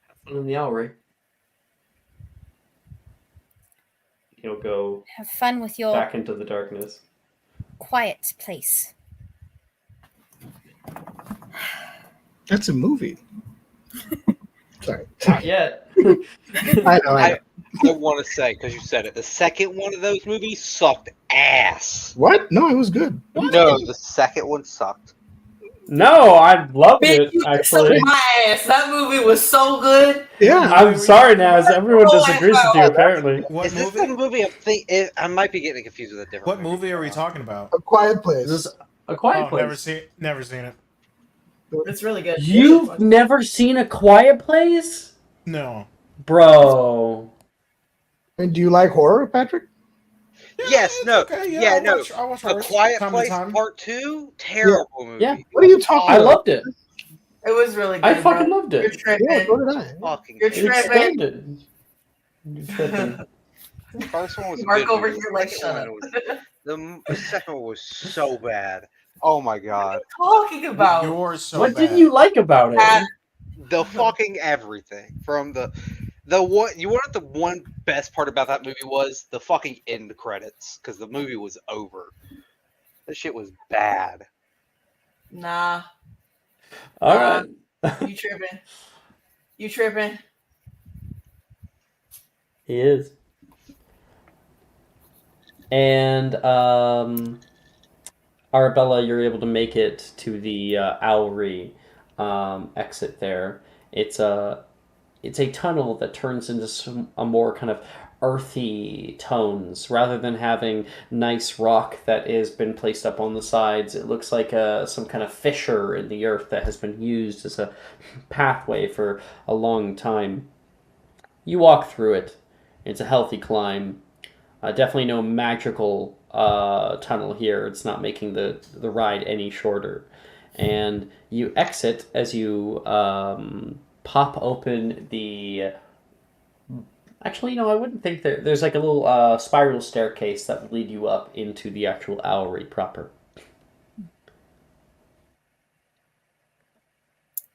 Have fun in the Owlry. He'll go Have fun with your back into the darkness. quiet place. That's a movie. Sorry. Not yet. I know. I want to say, because you said it, the second one of those movies sucked ass. What? No, it was good. No, the second one sucked. No, I loved Bitch, it, you actually. sucked my ass. That movie was so good. Yeah. I'm sorry, Naz. Everyone disagrees with you, apparently. What Is this movie? the movie I might be getting confused with a different What movie are we talking about? A Quiet Place. This is A Quiet Oh, Place. never seen it. It's really good. You've never seen A Quiet Place? No. Bro. And do you like horror, Patrick? Yes, no. Okay, yeah, I'll no. watch The horror Quiet time to Place time. Part 2, terrible movie. Yeah. What are you talking I about? loved it. It was really good. I fucking bro. loved You're it. tripping. Yeah, so did I. Fucking You're terrible. It's tripping. standard. You're tripping. The first one was a Mark good over movie. here like, The shut second up. one the second one was so bad. Oh my god. Talking about You're so What bad. didn't you like about it? The fucking everything. From the one, you want the one best part about that movie was the fucking end credits, because the movie was over. This shit was bad. Nah, All right. you tripping. You tripping. He is. And Arabella, you're able to make it to the Owlry exit there. It's a tunnel that turns into a more kind of earthy tones rather than having nice rock that has been placed up on the sides. It looks like some kind of fissure in the earth that has been used as a pathway for a long time. You walk through it. It's a healthy climb. Definitely no magical tunnel here. It's not making the ride any shorter. And you exit as you pop open the. Actually, I wouldn't think there's like a little spiral staircase that would lead you up into the actual owlery proper.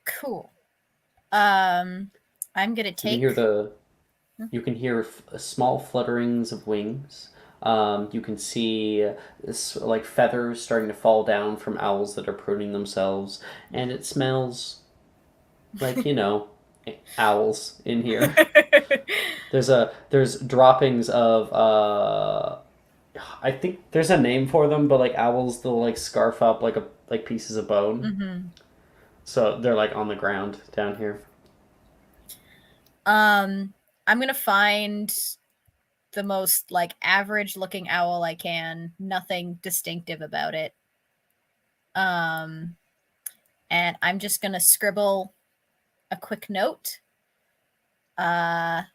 Cool. I'm gonna take. You can hear small flutterings of wings. You can see like feathers starting to fall down from owls that are pruning themselves, and it smells like owls in here. There's droppings of I think there's a name for them, but like owls they'll like scarf up like pieces of bone. Mm-hmm. So they're like on the ground down here. I'm gonna find the most like average looking owl I can. Nothing distinctive about it. And I'm just gonna scribble a quick note. That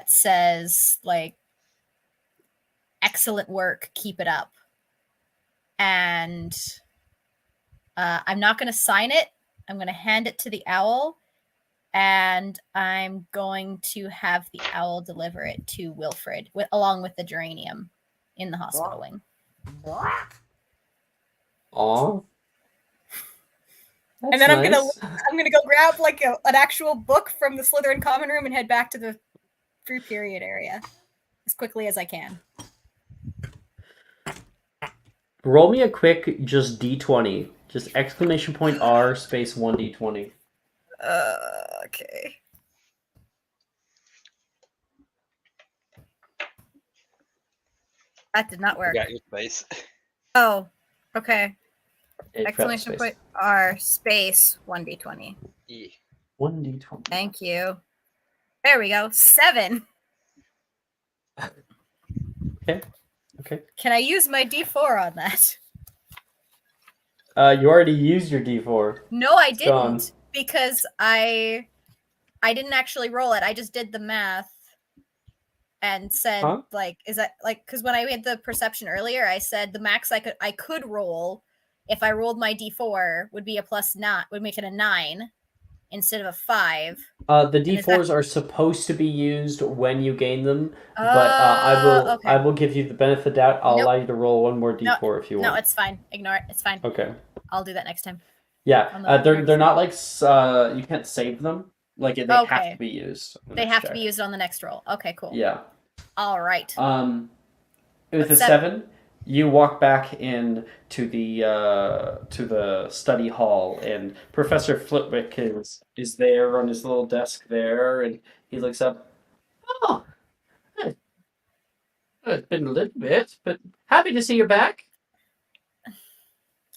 says like, excellent work, keep it up. And I'm not gonna sign it. I'm gonna hand it to the owl. And I'm going to have the owl deliver it to Wilfred, along with the geranium in the hospital wing. Aw. And then nice. I'm gonna go grab like an actual book from the Slytherin common room and head back to the free period area as quickly as I can. Roll me a quick just D20. Just exclamation point R space 1D20. Okay. That did not work. You got your space. Oh, okay. Exclamation point R space 1D20. Yeah. 1D20. Thank you. There we go. 7. Okay. Can I use my D4 on that? You already used your D4. No, I didn't. Gone. Because I didn't actually roll it. I just did the math and said like, is that like, because when I had the perception earlier, I said the max I could roll if I rolled my D4 would be a +9, would make it a 9 instead of a 5. The D4s are supposed to be used when you gain them, but I will give you the benefit of the doubt. I'll allow you to roll one more D4 if you want. No, it's fine. Ignore it. It's fine. Okay. I'll do that next time. Yeah, they're not like you can't save them. Like they have to be used. They have to be used on the next roll. Okay, cool. Yeah. All right. With a 7, you walk back in to the study hall, and Professor Flitwick is there on his little desk there, and he looks up. Oh, it's been a little bit, but happy to see you back.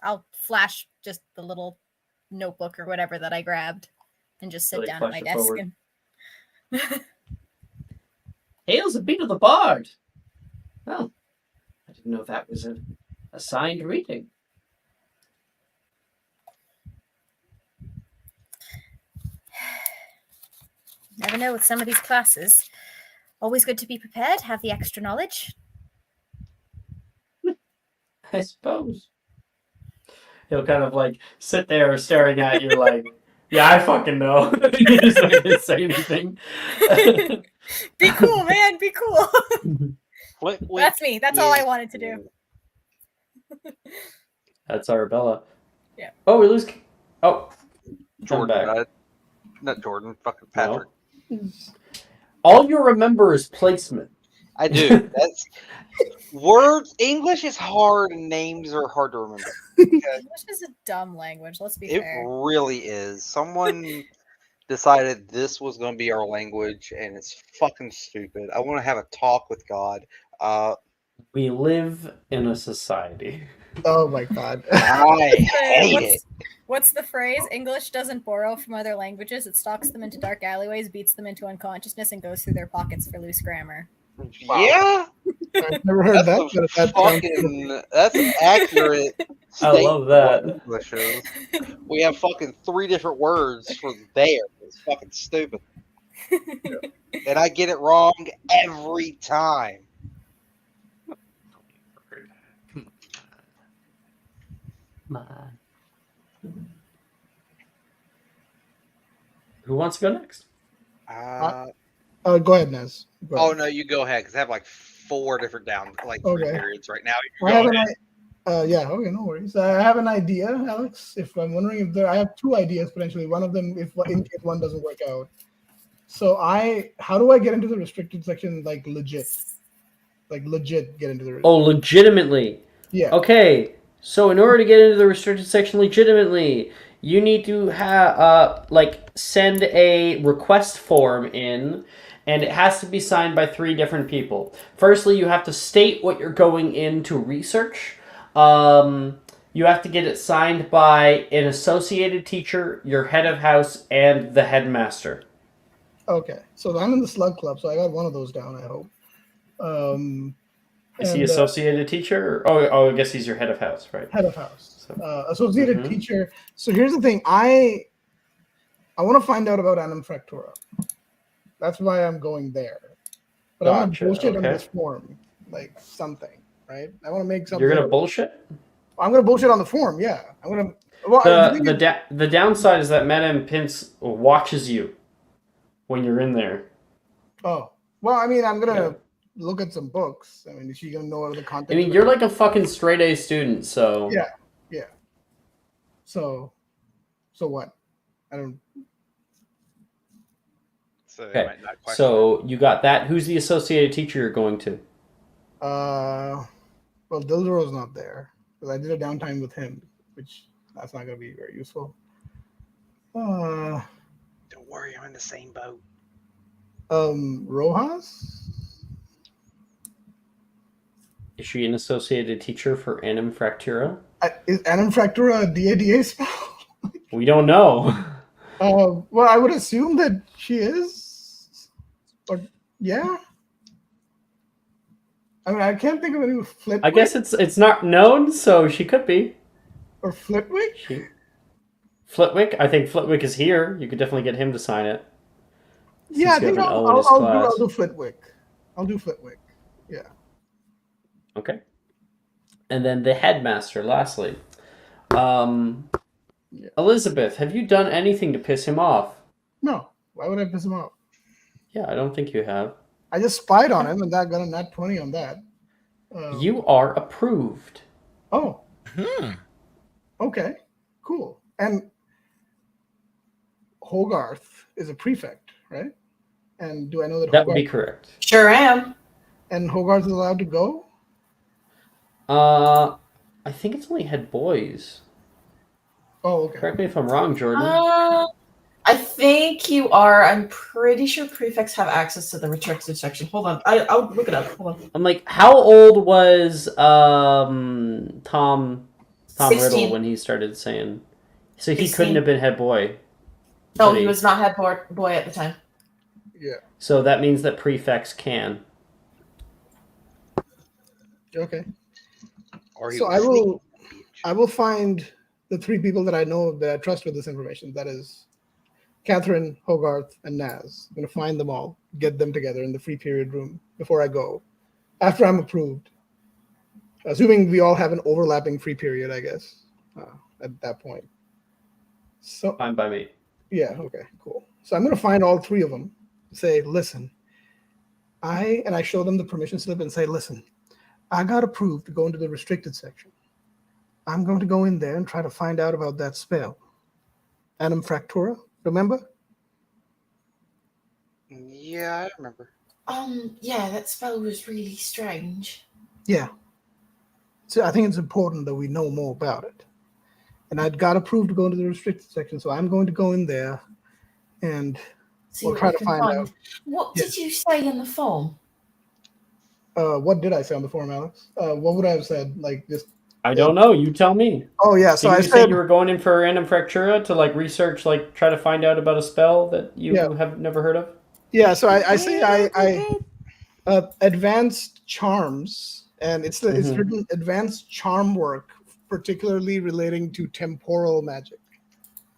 I'll flash just the little notebook or whatever that I grabbed and just sit down at my desk. And... Hails a beat of the bard. Well, I didn't know that was a signed reading. Never know with some of these classes. Always good to be prepared, have the extra knowledge. I suppose. He'll kind of like sit there staring at you like, yeah, I fucking know. He's not going to say anything. Be cool, man. Be cool. Wait. That's me. That's all I wanted to do. That's Arabella. Yeah. Oh, we lose. Oh, Jordan. Not Jordan. Fucking Patrick. No. All you remember is placement. I do. That's words. English is hard, and names are hard to remember. English is a dumb language. Let's be fair. It really is. Someone decided this was going to be our language, and it's fucking stupid. I want to have a talk with God. We live in a society. Oh my god. I hate it. What's the phrase? English doesn't borrow from other languages. It stalks them into dark alleyways, beats them into unconsciousness, and goes through their pockets for loose grammar. Yeah, I've never heard that, but that sounds that's an accurate. I love that. English is. We have fucking 3 different words for there. It's fucking stupid, and I get it wrong every time. Who wants to go next? go ahead, Nez. Go Oh ahead. no, you go ahead because I have like 4 different free Okay. periods right now. You I go have ahead. yeah, okay, no worries. I have an idea, Alex. If I'm wondering if I have 2 ideas potentially. One of them, if in case one doesn't work out. So how do I get into the restricted section? Like legit get into the. Oh, legitimately. Yeah. Okay, so in order to get into the restricted section legitimately, you need to have send a request form in, and it has to be signed by 3 different people. Firstly, you have to state what you're going in to research. You have to get it signed by an associated teacher, your head of house, and the headmaster. Okay, so I'm in the Slug Club, so I got one of those down. I hope. Is he associated teacher? Oh, I guess he's your head of house, right? Head of house, So, associated teacher. So here's the thing. I want to find out about Annum Fractura. That's why I'm going there. But I want to bullshit on this form, like something, right? I want to make something. You're gonna bullshit? I'm gonna bullshit on the form. Yeah, I'm gonna. Well, the downside is that Madame Pince watches you when you're in there. Oh well, I mean, I'm gonna look at some books. I mean, is she gonna know what the content? I mean, you're like a fucking straight A student, so yeah. So what? I don't. So okay. So you got that. Who's the associated teacher you're going to? Well, Dildero's not there because I did a downtime with him, which that's not gonna be very useful. Don't worry, I'm in the same boat. Rojas? Is she an associated teacher for Annum Fractura? Is Annum Fractura a DADA spell? We don't know. Well, I would assume that she is. Or yeah. I mean, I can't think of any Flitwick. I guess it's not known, so she could be. Or Flitwick? Flitwick? I think Flitwick is here. You could definitely get him to sign it. Yeah, I think I'll do Flitwick. I'll do Flitwick. Yeah. Okay. And then the headmaster, lastly. Elizabeth, have you done anything to piss him off? No. Why would I piss him off? Yeah, I don't think you have. I just spied on him and that got a nat 20 on that. You are approved. Oh. Okay. Cool. And Hogarth is a prefect, right? And do I know that That would be correct. Sure am. And Hogarth is allowed to go? I think it's only head boys. Oh, okay. Correct me if I'm wrong, Jordan. I think you are. I'm pretty sure prefects have access to the restricted section. Hold on. I'll look it up. Hold on. I'm like, how old was Tom 16. Riddle when he started saying? So he 16. couldn't have been head boy. No, he was not head boy at the time. Yeah. So that means that prefects can. Okay. So I will find the 3 people that I know that I trust with this information. That is Catherine, Hogarth, and Naz. I'm going to find them all, get them together in the free period room before I go, after I'm approved. Assuming we all have an overlapping free period, I guess, at that point. So Fine by me. Yeah, okay, cool. So I'm going to find all 3 of them, say, listen, I show them the permission slip and say, listen, I got approved to go into the restricted section. I'm going to go in there and try to find out about that spell. Annum Fractura, remember? Yeah, I remember. Yeah, that spell was really strange. Yeah. So I think it's important that we know more about it. And I got approved to go into the restricted section, so I'm going to go in there and we'll try to find out. What did you say in the form? What did I say on the form, Alex? What would I have said? Like just I don't know. You tell me. Oh yeah, so Didn't I you say said you were going in for a random fractura to like research, like try to find out about a spell that you Yeah. have never heard of? yeah. So I say I advanced charms, and it's Mhm. written advanced charm work, particularly relating to temporal magic.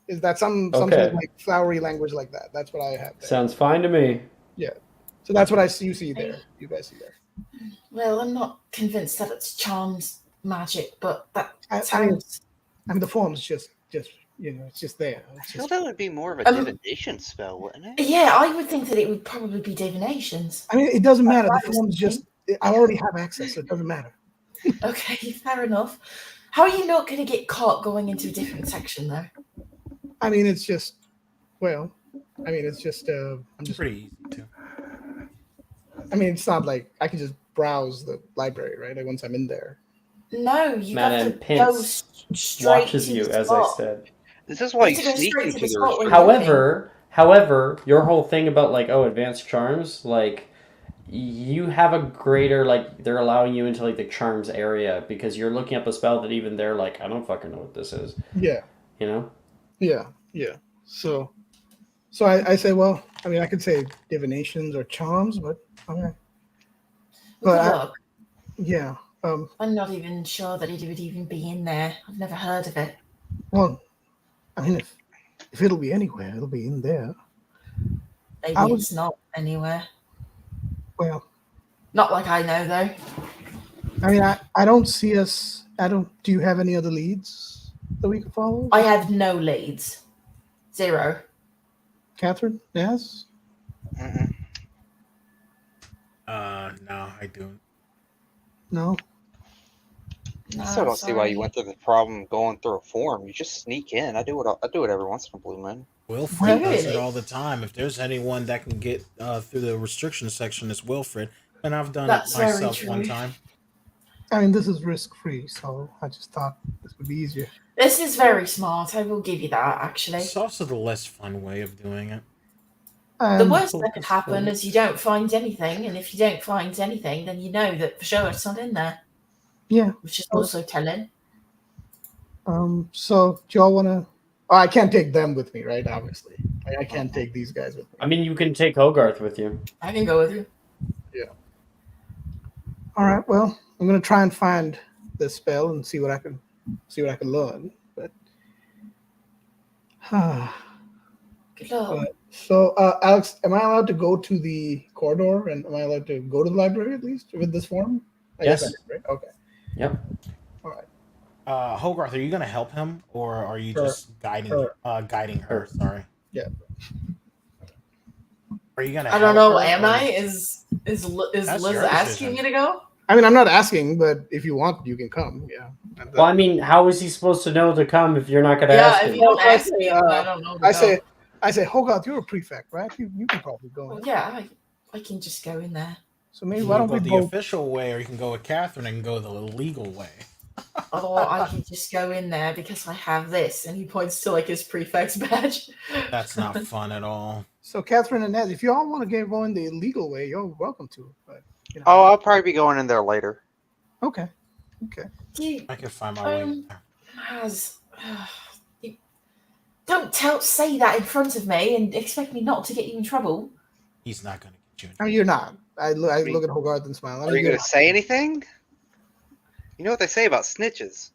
Is that some sort of Okay. like flowery language like that? That's what I have there. Sounds fine to me. Yeah. So that's what you see there. You guys see there. Well, I'm not convinced that it's charms magic, but that I sounds. mean the form's just it's just there. I It's feel just, that would be more of a divination spell, wouldn't it? Yeah, I would think that it would probably be divinations. I mean, it doesn't matter. That's The what I form's was just. I already have access, so it doesn't matter. Okay, fair enough. How are you not going to get caught going into a different section, though? I mean, it's just. Well, I mean, it's just. I'm just. Pretty easy too. I mean, it's not like I can just browse the library, right? Like once I'm in there. No, you Madam have to go Pince straight watches to you, the as I spot. said. This is why You you have to go sneak straight into to the the spot where restricted. However, your whole thing about like advanced charms, like you have a greater like they're allowing you into like the charms area because you're looking up a spell that even they're like I don't fucking know what this is. Yeah. You know? Yeah. Yeah. So I say, well, I mean, I could say divinations or charms, but okay. Good luck. Yeah. I'm not even sure that it would even be in there. I've never heard of it. Well, I mean, if it'll be anywhere, it'll be in there. Maybe it's not anywhere. Well, not like I know though. I mean, I don't see us. Do you have any other leads that we can follow? I have no leads. Zero. Catherine, yes. No, I don't. No. I still don't see why you went through the problem going through a form. You just sneak in. I do it every once in a blue moon. Wilfred does it all the time. If there's anyone that can get through the restriction section, it's Wilfred, and I've done it myself one time. I mean, this is risk-free, so I just thought this would be easier. This is very smart. I will give you that. Actually, it's also the less fun way of doing it. The worst that could happen is you don't find anything, and if you don't find anything, then you know that for sure it's not in there. Yeah, which is also telling. So do y'all want to? Oh, I can't take them with me, right? Obviously, I can't take these guys with me. I mean, you can take Hogarth with you. I can go with you. Yeah. All right. Well, I'm gonna try and find this spell and see what I can learn. But good luck. So, Alex, am I allowed to go to the corridor, and am I allowed to go to the library at least with this form? Yes. Yes, right? Okay. Yep. All right. Hogarth, are you going to help him, or are you just guiding her? Sorry. Yeah. Are you going to? I don't know. Am I? Is Liz asking me to go? I mean, I'm not asking, but if you want, you can come. Yeah. Well, I mean, how is he supposed to know to come if you're not going to ask him? If you don't ask me, I don't know. I say, Hogarth, you're a prefect, right? You can probably go. Well, yeah, I can just go in there. So maybe why don't we go the official way, or you can go with Catherine and go the legal way. Or I can just go in there because I have this, and he points to like his prefect's badge. That's not fun at all. So Catherine and Ned, if you all want to go in the legal way, you're welcome to. But Oh, I'll probably be going in there later. Okay. I can find my way. Don't say that in front of me and expect me not to get you in trouble. He's not going to get you in trouble. I mean, you're not. I look at Hogarth and smile. Are you going to say anything? You know what they say about snitches.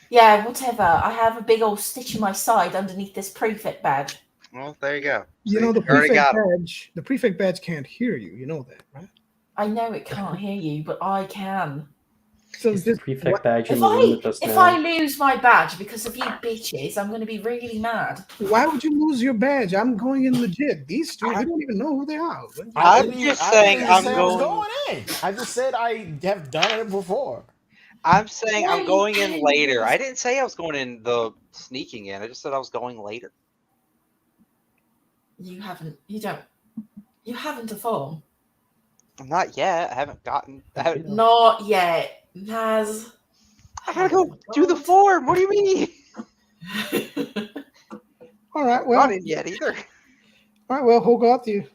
Yeah, whatever. I have a big old stitch in my side underneath this prefect badge. Well, there you go. You know, the prefect badge can't hear you. You know that, right? I know it can't hear you, but I can. So this prefect badge if I lose my badge because of you bitches, I'm going to be really mad. Why would you lose your badge? I'm going in legit. These two, I don't even know who they are. I'm just saying I'm going in. I just said I have done it before. I'm saying I'm going in later. I didn't say I was going in the sneaking in. I just said I was going later. You haven't a form. Not yet. I haven't gotten. Not yet. Naz. I gotta go do the form. What do you mean? All right. Well, not in yet either. All right. Well, Hogarth, I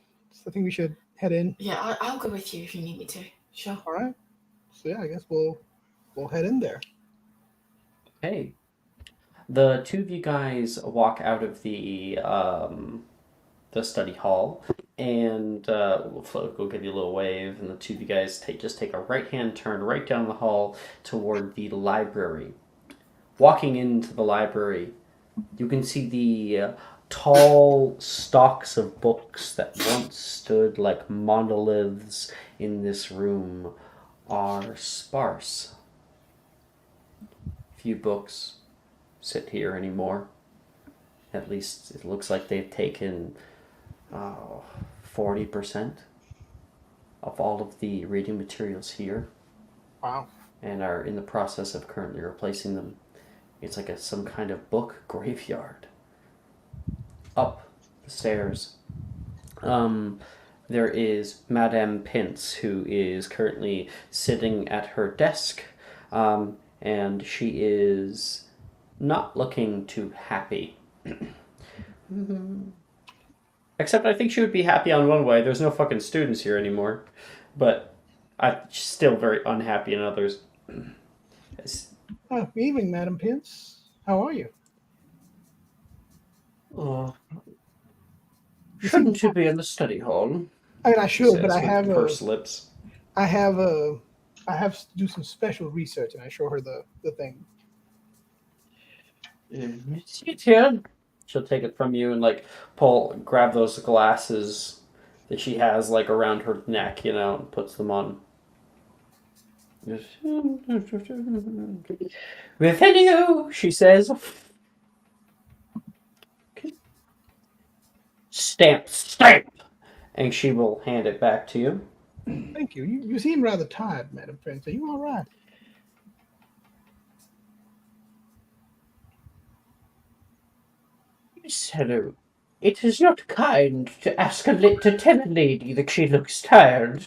think we should head in. Yeah, I'll go with you if you need me to. Sure. All right. So yeah, I guess we'll head in there. Okay. The two of you guys walk out of the study hall, and Flo will give you a little wave, and the two of you guys take a right-hand turn right down the hall toward the library. Walking into the library, you can see the tall stalks of books that once stood like monoliths in this room are sparse. Few books sit here anymore. At least it looks like they've taken 40% of all of the reading materials here. Wow. And are in the process of currently replacing them. It's like some kind of book graveyard. Up the stairs, there is Madame Pince, who is currently sitting at her desk, and she is not looking too happy. Except I think she would be happy on one way. There's no fucking students here anymore. But she's still very unhappy in others. Oh, evening, Madam Pince. How are you? Oh, shouldn't you be in the study hall? I mean, I should, but I Says have with pursed lips. I have to do some special research, and I show her the thing. Sit here. She'll take it from you and grab those glasses that she has around her neck, and puts them on. Revenue, she says. Stamp, stamp! And she will hand it back to you. Thank you. You seem rather tired, Madam Pince. Are you all right? Miss Hello, it is not kind to to tell a lady that she looks tired.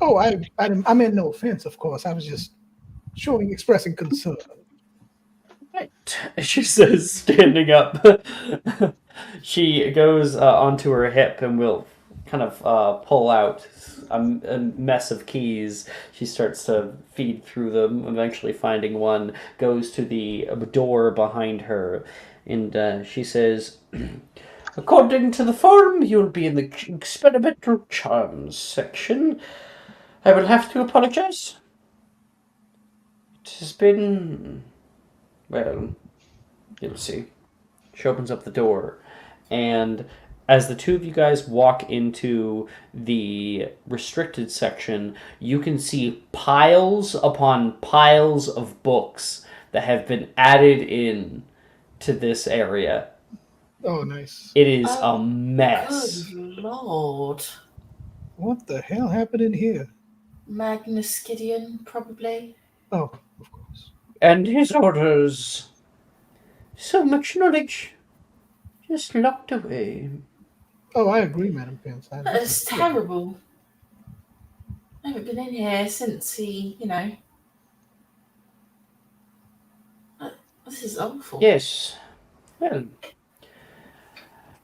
Oh, I meant no offense, of course. I was just expressing concern. Right. She says, standing up. She goes onto her hip and will kind of pull out a mess of keys. She starts to feed through them, eventually finding one, goes to the door behind her, and she says, according to the form, you'll be in the experimental charms section. I will have to apologize. It has been... well, you'll see. She opens up the door, and as the two of you guys walk into the restricted section, you can see piles upon piles of books that have been added in to this area. Oh, nice. It is a mess. Good lord. What the hell happened in here? Magnus Gideon, probably. Oh, of course. And his orders. So much knowledge just locked away. Oh, I agree, Madam Pince. It's terrible. I haven't been in here since he, this is awful. Yes. Well,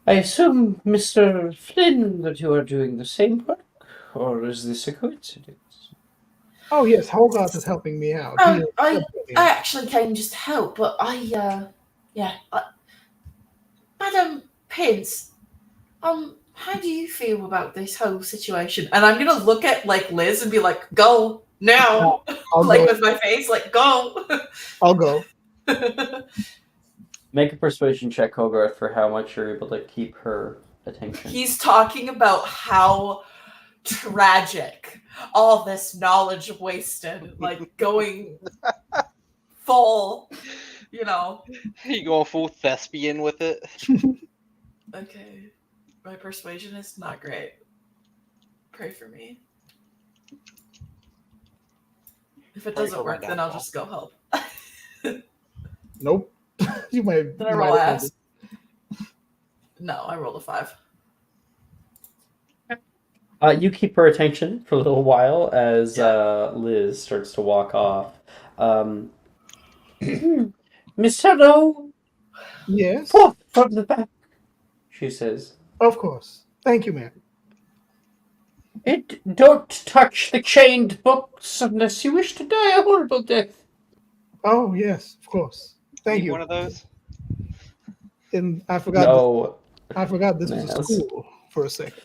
I assume, Mr. Flynn, that you are doing the same work, or is this a coincidence? Oh, yes, Hogarth is helping me out. I actually came just to help, but Madam Pince, how do you feel about this whole situation? And I'm gonna look at Liz and be like, go now. I'll go. With my face, go. I'll go. Make a persuasion check, Hogarth, for how much you're able to keep her attention. He's talking about how tragic all this knowledge wasted, going full, You going full thespian with it? Okay. My persuasion is not great. Pray for me. If it doesn't work, then I'll just go help. Nope. You might. Did I roll ass? No, I rolled a 5. You keep her attention for a little while as Liz starts to walk off. Miss Hello, Yes. forth from the back, she says. Of course. Thank you, ma'am. Don't touch the chained books unless you wish to die a horrible death. Oh yes, of course. Thank Need you. one of those? And I forgot. No, I forgot this was a Naz. school for a second.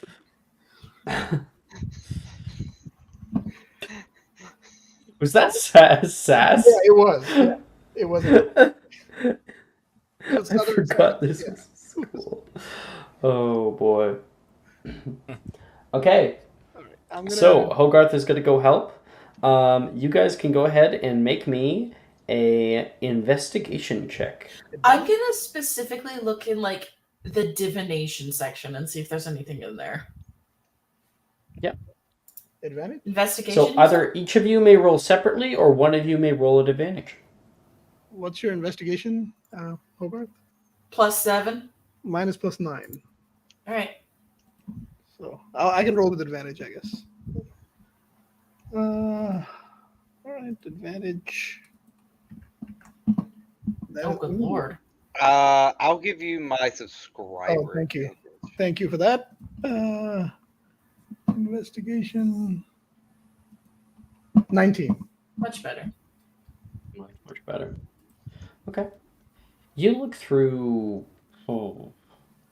Was that sass? Yeah, it was. Yeah, it was. It was I Southern forgot Sass. this Yeah. was school. Oh boy. Okay, All right. I'm gonna. so Hogarth is gonna go help. You guys can go ahead and make me a investigation check. I'm gonna specifically look in like the divination section and see if there's anything in there. Advantage. Investigation. So either each of you may roll separately, or one of you may roll at advantage. What's your investigation, Hogarth? +7. Mine is +9. All right. So I can roll with advantage, I guess. All right, advantage. Oh, good lord. I'll give you my subscriber. Oh, thank you. Thank you for that. Investigation. 19. Much better. Much better. Okay. You look through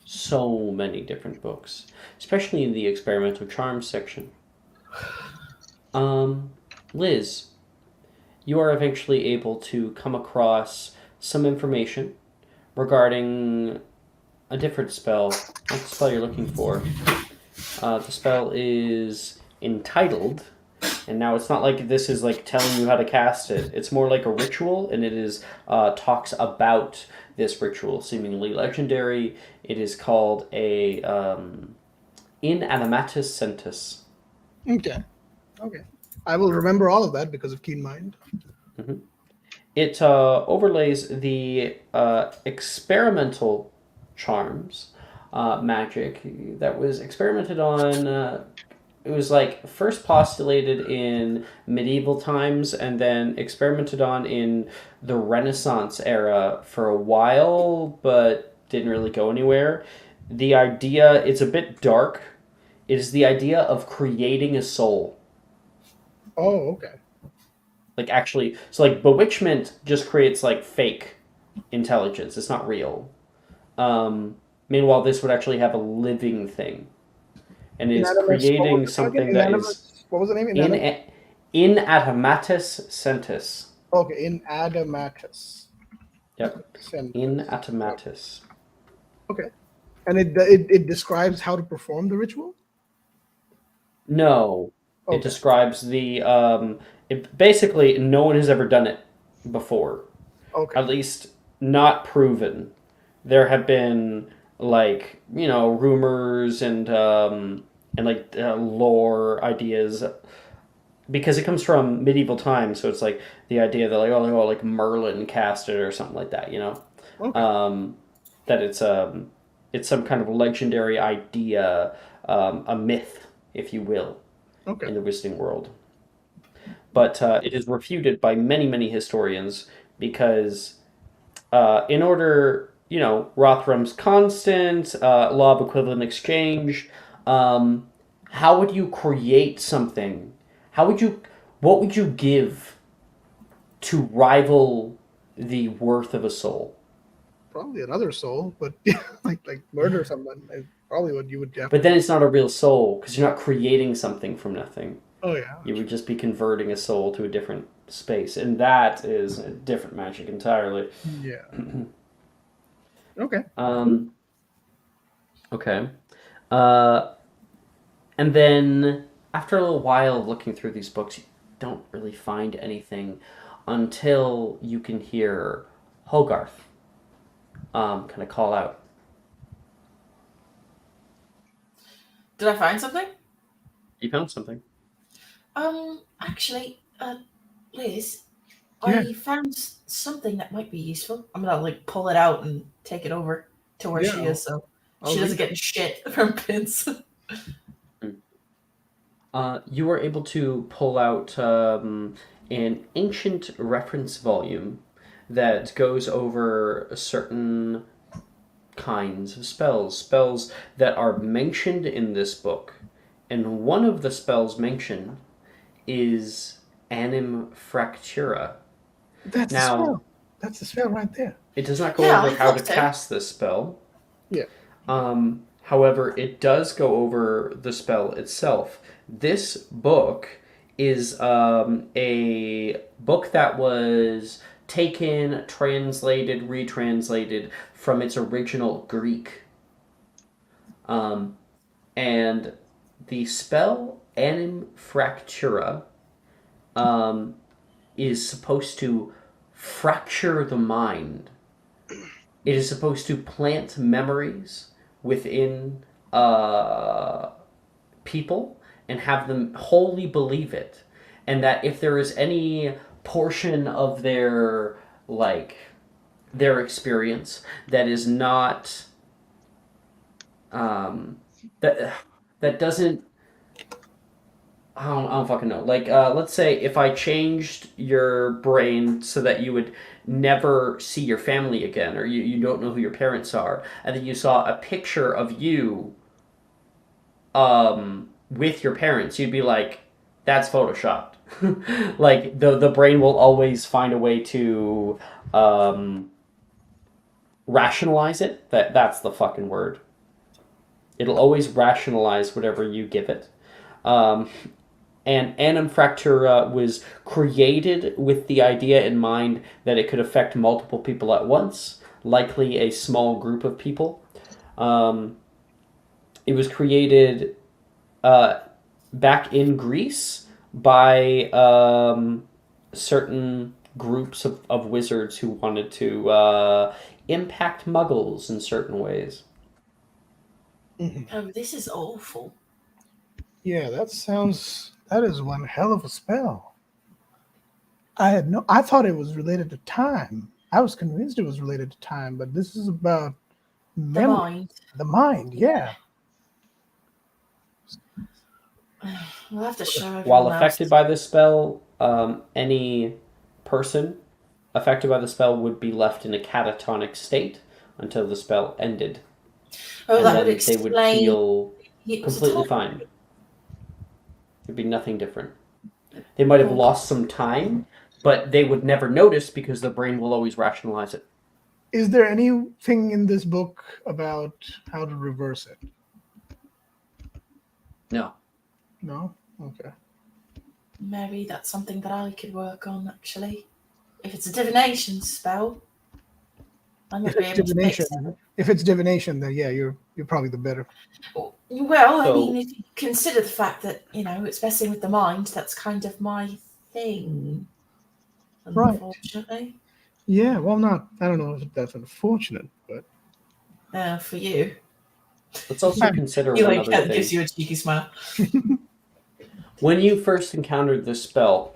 so many different books, especially in the experimental charms section. Liz, you are eventually able to come across some information regarding a different spell, not the spell you're looking for. The spell is entitled, and now it's not like this is like telling you how to cast it. It's more like a ritual, and it is talks about this ritual, seemingly legendary. It is called a Inanimatus Centus. Okay. Okay. I will remember all of that because of keen mind. Mm-hmm. It overlays the experimental charms magic that was experimented on. It was like first postulated in medieval times and then experimented on in the Renaissance era for a while, but didn't really go anywhere. The idea, it's a bit dark. It is the idea of creating a soul. Oh, okay. Like actually, so like bewitchment just creates like fake intelligence. It's not real. Meanwhile, this would actually have a living thing. And is creating something that is... What was the name? Inanimatus Centus. Okay, Inanimatus. Yep. Inanimatus. Okay. And it describes how to perform the ritual? No. Okay. It describes the... basically, no one has ever done it before. Okay. At least not proven. There have been... like, you know, rumors and like lore ideas, because it comes from medieval times, so it's like the idea that like like Merlin cast it or something like that, you know. Okay. That it's some kind of legendary idea, a myth, if you will, Okay. in the wizarding world. But it is refuted by many historians because in order, you know, Rothrum's constant, law of equivalent exchange. How would you create something? What would you give to rival the worth of a soul? Probably another soul, but like murder someone is probably what you would have. But then it's not a real soul because you're not creating something from nothing. Oh yeah. You would just be converting a soul to a different space, and that is a different magic entirely. Yeah. Okay. Okay. And then after a little while of looking through these books, you don't really find anything until you can hear Hogarth kind of call out. Did I find something? You found something. Actually, Liz, Yeah. I found something that might be useful. I'm gonna like pull it out and take it over to where she Yeah, is, so I'll she doesn't read get shit from Vince. You were able to pull out an ancient reference volume that goes over certain kinds of spells that are mentioned in this book. And one of the spells mentioned is Anim Fractura. That's the Now, spell. That's the spell right there. it does not go Yeah, over I how to thought so. cast this spell. Yeah. However, it does go over the spell itself. This book is a book that was taken, translated, retranslated from its original Greek. And the spell Anim Fractura is supposed to fracture the mind. It is supposed to plant memories within people and have them wholly believe it. And that if there is any portion of their experience that is not that doesn't I don't fucking know. Let's say if I changed your brain so that you would never see your family again, or you don't know who your parents are, and then you saw a picture of you with your parents, you'd be like, that's photoshopped. Like, the brain will always find a way to rationalize it. That's the fucking word. It'll always rationalize whatever you give it. And Annum Fractura was created with the idea in mind that it could affect multiple people at once, likely a small group of people. It was created back in Greece by certain groups of wizards who wanted to impact muggles in certain ways. Oh, this is awful. Yeah, that is one hell of a spell. I thought it was related to time. I was convinced it was related to time, but this is about memory. The mind. The mind, yeah. We'll have to show everyone While else. affected by this spell, any person affected by the spell would be left in a catatonic state until the spell ended. Oh, And that then would they would explain. feel It was a completely time. fine. There'd be nothing different. They might have lost some time, but they would never notice because the brain will always rationalize it. Is there anything in this book about how to reverse it? No. No? Okay. Maybe that's something that I could work on, actually. If it's a divination spell, I might be able to fix it. If it's divination, then yeah, you're probably the better. Well, I So- mean, if you consider the fact that, it's messing with the mind, that's kind of my thing. Right. Unfortunately. Yeah, well, I don't know if that's unfortunate, but For you. Let's also consider You one like other that gives thing. you a cheeky smile. When you first encountered this spell,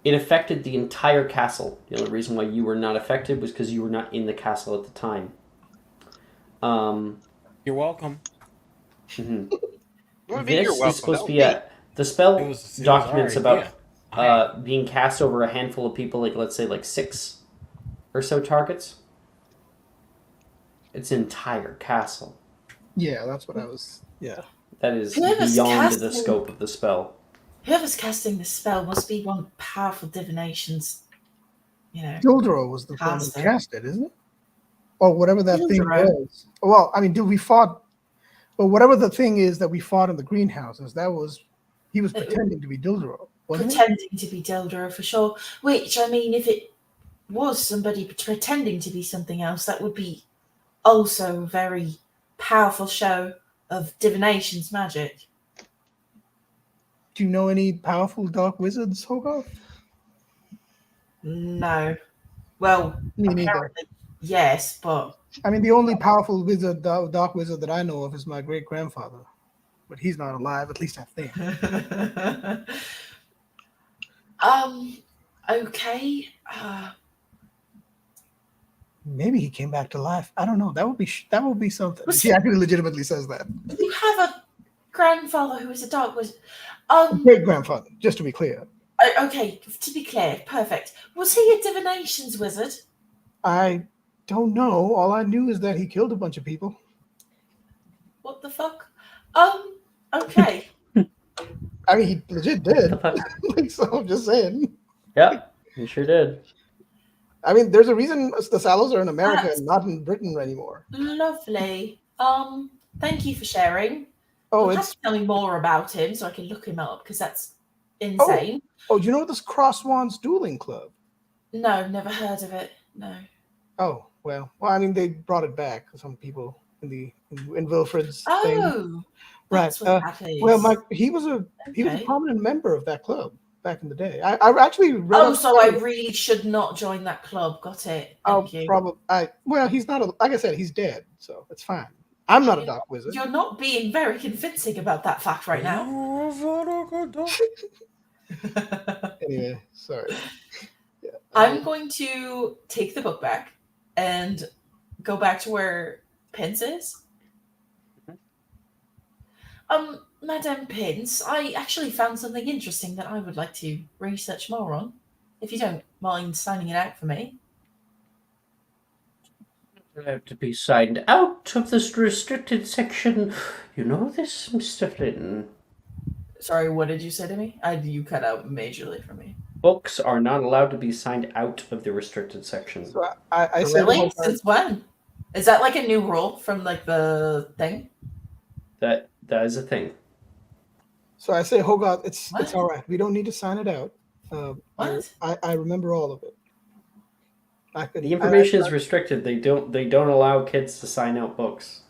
it affected the entire castle. The only reason why you were not affected was because you were not in the castle at the time. You're welcome. Mhm. What do you mean This you're welcome? is supposed That to was be me. the spell It was documents our about idea. being cast over a handful of people, like let's say 6 or so targets. It's an entire castle. yeah, that's what I was. Yeah. That is Whoever's beyond the casting- scope of the spell. Whoever's casting the spell must be one powerful divinations. Gildro was the one who Caster. cast it, isn't it? Or whatever that thing Gildro. was. Well, I mean, we fought, but whatever the thing is that we fought in the greenhouses, he was pretending to be Gildro, wasn't he? Pretending to be Deldra for sure. Which, I mean, if it was somebody pretending to be something else, that would be also a very powerful show of divinations magic. Do you know any powerful dark wizards, Hogarth? No. Well, Me neither. apparently, yes, but I mean, the only powerful wizard, dark wizard that I know of is my great grandfather, but he's not alive. At least I think. okay. Maybe he came back to life. I don't know. That would be something. Was She he- actually legitimately says that. You have a grandfather who is a dark wizard. Great grandfather, just to be clear. Okay, to be clear, perfect. Was he a divinations wizard? I don't know. All I knew is that he killed a bunch of people. What the fuck? Okay. I mean, he legit did. What the fuck? So I'm just saying. Yeah, you sure did. I mean, there's a reason the Sallows are in America That's- and not in Britain anymore. Lovely. Thank you for sharing. Oh, You'll have it's to tell me more about him so I can look him up because that's insane. oh, do you know this Cross Swans Dueling Club? No, never heard of it. No. Oh, well, I mean, they brought it back. Some people in Wilfred's thing, Oh, right? that's what that is. Well, he was a Okay. prominent member of that club back in the day. I actually read. Oh, up so I about it. really should not join that club. Got it. Oh, Thank you. probably. Well, he's not. Like I said, he's dead, so it's fine. I'm not a dark wizard. You're not being very convincing about that fact right now. Anyway, sorry. Yeah, I'm going to take the book back and go back to where Pince is. Madame Pince, I actually found something interesting that I would like to research more on. If you don't mind signing it out for me. Have to be signed out of this restricted section. You know this, Mr. Flynn. Sorry, what did you say to me? You cut out majorly for me. Books are not allowed to be signed out of the restricted section. So I said, Really? Since when? Is that like a new rule from like the thing? That is a thing. So I say, Hogarth, it's What? all right. We don't need to sign it out. What? I remember all of it. The information is restricted. They don't allow kids to sign out books.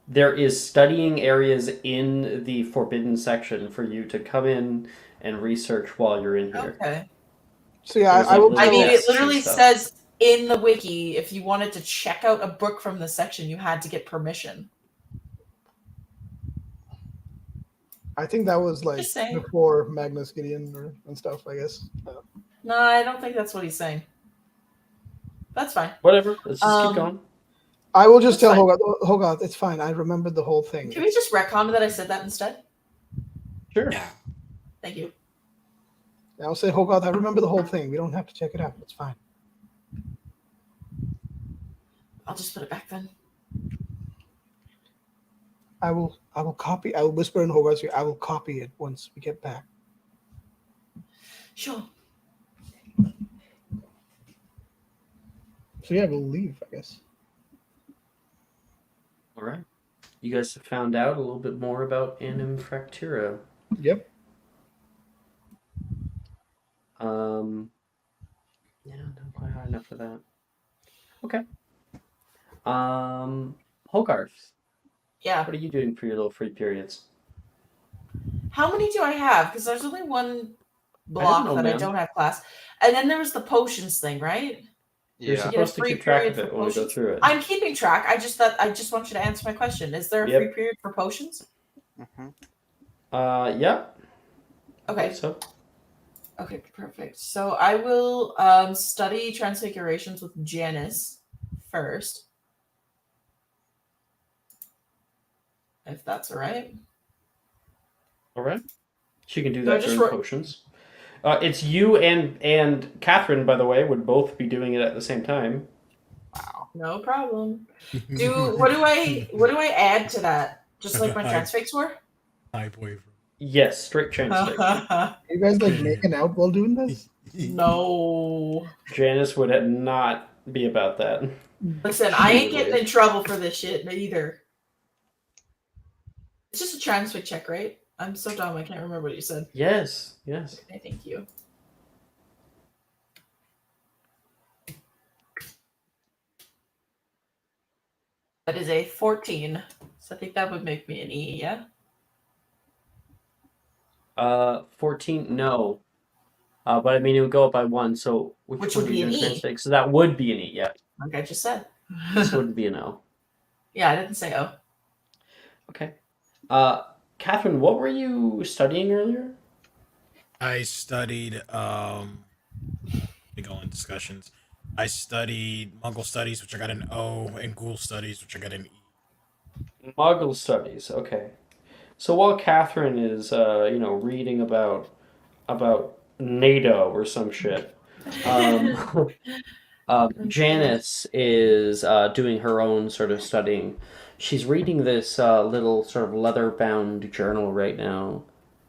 There is studying areas in the forbidden section for you to come in and research while you're in here. Okay. So yeah, There's, I will. I mean, it desks and literally stuff. says in the wiki if you wanted to check out a book from the section, you had to get permission. I think that was like Just saying. before Magnus Gideon and stuff. I guess. No, I don't think that's what he's saying. That's fine. Whatever. Let's just keep going. I will just That's tell fine. Hogarth, it's fine. I remembered the whole thing. Can we just retcon that I said that instead? Sure. Thank you. I'll say, Hogarth, I remember the whole thing. We don't have to check it out. It's fine. I'll just put it back then. I will copy. I will whisper in Hogarth's ear. I will copy it once we get back. Sure. So yeah, we'll leave, I guess. All right. You guys have found out a little bit more about Anim Fractura. Yep. Yeah, not quite high enough for that. Okay. Hogarth, Yeah. what are you doing for your little free periods? How many do I have? Because there's only one block know, that I ma'am. don't have class. And then there was the potions thing, right? You're Yeah. supposed to free keep track period of it for when we go potions? through it. I'm keeping track. I just want you to answer my question. Is there a Yep. free period for potions? Yeah. Okay. So Okay, perfect. So I will study transfigurations with Janice first. If that's all right. all right. She can do Do I that just during ro- potions. It's you and Catherine, by the way, would both be doing it at the same time. No problem. What do I add to that? Just like my transfix were? Hi, boyfriend. Yes, straight transfix. Are you guys like making out while doing this? No. Janice would not be about that. Listen, I ain't getting in trouble for this shit either. It's just a transfix check, right? I'm so dumb. I can't remember what you said. Yes, yes. Okay, thank you. That is a 14. So I think that would make me an E, yeah? 14, no. But I mean, it would go up by 1, so Which one would are be you an doing E. transfix? So that would be an E, yeah. Like I just said. This wouldn't be an O. Yeah, I didn't say O. Okay. Catherine, what were you studying earlier? I studied we go in discussions. I studied Mongol studies, which I got an O, and Ghoul studies, which I got an E. Muggle studies, okay. So while Catherine is, reading about NATO or some shit, Janice is doing her own sort of studying. She's reading this little sort of leather-bound journal right now,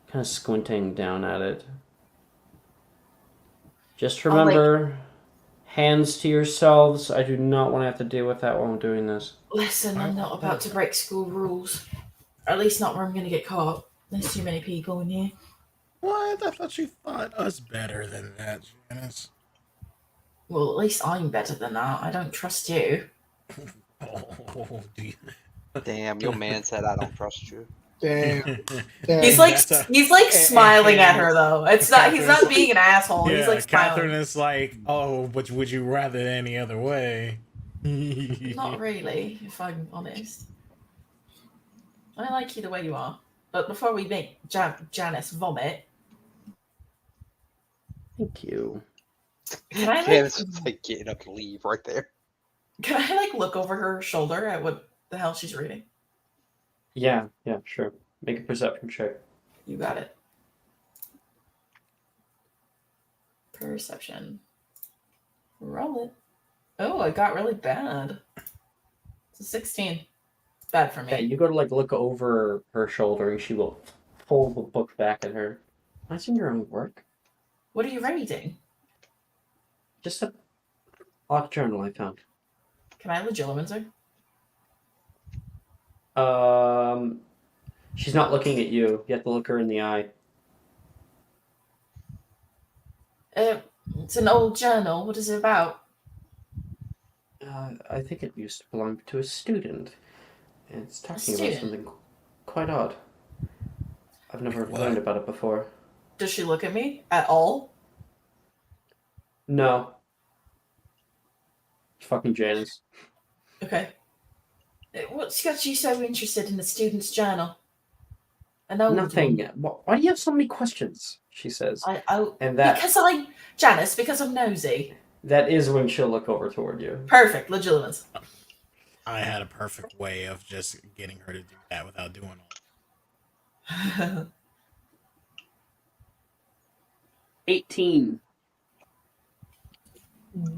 kind of squinting down at it. Just remember, Hands to yourselves. I do not want to have to deal with that while I'm doing this. Listen, I'm not about to break school rules. Or at least not where I'm going to get caught. There's too many people in here. What? I thought you thought us better than that, Janice. Well, at least I'm better than that. I don't trust you. Oh, do you? Damn, your man said I don't trust you. Damn. He's like smiling at her though. It's not. He's not being an asshole. Yeah, He's like Catherine smiling. is like, oh, but would you rather it any other way? Not really, if I'm honest. I like you the way you are. But before we make Janice vomit, Thank you. can I Janice was like getting up to leave right there. can I like look over her shoulder at what the hell she's reading? Yeah, sure. Make a perception check. You got it. Perception. Roll it. Oh, it got really bad. It's a 16. Bad for me. Yeah, you go to like look over her shoulder and she will pull the book back at her. That's in your own work. What are you reading? Just a odd journal I found. Can I legitimize her? She's not looking at you. You have to look her in the eye. It's an old journal. What is it about? I think it used to belong to a student. And it's talking about student? something quite odd. I've never learned about it before. Does she look at me at all? No. It's fucking Janice. Okay. What's got you so interested in the student's journal? An old Nothing. one. Why do you have so many questions? She says. And because I'm Janice. Because I'm nosy. that is when she'll look over toward you. Perfect. Legitimate. I had a perfect way of just getting her to do that without doing all. 18.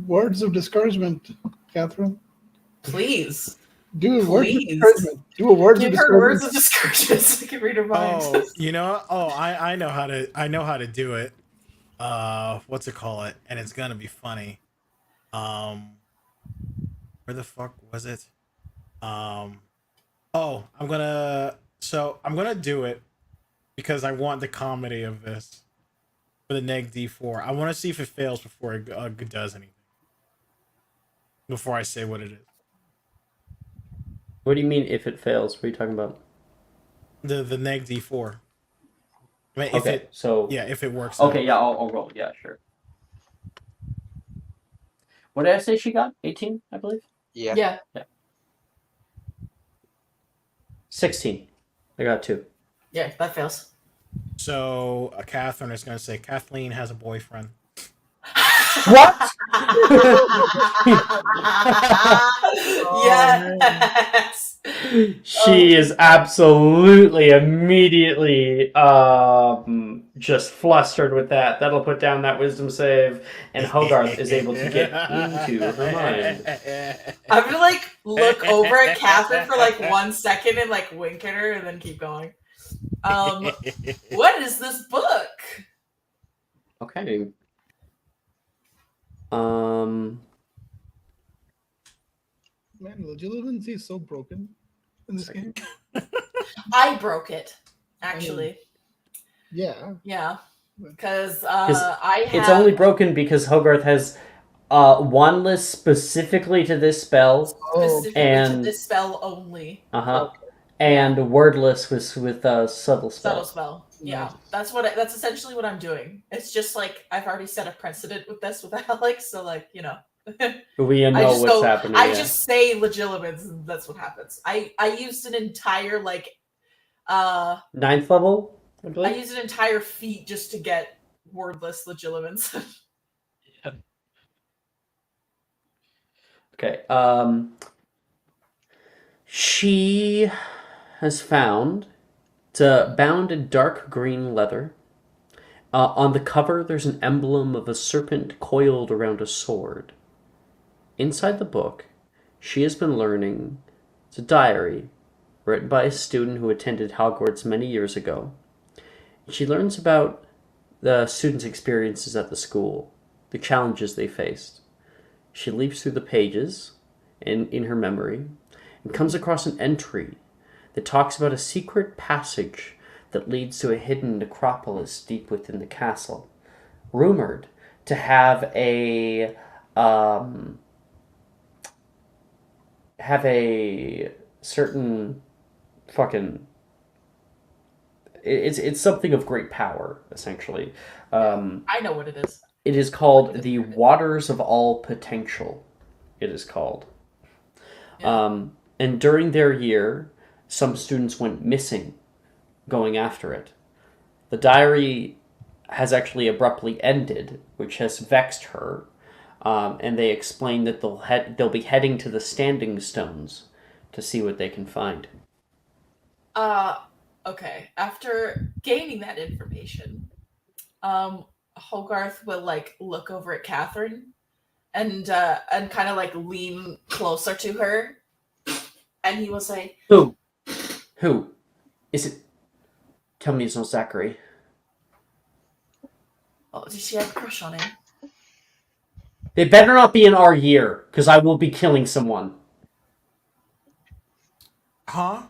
Words of discouragement, Catherine. Please. Do words of Please. discouragement. Do a words Give of her words discouragement. of discouragement so I can read her mind. Oh, you know, I know how to do it. What's it call it? And it's gonna be funny. Where the fuck was it? I'm gonna do it because I want the comedy of this for the neg D4. I want to see if it fails before it does anything. Before I say what it is. What do you mean if it fails? What are you talking about? The neg D4. I mean, Okay, if it works. Okay, out. yeah, I'll roll. Yeah, sure. What did I say she got? 18, I believe? Yeah. 16. I got 2. Yeah, that fails. So Catherine is going to say Kathleen has a boyfriend. What? Yes. She is absolutely immediately just flustered with that. That'll put down that wisdom save, and Hogarth is able to get into her mind. I'm gonna like look over at Catherine for like 1 second and like wink at her and then keep going. What is this book? Okay. Man, legitimacy is so broken in this game. I broke it, actually. Yeah. Yeah, because I have. It's only broken because Hogarth has one list specifically to this spell, Specifically to this spell only. and wordless with subtle spell. Subtle spell. Yeah, that's essentially what I'm doing. It's just like I've already set a precedent with this with Alex, so like We know what's happening. I just say legilimate, and that's what happens. I used an entire like 9th level, I I believe. used an entire feat just to get wordless legilimate. Okay. She has found it's bound in dark green leather. On the cover, there's an emblem of a serpent coiled around a sword. Inside the book, she has been learning. It's a diary written by a student who attended Hogwarts many years ago. She learns about the students' experiences at the school, the challenges they faced. she leaps through the pages in her memory and comes across an entry that talks about a secret passage that leads to a hidden necropolis deep within the castle, rumored to have a certain fucking it's something of great power, essentially. I know what it is. It is called the Waters of All Potential. It is called. Yeah. And during their year, some students went missing going after it. The diary has actually abruptly ended, which has vexed her. And they explain that they'll be heading to the Standing Stones to see what they can find. Okay. After gaining that information, Hogarth will like look over at Catherine and kind of like lean closer to her, and he will say, Who? Is it? Tell me it's not Zachary. "Oh, did she have a crush on him?" They better not be in our year, because I will be killing someone. Huh?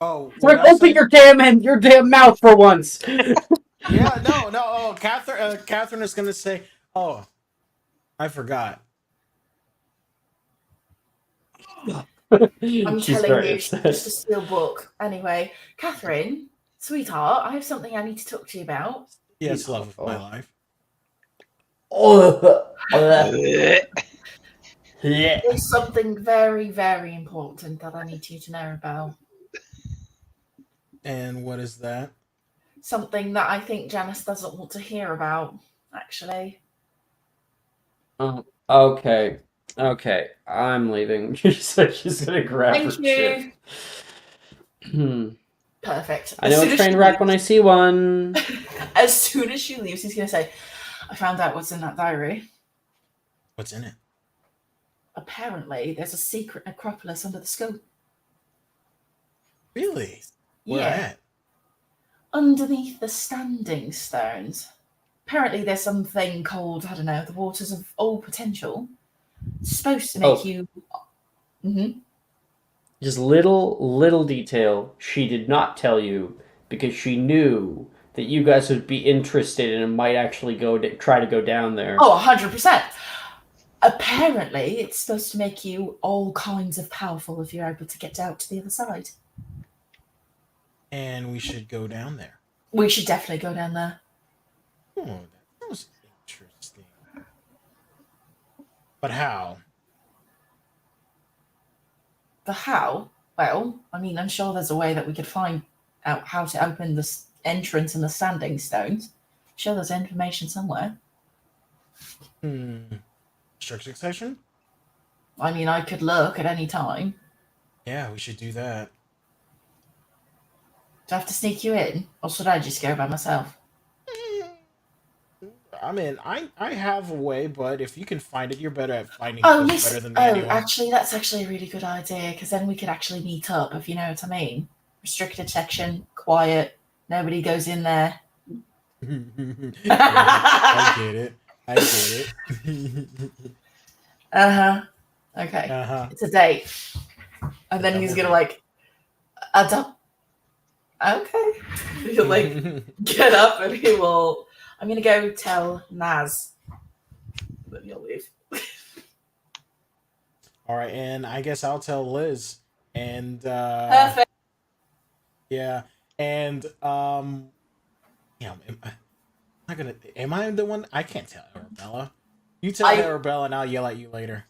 Oh, Rick, open your damn mouth for once. Yeah, no. Oh, Catherine is gonna say, "Oh, I forgot." I'm She's telling very you, upset. she's just a steel book. Anyway, Catherine, sweetheart, I have something I need to talk to you about. Yes, love of my life. There's something very, very important that I need you to know about. And what is that? Something that I think Janice doesn't want to hear about, actually. Okay. I'm leaving. So she's gonna grab her Thank shit. you. Perfect. I know a train wreck when I see one. As soon as she leaves, he's going to say, I found out what's in that diary. What's in it? Apparently, there's a secret necropolis under the school. Really? Where Yeah. at? Underneath the Standing Stones. Apparently, there's something called, I don't know, the Waters of All Potential. It's supposed to make you... Mm-hmm. Just little detail she did not tell you because she knew that you guys would be interested and might actually try to go down there. Oh, 100%. Apparently, it's supposed to make you all kinds of powerful if you're able to get out to the other side. And we should go down there. We should definitely go down there. Oh, that was interesting. But how? The how? Well, I mean, I'm sure there's a way that we could find out how to open this entrance in the Standing Stones. I'm sure there's information somewhere. Structure session? I mean, I could look at any time. Yeah, we should do that. Do I have to sneak you in? Or should I just go by myself? I mean, I have a way, but if you can find it, you're better at finding yes. better than me anyway. Actually, that's actually a really good idea, because then we could actually meet up, if you know what I mean. Restricted section, quiet, nobody goes in there. I get it. Okay. It's a date. And then he's gonna like adopt. Okay. He'll like get up and he will. I'm gonna go tell Naz. Then he'll leave. All right, and I guess I'll tell Liz. And Perfect. yeah, and yeah, am I the one? I can't tell Arabella. You tell Arabella, and I'll yell at you later.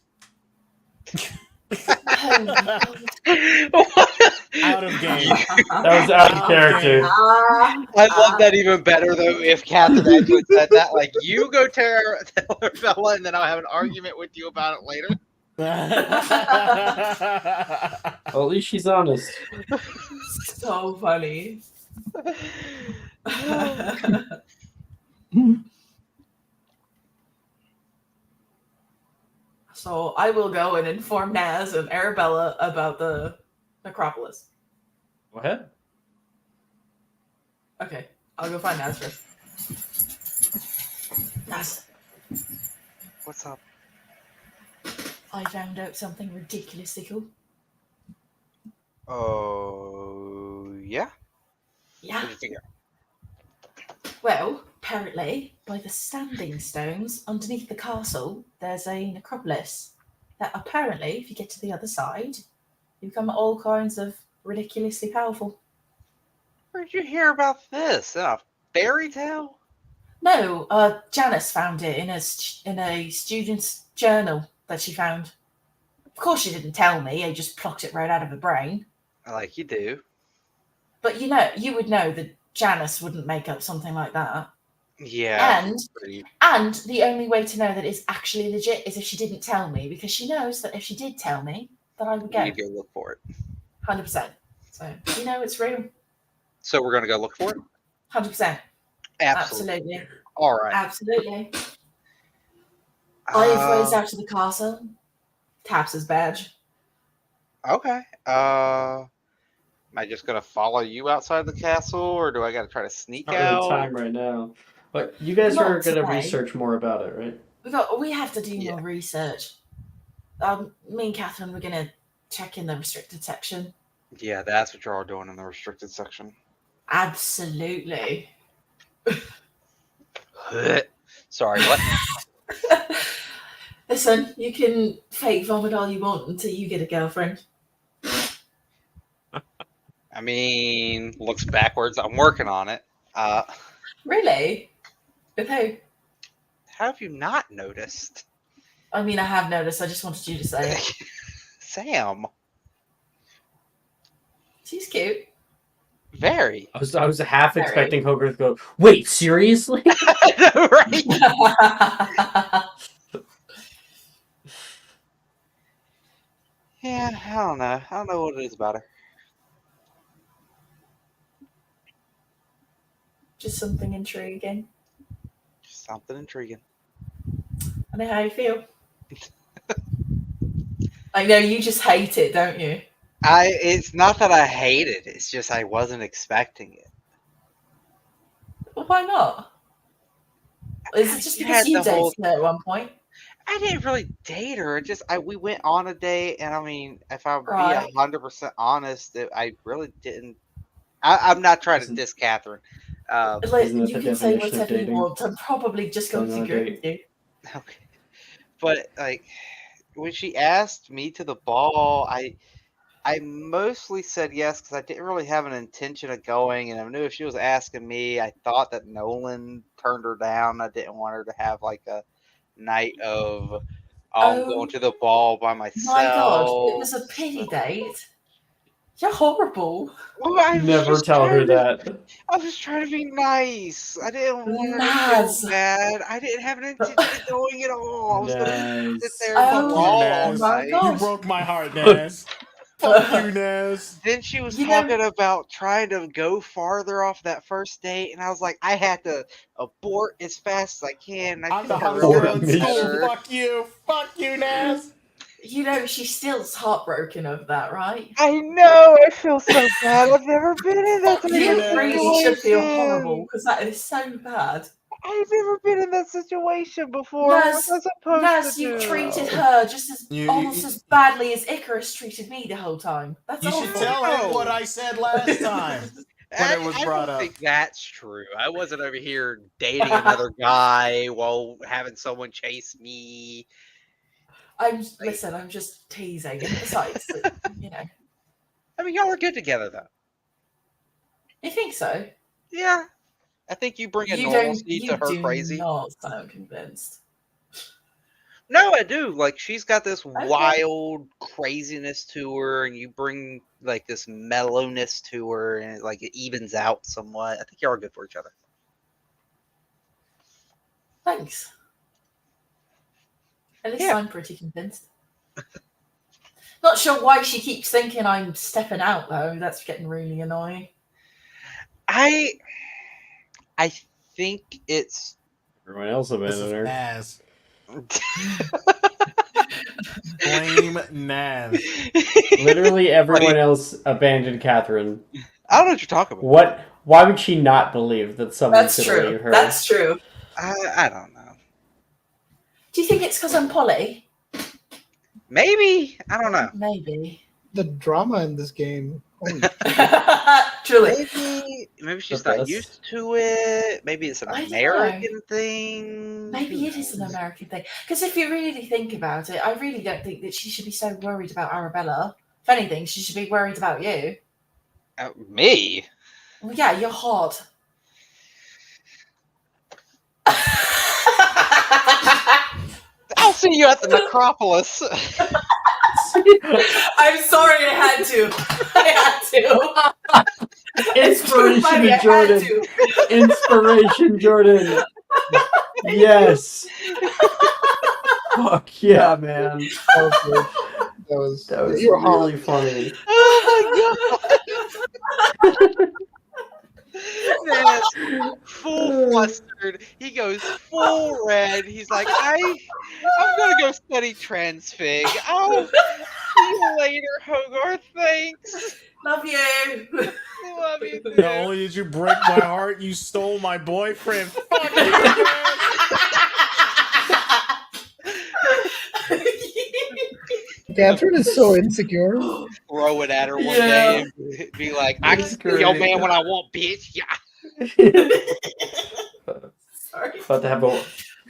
Out of game. That was out of character. I love that even better though. If Catherine actually said that, like, you go tell Arabella, and then I'll have an argument with you about it later. Well, at least she's honest. So funny. So I will go and inform Naz and Arabella about the necropolis. Go ahead. Okay, I'll go find Naz first. Naz. What's up? I found out something ridiculously cool. Oh, yeah? Yeah. What'd you figure? Well, apparently, by the standing stones underneath the castle, there's a necropolis. That apparently, if you get to the other side, you become all kinds of ridiculously powerful. Where'd you hear about this? In a fairy tale? No, Janice found it in a student's journal that she found. Of course, she didn't tell me. I just plucked it right out of her brain. Like you do. But you would know that Janice wouldn't make up something like that. Yeah. And Pretty... and the only way to know that it's actually legit is if she didn't tell me, because she knows that if she did tell me, that I would go. You go look for it. 100%. So it's real. So we're gonna go look for it? 100%. Absolutely. All right. Absolutely. I've raised out to the castle. Taps his badge. Okay. Am I just gonna follow you outside the castle, or do I gotta try to sneak Not out? really time right now. But you guys Not are gonna today. research more about it, right? We have to do more research. Me and Catherine, we're gonna check in the restricted section. Yeah, that's what you're all doing in the restricted section. Absolutely. Sorry, what? Listen, you can fake vomit all you want until you get a girlfriend. I mean, looks backwards. I'm working on it. Really? With who? Have you not noticed? I mean, I have noticed. I just wanted you to say it. Sam. She's cute. Very. I was half expecting Hogarth to go, wait, seriously? I know, right? Yeah, I don't know. I don't know what it is about her. Just something intriguing. Just something intriguing. I know how you feel. I know you just hate it, don't you? It's not that I hate it. It's just I wasn't expecting it. Well, why not? Is it just because you dated her at one point? I didn't really date her. We went on a date, and I mean, if I'm Right. being 100% honest, I really didn't. I'm not trying to diss Catherine. You can say whatever you want. I'm probably just going to agree with you. Okay, but like when she asked me to the ball, I mostly said yes because I didn't really have an intention of going, and I knew if she was asking me, I thought that Nolan turned her down. I didn't want her to have like a night of going to the ball by myself. My God, it was a pity date. You're horrible. Well, Never tell her that. I was just trying to be nice. I didn't want her to feel bad. I didn't have an intention of going at all. I was going to sit there and Fuck you, Naz. You broke my heart, Naz. Fuck you, Naz. Then she was talking about trying to go farther off that first date, and I was like, I had to abort as fast as I can. I'm the hottest girl in school. Fuck you, Naz. You know, she's still heartbroken over that, right? I know. I feel so bad. I've never been in that You situation. really should feel horrible because that is so bad. I've never been in that situation before. What was I supposed Naz, to you do? treated her just as almost as badly as Icarus treated me the whole time. That's You awful. should tell him what I said last time when it was brought I up. don't think that's true. I wasn't over here dating another guy while having someone chase me. Listen, I'm just teasing. And besides, you know. I mean, y'all are good together, though. You think so? Yeah. I think you bring a normalcy to her crazy. You do not sound convinced. No, I do. Like, she's got this wild craziness to her, and you bring, like, this mellowness to her, and, like, it evens out somewhat. I think y'all are good for each other. Thanks. At least I'm pretty convinced. Not sure why she keeps thinking I'm stepping out, though. That's getting really annoying. I think it's... Everyone else abandoned her. Naz. Blame Naz. Literally everyone else abandoned Catherine. I don't know what you're talking about. Why would she not believe that someone That's could true. leave her? That's true. I don't know. Do you think it's because I'm Polly? Maybe, I don't know. Maybe. The drama in this game. Holy Truly. Maybe she's The not best. used to it. Maybe it's an I don't know. American thing. Maybe it is an American thing. Because if you really think about it, I really don't think that she should be so worried about Arabella. If anything, she should be worried about you. Me? Well, yeah, you're hot. I'll see you at the necropolis. I'm sorry, I had to. I had to. It's too funny, I Inspiration, had Jordan. to. Inspiration, Jordan. Yes. Fuck yeah, man. That was good. That was you were hot. really funny. Oh my god. Man, full flustered. He goes full red. He's like, I'm gonna go study transfig. Oh, see you later, Hogarth. Thanks. Love you. Love you too. Not only did you break my heart, you stole my boyfriend. Fuck you, man. Catherine is so insecure. Throw it at her one Yeah. day and be like, I That's can be your great. man when I want, bitch. Yeah. Sorry. About to have a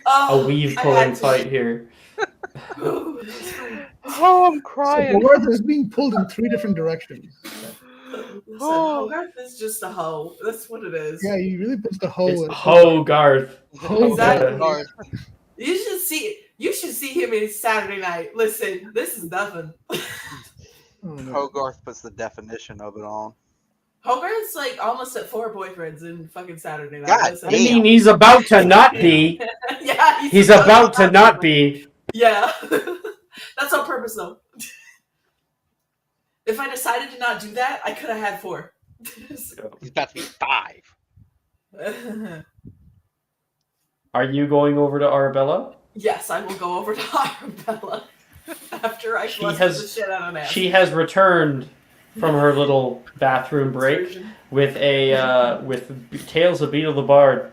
Oh, weave I pulling had to. fight here. Ooh, that's funny. Oh, I'm So crying. Hogarth is being pulled in 3 different directions. Listen, Hogarth is just a hoe. That's what it is. Yeah, he really puts the hoe It's in. Hogarth. Exactly. Hogarth. You should see him in Saturday night. Listen, this is nothing. Oh, no. Hogarth puts the definition of it on. Hogarth's like almost at 4 boyfriends in fucking Saturday night. God Listen. I mean, he's about to not be. Yeah, He's about to not be. Yeah. That's on purpose though. If I decided to not do that, I could have had 4. He's about to be 5. Are you going over to Arabella? Yes, I will go over to Arabella after I She flush has- the shit out of Nancy. She has returned from her little bathroom break with a with Tales of Beetle the Bard.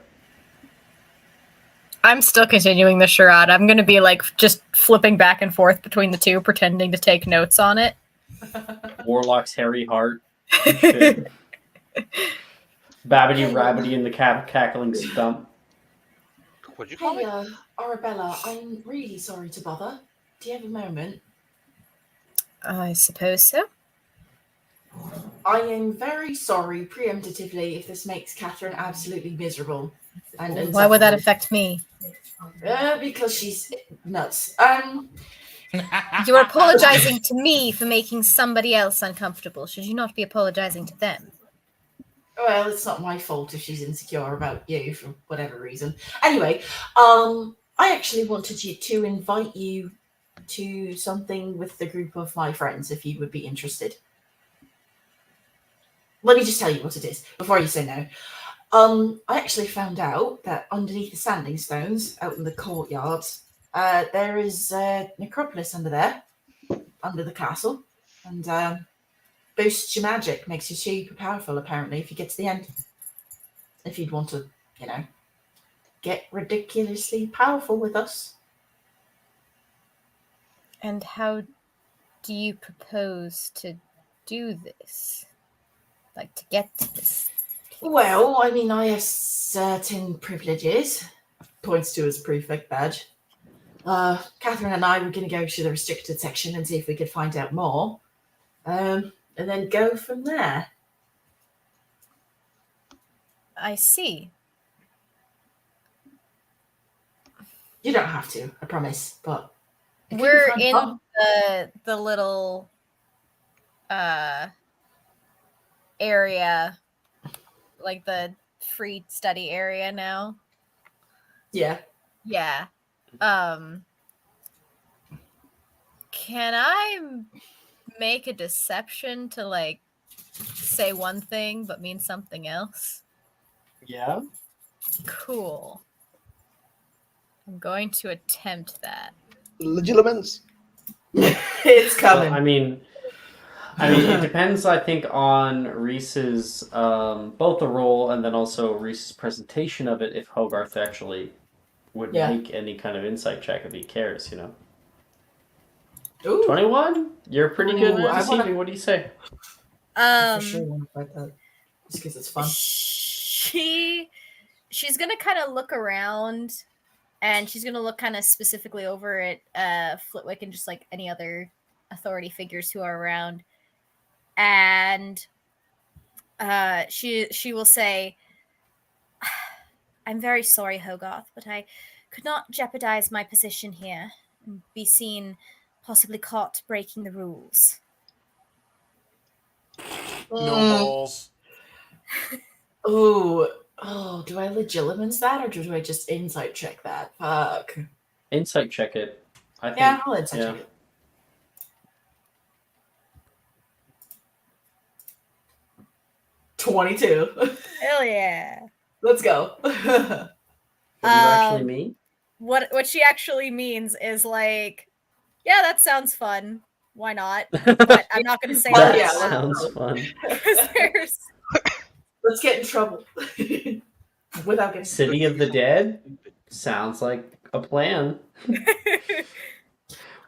I'm still continuing the charade. I'm going to be like just flipping back and forth between the two, pretending to take notes on it. Warlock's hairy heart. Shit. Babbity Rabbity and the cackling stump. What'd you call Hey, me? Arabella, I'm really sorry to bother. Do you have a moment? I suppose so. I am very sorry, preemptively, if this makes Catherine absolutely miserable. And Why would that insufferable. affect me? Because she's nuts. You are apologizing to me for making somebody else uncomfortable. Should you not be apologizing to them? Well, it's not my fault if she's insecure about you for whatever reason. Anyway, I actually wanted to invite you to something with the group of my friends, if you would be interested. Let me just tell you what it is before you say no. I actually found out that underneath the standing stones out in the courtyard, there is a necropolis under there, under the castle, and boosts your magic, makes you super powerful, apparently, if you get to the end. If you'd want to, get ridiculously powerful with us. And how do you propose to do this? Like, to get to this? Well, I mean, I have certain privileges. Points to his prefect badge. Catherine and I were going to go to the restricted section and see if we could find out more. And then go from there. I see. You don't have to, I promise, but it could be We're fun. in the little area, like the free study area now. Yeah. Yeah. Can I make a deception to like say one thing but mean something else? Yeah. Cool. I'm going to attempt that. Legilimens. It's coming. Well, I mean, it depends, I think, on Reese's, both the role and then also Reese's presentation of it, if Hogarth actually would Yeah. make any kind of insight check if he cares, Ooh. 21? You're pretty good Ooh, at I wanna- deceiving. What do you say? I for sure want to fight that. Just because it's fun. She's gonna kind of look around, and she's gonna look kind of specifically over at Flitwick and just like any other authority figures who are around, and she will say, "I'm very sorry, Hogarth, but I could not jeopardize my position here and be seen, possibly caught breaking the rules." No balls. Ooh. Oh, do I legilimens that or do I just insight check that? Fuck. Insight check it. I think. Yeah, I'll insight check it. 22. Hell yeah. Let's go. What do you actually mean? What she actually means is like, yeah, that sounds fun. Why not? But I'm not going to say Well, that. yeah, Sounds fun. Let's get in trouble. Without getting City of the Dead? Sounds like a plan.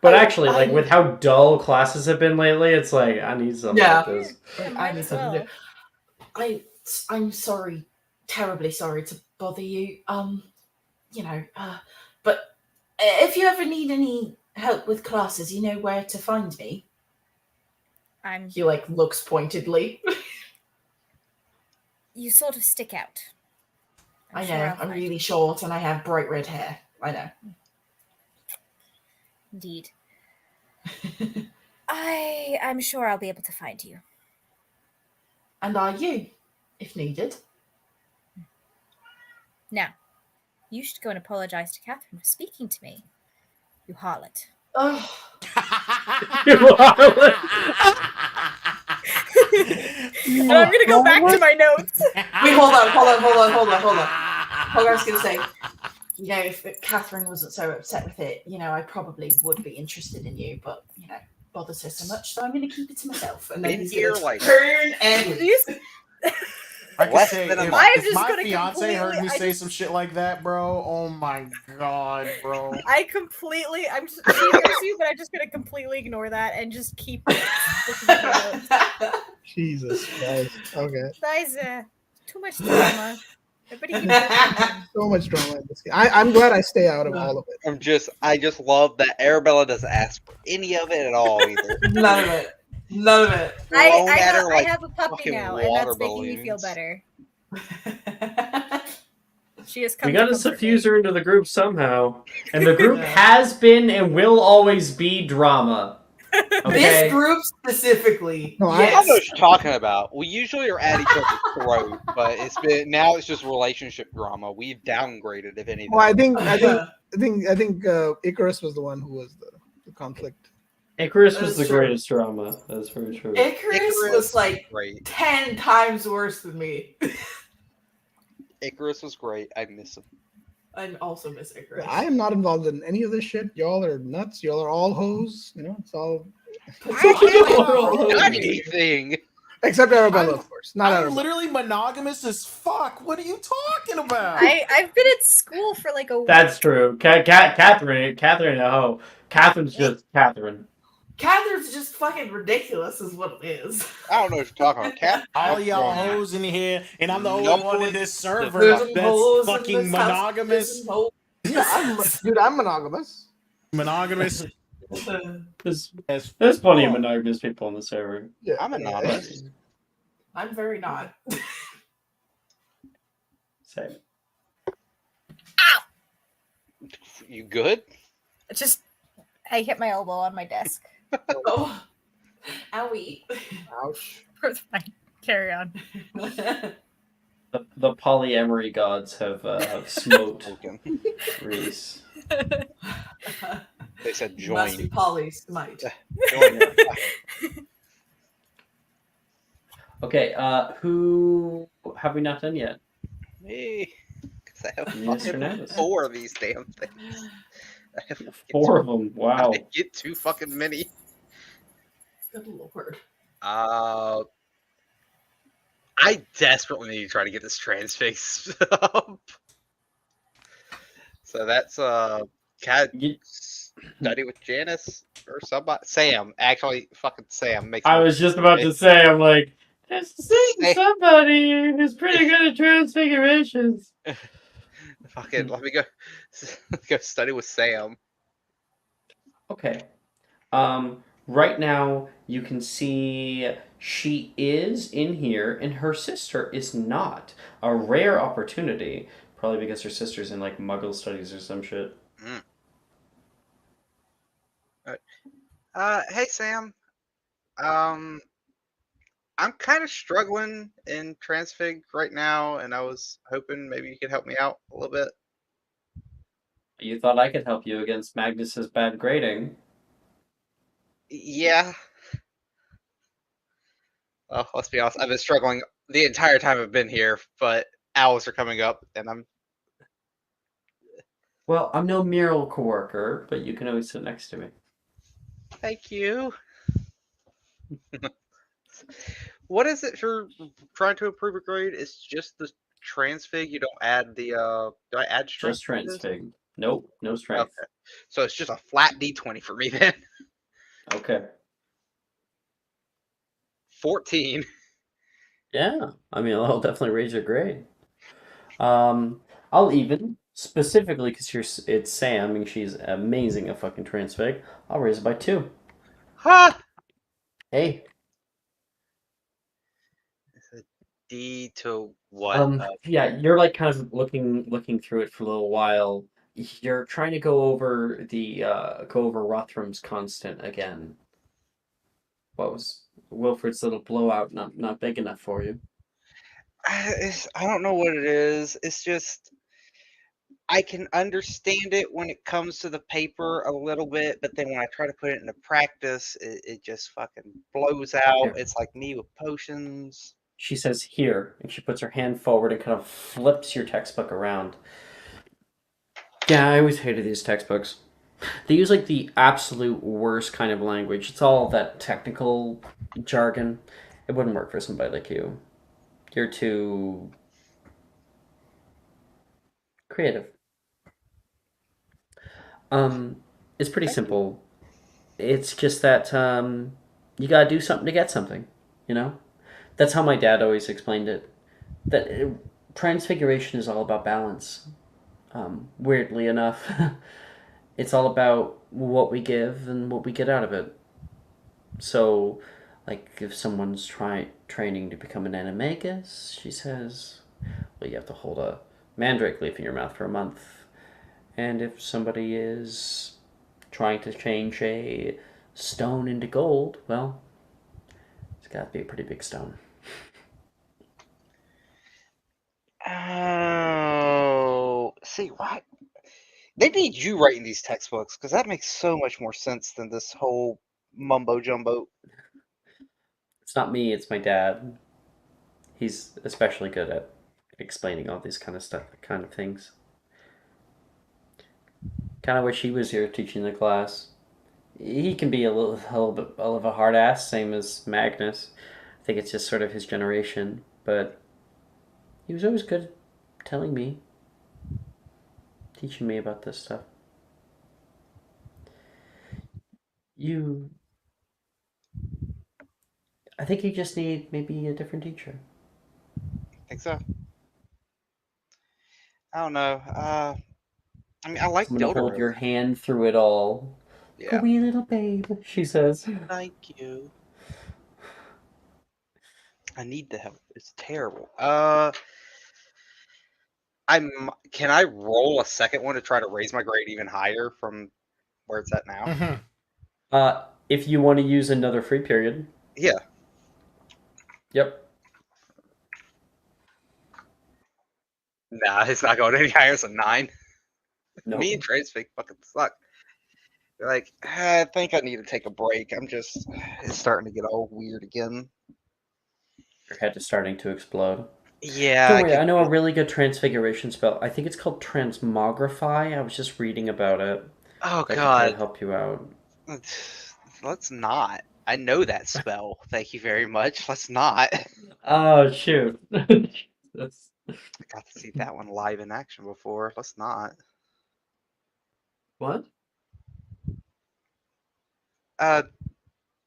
But actually, like, with how dull classes have been lately, it's like, I need something like this. I need something to do. I'm sorry, terribly sorry to bother you. But if you ever need any help with classes, you know where to find me. He like looks pointedly. You sort of stick out. I know. I'm really short and I have bright red hair. I know. Indeed. I'm sure I'll be able to find you. And are you, if needed? Now, you should go and apologize to Catherine for speaking to me. You harlot. Oh. And I'm gonna go back to my notes. Wait, hold on. I was gonna say, you know, if Catherine wasn't so upset with it, you know, I probably would be interested in you, but you know, bothers her so much, so I'm gonna keep it to myself. And then In he's here, gonna like- turn and I can Less say than a if, month. if my fiance heard me say some shit like that, bro. Oh my god, bro. I'm just she hears you, but I'm just gonna completely ignore that and just keep looking at my notes. Jesus Christ. Okay. Guys, too much drama. Everybody keep looking. So much drama in this game. I'm glad I stay out of all of it. I just love that Arabella doesn't ask for any of it at all either. None of it. None of it. I have a puppy fucking now, and water that's making me feel balloons. better. She has come We gotta to comfort suffuse her into the group somehow. And the group has been and will always be drama. Okay? This group specifically. No, I don't know what you're talking about. We usually are at each other's throat, but it's just relationship drama. We've downgraded, if anything. Well, I think Icarus was the one who was the conflict. Icarus was That's the true. greatest drama. That's very true. Icarus was like great. 10 times worse than me. Icarus was great. I miss him. I also miss Icarus. I am not involved in any of this shit. Y'all are nuts. Y'all are all hoes. You know, it's all Anything. except Arabella, of course. Not I'm Arabella. literally monogamous as fuck. What are you talking about? I've been at school for like a week. That's true. Catherine, oh, Catherine's just Catherine. Catherine's just fucking ridiculous, is what it is. I don't know what you're talking about. Cat. All y'all hoes in here, and I'm the only No one in one- this server There's some that's hoes in fucking this house. monogamous. There's some hoes. Yeah, dude, I'm monogamous. Monogamous. There's plenty of monogamous people on the server. Yeah, I'm anonymous. I'm very not. Same. You good? I hit my elbow on my desk. Oh, owie. Ouch. Fine. Carry on. The polyamory gods have smote Reese. They said You must be join. poly smite. Join. Okay, who have we not done yet? Me. 'Cause I have Yes, fucking Fernandez. 4 of these damn things. I have 4 of them. Wow. I get too fucking many. Good lord. I desperately need to try to get this transfix up. So that's Cat. study with Janice or somebody. Sam, actually, fucking Sam makes. I more was just sense about me. to say, I'm like, there's Say- somebody who's pretty good at transfigurations. Fucking, let me go. Go study with Sam. Okay. Right now you can see she is in here and her sister is not. A rare opportunity. Probably because her sister's in like Muggle studies or some shit. Mm. Hey Sam. I'm kind of struggling in transfig right now, and I was hoping maybe you could help me out a little bit. You thought I could help you against Magnus's bad grading. Yeah. Well, let's be honest. I've been struggling the entire time I've been here, but owls are coming up, and I'm. Well, I'm no mural coworker, but you can always sit next to me. Thank you. What is it for trying to improve a grade? It's just the transfig. You don't add the. Do I add strength? Just to this? transfig. Nope, no strength. Okay. So it's just a flat D20 for me then. Okay. 14. Yeah, I mean, I'll definitely raise your grade. I'll even specifically because it's Sam and she's amazing at fucking transfig. I'll raise it by 2. Ha! Hey, D to what? yeah, you're like kind of looking through it for a little while. You're trying to go over Rothrum's constant again. What was Wilfred's little blowout not big enough for you? I don't know what it is. It's just I can understand it when it comes to the paper a little bit, but then when I try to put it into practice, it just fucking blows out. Here. It's like me with potions. She says here, and she puts her hand forward and kind of flips your textbook around. Yeah, I always hated these textbooks. They use like the absolute worst kind of language. It's all that technical jargon. It wouldn't work for somebody like you. You're too creative. It's pretty simple. It's just that you gotta do something to get something. You know, that's how my dad always explained it. That transfiguration is all about balance. Weirdly enough, it's all about what we give and what we get out of it. So, like, if someone's training to become an animagus, she says, well, you have to hold a mandrake leaf in your mouth for a month. And if somebody is trying to change a stone into gold, well, it's got to be a pretty big stone. Oh, see what? They need you writing these textbooks because that makes so much more sense than this whole mumbo jumbo. It's not me, it's my dad. He's especially good at explaining all these kind of stuff, kind of things. Kind of wish he was here teaching the class. He can be a little bit of a hard ass, same as Magnus. I think it's just sort of his generation, but he was always good at telling me, teaching me about this stuff. I think you just need maybe a different teacher. Think so? I don't know. I mean, I like Someone to hold Dildaro. your hand through it all. Yeah. A wee little babe, she says. Thank you. I need the help. It's terrible. Can I roll a second one to try to raise my grade even higher from where it's at now? If you want to use another free period. Yeah. Yep. Nah, it's not going any higher than 9. Nope. Me and Transfig fucking suck. They're like, I think I need to take a break. It's starting to get all weird again. Your head is starting to explode. Yeah. Don't worry, I know a really good transfiguration spell. I think it's called Transmogrify. I was just reading about it. Oh, that God. Could help you out. Let's not. I know that spell. Thank you very much. Let's not. Oh, shoot. I got to see that one live in action before. Let's not. What?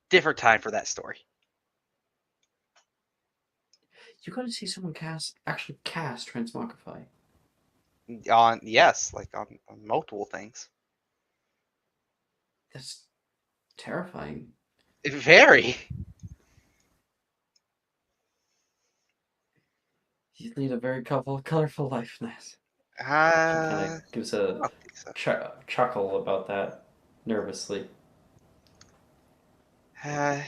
different time for that story. You got to see someone actually cast Transmogrify. On multiple things. That's terrifying. Very. You lead a very colorful life, Ness. She Uh, kind of gives I a don't think so. chuckle about that nervously. Yeah,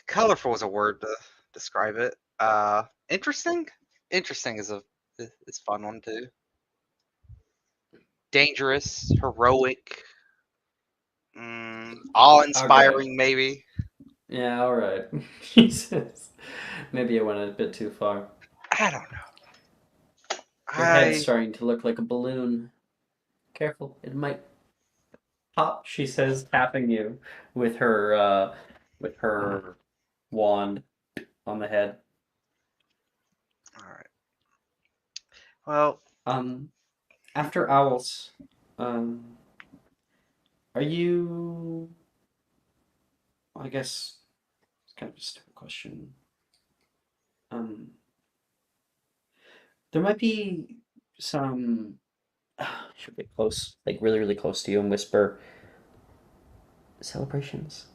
colorful is a word to describe it. Interesting. Interesting is a fun one too. Dangerous, heroic, awe-inspiring, maybe. Yeah, all right. Jesus. Maybe I went a bit too far. I don't know. Your head's starting to look like a balloon. Careful, it might pop, she says, tapping you with her wand on the head. All right. Well, after owls, are you? I guess it's kind of a stupid question. There might be some. Should get close, like really, really close to you, and whisper. Celebrations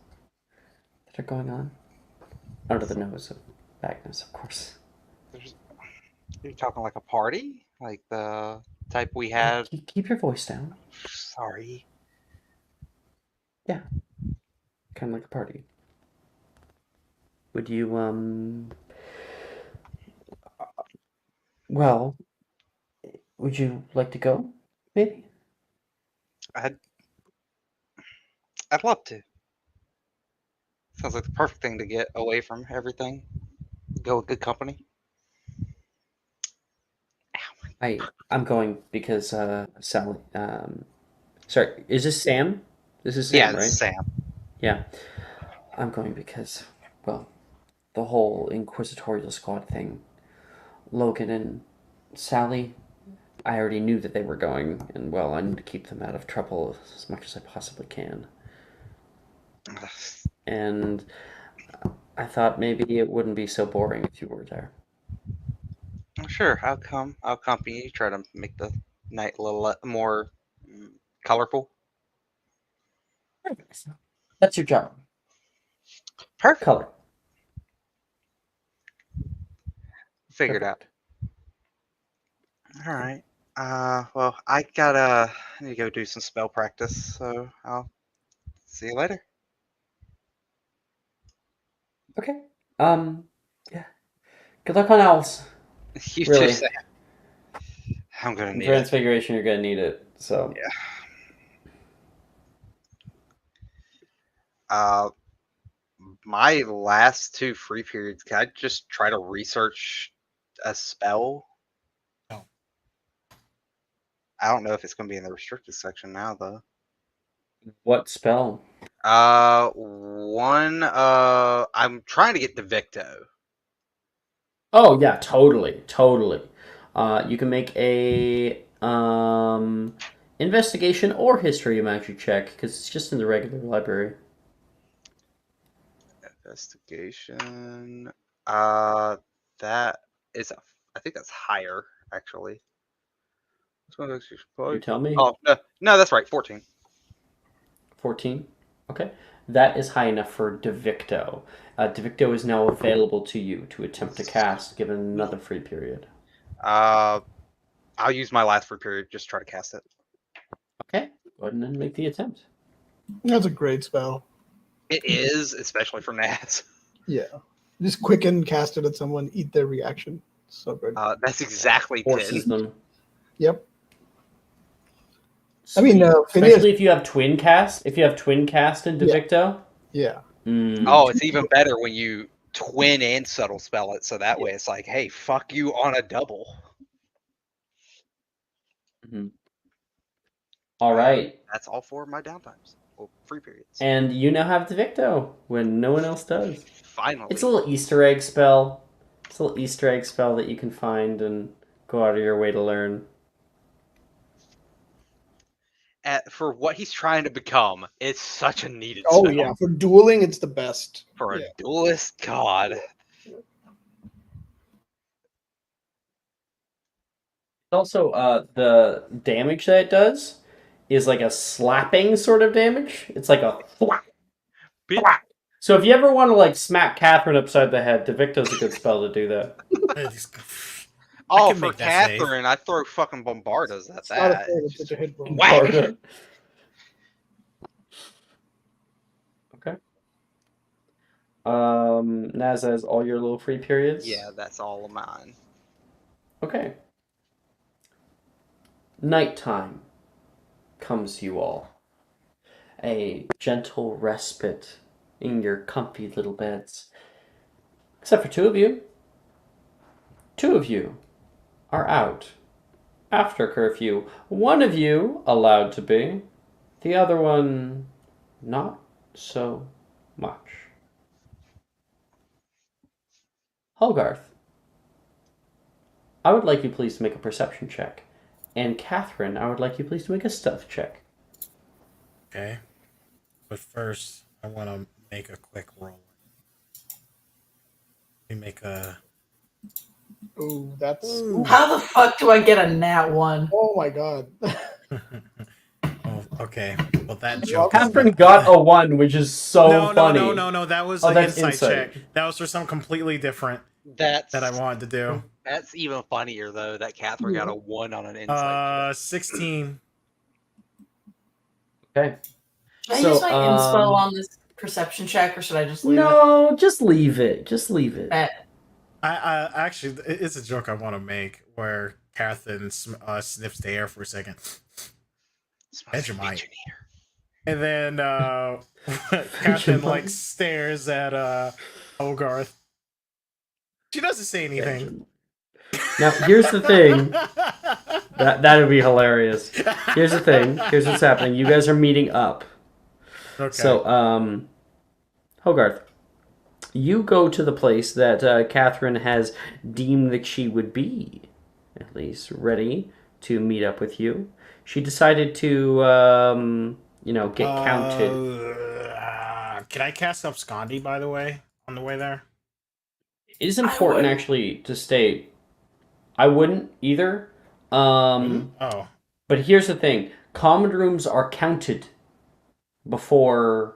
that are going on under the nose of Magnus, of course. You're talking like a party, like the type we had. Keep your voice down. Sorry. Yeah, kind of like a party. Would you Well, would you like to go? Maybe. I'd love to. Sounds like the perfect thing to get away from everything. Go with good company. I'm going because Sally. Sorry, is this Sam? This is Sam, Yeah, right? this is Sam. Yeah, I'm going because, well, the whole Inquisitorial Squad thing. Logan and Sally, I already knew that they were going, and well, I need to keep them out of trouble as much as I possibly can. And I thought maybe it wouldn't be so boring if you were there. Sure, I'll accompany you. Try to make the night a little more colorful. That's your job. Perfect. Color. Figured out. All right. Well, I need to go do some spell practice, so I'll see you later. Okay. Yeah. Good luck on owls. You really. too, Sam. I'm gonna need Transfiguration, you're gonna need it. So. Yeah. My last 2 free periods, can I just try to research a spell? No. I don't know if it's going to be in the restricted section now, though. What spell? I'm trying to get the Victo. Oh yeah, totally. You can make a investigation or history magic check because it's just in the regular library. Investigation. That is I think that's higher actually. You tell me. Oh no, that's right. 14. 14. Okay, that is high enough for Devicto. Devicto is now available to you to attempt to cast, given another free period. I'll use my last free period. Just try to cast it. Okay, go ahead and make the attempt. That's a great spell. It is, especially for Nats. Yeah. Just quicken, cast it at someone, eat their reaction. So good. That's exactly Forces 10. them. Yep. Sweet. I mean, especially if you have twin cast. If you have twin cast in Devicto. Yeah. Oh, it's even better when you twin and subtle spell it. So that way it's like, hey, fuck you on a double. Mm-hmm. All right. That's all 4 of my downtimes. Well, free periods. And you now have Devicto when no one else does. Finally. It's a little Easter egg spell. It's a little Easter egg spell that you can find and go out of your way to learn. for what he's trying to become, it's such a needed Oh spell. yeah, for dueling, it's the best. For a Yeah. duelist, God. Also, the damage that it does is like a slapping sort of damage. It's like a thwack, thwack. So if you ever want to like smack Catherine upside the head, Devicto's a good spell to do that. Oh, can for make that save. Catherine, I throw fucking Bombardas at It's not a that. thing. It's such a hit roll. Whack! Okay. Naz has all your little free periods. Yeah, that's all of mine. Okay. Nighttime comes to you all. A gentle respite in your comfy little beds. Except for two of you. Two of you are out after curfew. One of you allowed to be. The other one not so much. Hogarth, I would like you please to make a perception check. And Catherine, I would like you please to make a stealth check. Okay. But first, I want to make a quick roll. Let me make a... Ooh, that's... Ooh. How the fuck do I get a nat 1? Oh my god. Oh, okay. Well, that joke. Catherine got a 1, which is so funny. No. That was Oh, an that's insight insight. check. That was for something completely different That's that I wanted to do. That's even funnier though. That Catherine got a 1 on an insight. 16. Okay. Should I use my inspo on this perception check, or should I just leave it? No, just leave it. Just leave it. I actually, it's a joke I want to make where Catherine sniffs the air for a second. Vegemite. And then Catherine like stares at Hogarth. She doesn't say anything. Now, here's the thing. That would be hilarious. Here's the thing. Here's what's happening. You guys are meeting up. Okay. So, Hogarth, you go to the place that Catherine has deemed that she would be, at least, ready to meet up with you. She decided to, get counted. Can I cast Abscondi, by the way, on the way there? It is important, actually, to state. I wouldn't either. Oh. But here's the thing. Common rooms are counted before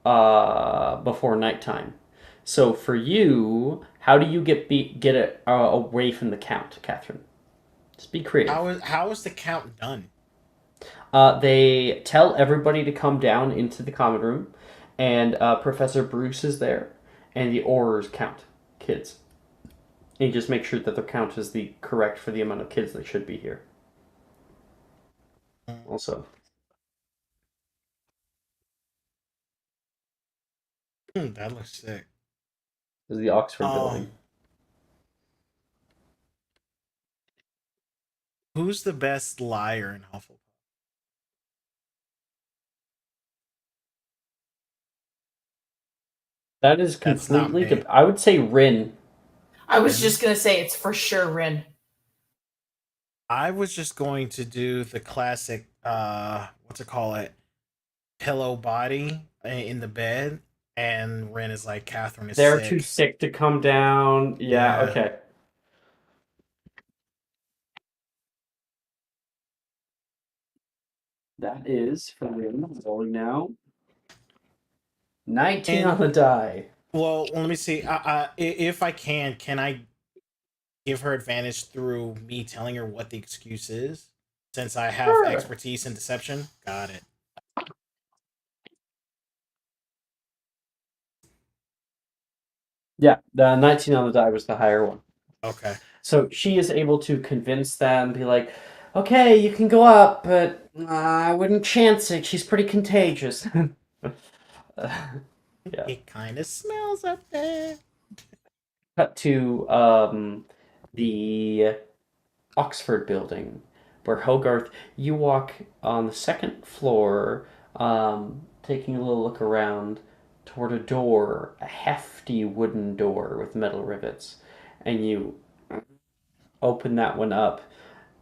nighttime. So for you, how do you get it away from the count, Catherine? Just be creative. How is the count done? They tell everybody to come down into the common room, and Professor Bruce is there, and the Aurors count kids. And you just make sure that the count is the correct for the amount of kids that should be here. Also. That looks sick. This is the Oxford building. Who's the best liar in Hufflepuff? That is completely... I would say Rin. I was just gonna say it's for sure Rin. I was just going to do the classic, pillow body in the bed, and Ren is like, Catherine is They're sick. too sick to come down. Yeah, okay. That is for Rin. Rolling now. 19 on the die. Well, let me see. If I can I give her advantage through me telling her what the excuse is? Since I have expertise in deception? Got it. Yeah, the 19 on the die was the higher one. Okay. So she is able to convince them, be like, okay, you can go up, but I wouldn't chance it. She's pretty contagious. Yeah. It kind of smells up there. Cut to the Oxford building, where Hogarth, you walk on the second floor, taking a little look around toward a door, a hefty wooden door with metal rivets, and you open that one up,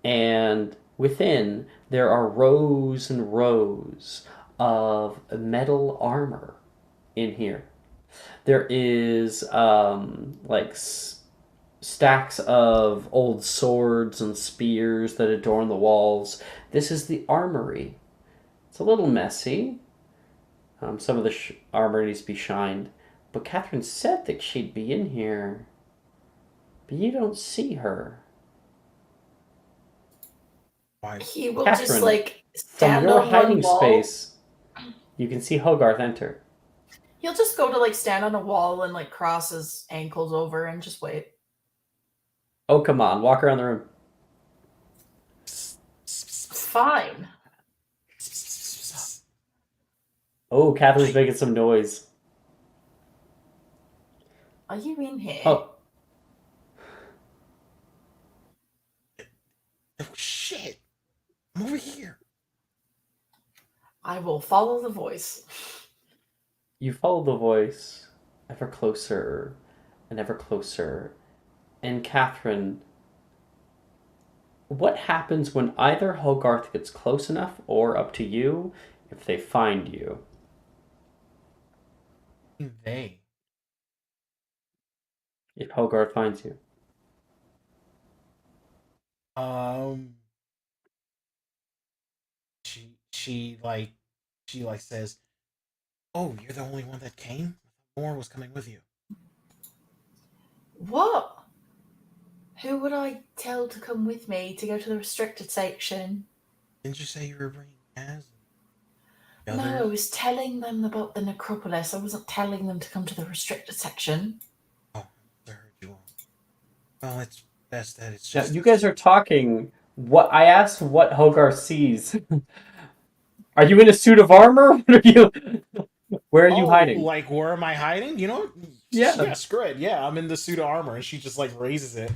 and Within, there are rows and rows of metal armor in here. There is stacks of old swords and spears that adorn the walls. This is the armory. It's a little messy. Some of the armor needs to be shined. But Catherine said that she'd be in here. But you don't see her. He will Catherine, just like from stand your on hiding one wall. space, you can see Hogarth enter. He'll just go to like stand on a wall and like cross his ankles over and just wait. Oh, come on. Walk around the room. Fine. Oh, Catherine's making some noise. Are you in here? Oh. Oh, shit. I'm over here. I will follow the voice. You follow the voice ever closer and ever closer. And Catherine, what happens when either Hogarth gets close enough or up to you if they find you? They. If Hogarth finds you. She says, "Oh, you're the only one that came? More was coming with you." What? Who would I tell to come with me to go to the restricted section? Didn't you say you were bringing Az? No, I was telling them about the necropolis. I wasn't telling them to come to the restricted section. Oh, I heard you all. Well, it's best that it's Now, just. you guys are talking. What I asked what Hogarth sees. Are you in a suit of armor? What are you? Where are you hiding? Like, where am I hiding? You know? Yeah. Screw it. Yeah, I'm in the suit of armor, and she just like raises it.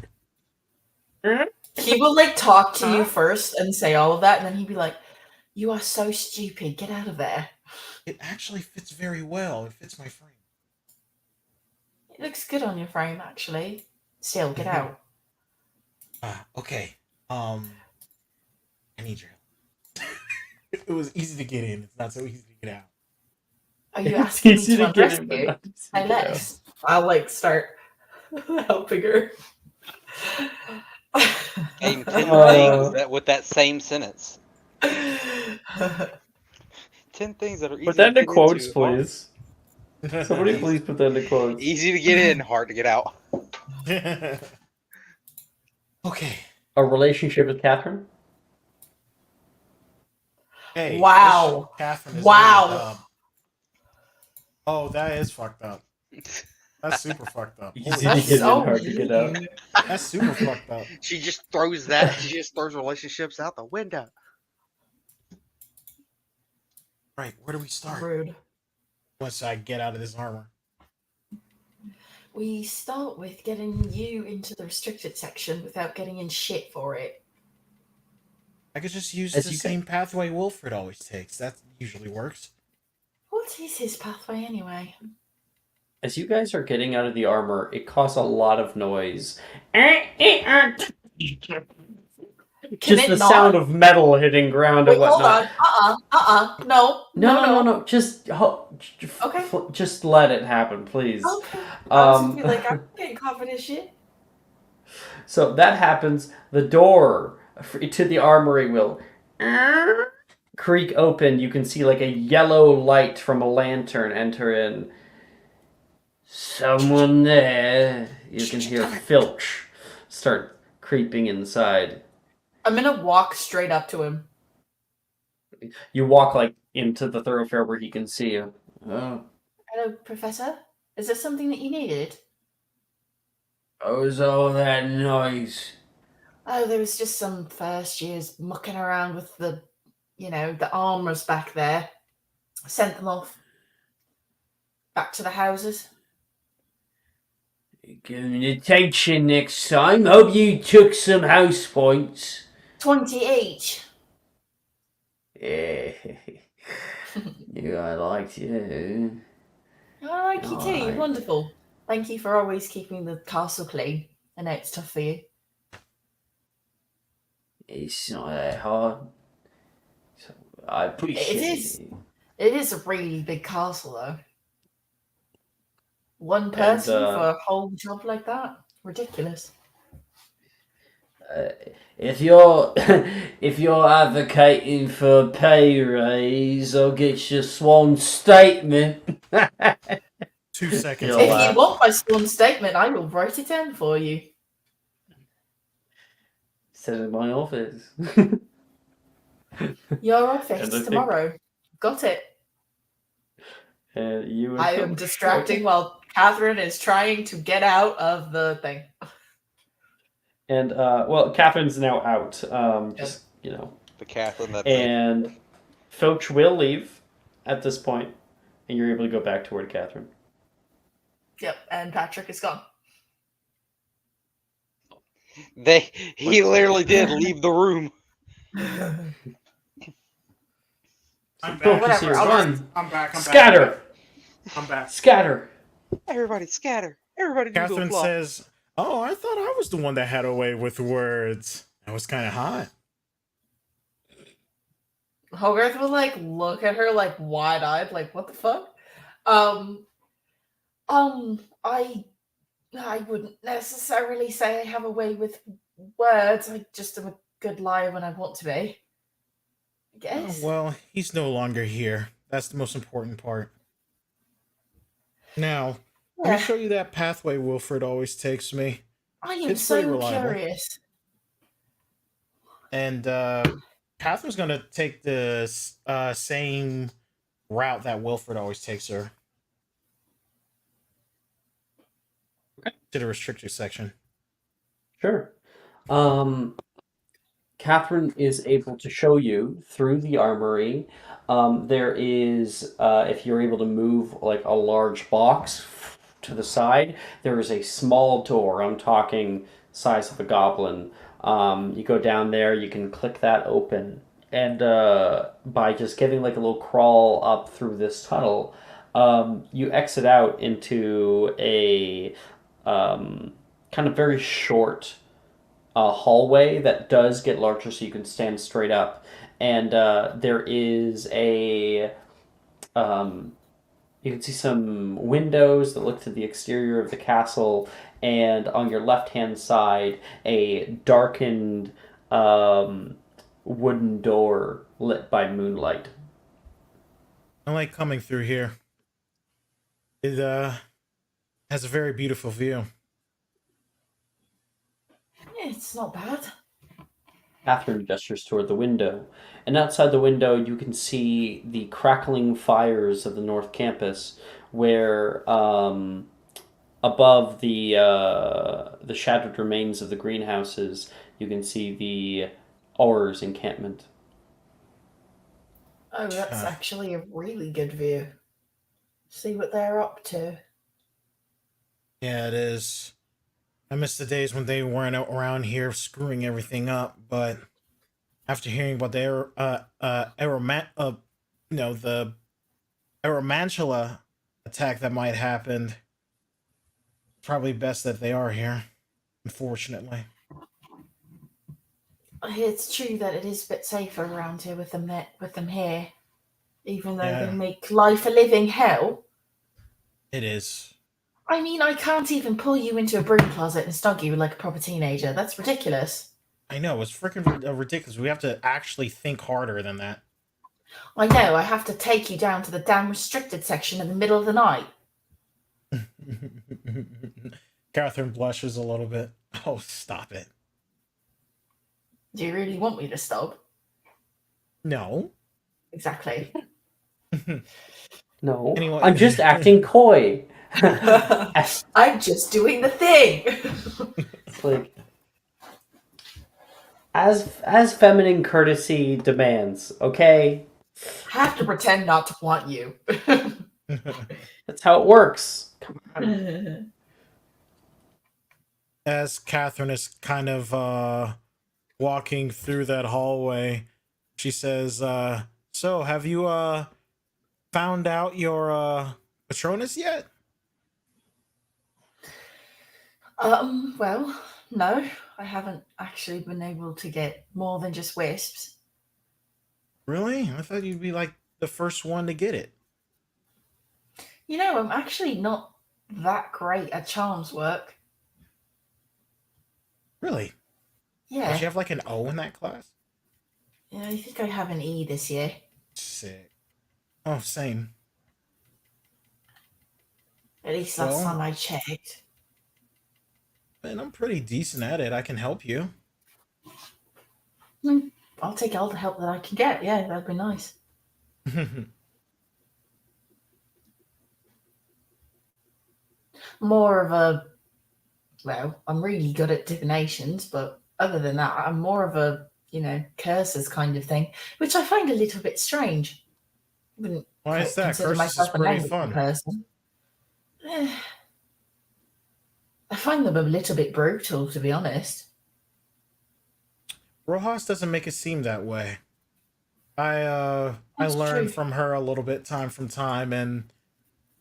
He will like talk to you first and say all of that, and then he'd be like, "You are so stupid. Get out of there." It actually fits very well. It fits my frame. It looks good on your frame, actually. Still, get out. Okay. I need your help. It was easy to get in. It's not so easy to get out. Are you asking me easy to to get undress in, but you? not easy to get Unless I'll like start helping her. Name 10 things that with that same sentence. 10 things that are easy Put that to into get quotes, into. please. Somebody please put that into quotes. Easy to get in, hard to get out. Okay. A relationship with Catherine? Hey. Wow. Catherine is Wow. really dumb. Oh, that is fucked up. That's super fucked up. Easy Holy to shit. get in, hard to get out. That's super fucked up. She just throws that. She just throws relationships out the window. Right, where do we start? Rude. Once I get out of this armor. We start with getting you into the restricted section without getting in shit for it. I could just use As the you same pathway Wilfred always takes. That usually works. What is his pathway anyway? As you guys are getting out of the armor, it caused a lot of noise. Just the sound of metal hitting ground and Wait, hold whatnot. on. No. Just Okay. Just let it happen, please. Okay. I was gonna be like, I'm getting confident shit. So that happens. The door to the armory will creak open. You can see like a yellow light from a lantern enter in. Someone there. You can hear Filch start creeping inside. I'm gonna walk straight up to him. You walk like into the thoroughfare where he can see you. Oh. Hello, Professor. Is there something that you needed? What was all that noise? Oh, there was just some first years mucking around with the armors back there. Sent them off. Back to the houses. Give me attention next time. Hope you took some house points. 20 each. Yeah. I liked you. I like you too. You're wonderful. Thank you for always keeping the castle clean. I know it's tough for you. It's not that hard. So I appreciate it. It is a really big castle, though. One And person for a whole job like that? Ridiculous. if you're if you're advocating for a pay raise, I'll get your sworn statement. 2 seconds. You'll If laugh. you want my sworn statement, I will write it in for you. Send it in my office. Your And I office think- tomorrow. Got it. You and I am Phil- distracting while Catherine is trying to get out of the thing. And well, Catherine's now out. Just you know. The Catherine that. And Filch will leave at this point, and you're able to go back toward Catherine. Yep, and Patrick is gone. He literally did leave the room. I'm Filch back. is here. I'll Run! I'm back. Scatter! I'm back. Scatter! Everybody scatter. Everybody do Catherine the flop. says, "Oh, I thought I was the one that had a way with words. That was kind of hot." Hogarth will like look at her like wide-eyed, like what the fuck? I wouldn't necessarily say I have a way with words. I just am a good liar when I want to be. I guess. Well, he's no longer here. That's the most important part. Now, let me show you that pathway Wilfred always takes me. I am It's pretty so reliable. curious. And Catherine's gonna take the same route that Wilfred always takes her. To the restricted section. Sure. Catherine is able to show you through the armory. There is, if you're able to move like a large box to the side, there is a small door. I'm talking size of a goblin. You go down there, you can click that open, and by just getting like a little crawl up through this tunnel, you exit out into a kind of very short hallway that does get larger so you can stand straight up. And there is a... you can see some windows that look to the exterior of the castle, and on your left-hand side, a darkened wooden door lit by moonlight. I like coming through here. It has a very beautiful view. It's not bad. Catherine gestures toward the window, and outside the window you can see the crackling fires of the North Campus, where above the shattered remains of the greenhouses, you can see the Aurors encampment. Oh, that's actually a really good view. See what they're up to. Yeah, it is. I miss the days when they weren't around here screwing everything up, but after hearing about the the Aeromantula attack that might happen, it's probably best that they are here, unfortunately. It's true that it is a bit safer around here with them here, even though Yeah. they make life a living hell. It is. I mean, I can't even pull you into a broom closet and snog you like a proper teenager. That's ridiculous. I know, it's freaking ridiculous. We have to actually think harder than that. I know, I have to take you down to the damn restricted section in the middle of the night. Catherine blushes a little bit. Oh, stop it. Do you really want me to stop? No. Exactly. No, Anyway. I'm just acting coy. I'm just doing the thing. It's like as feminine courtesy demands, okay? Have to pretend not to want you. That's how it works. As Catherine is kind of walking through that hallway, she says, so have you found out your Patronus yet? Well, No, I haven't actually been able to get more than just wisps. Really? I thought you'd be like the first one to get it. You know, I'm actually not that great at charms work. Really? Yeah. Did you have like an O in that class? Yeah, I think I have an E this year. Sick. Oh, same. At least last Well, time I checked. man, I'm pretty decent at it. I can help you. I'll take all the help that I can get. Yeah, that'd be nice. More of a, well, I'm really good at divinations, but other than that, I'm more of a, curses kind of thing, which I find a little bit strange. Wouldn't Why is that? consider Curses is myself a pretty magical fun. person. I find them a little bit brutal, to be honest. Rojas doesn't make it seem that way. I That's learned true. from her a little bit time from time, and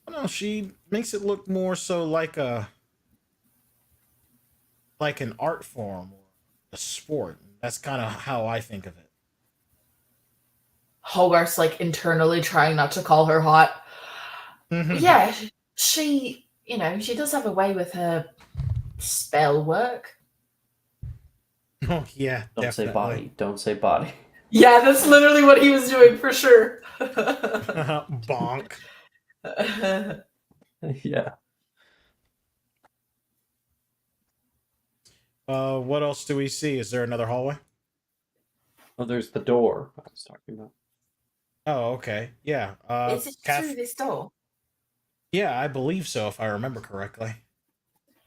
I don't know, she makes it look more so like an art form or a sport. That's kind of how I think of it. Hogarth's like internally trying not to call her hot. Yeah, she, she does have a way with her spell work. Oh yeah, Don't say body. Don't say body. Yeah, that's literally what he was doing for sure. Bonk. Yeah. What else do we see? Is there another hallway? Oh, there's the door I was talking about. Oh, okay. Yeah. Is it through this door? Yeah, I believe so, if I remember correctly.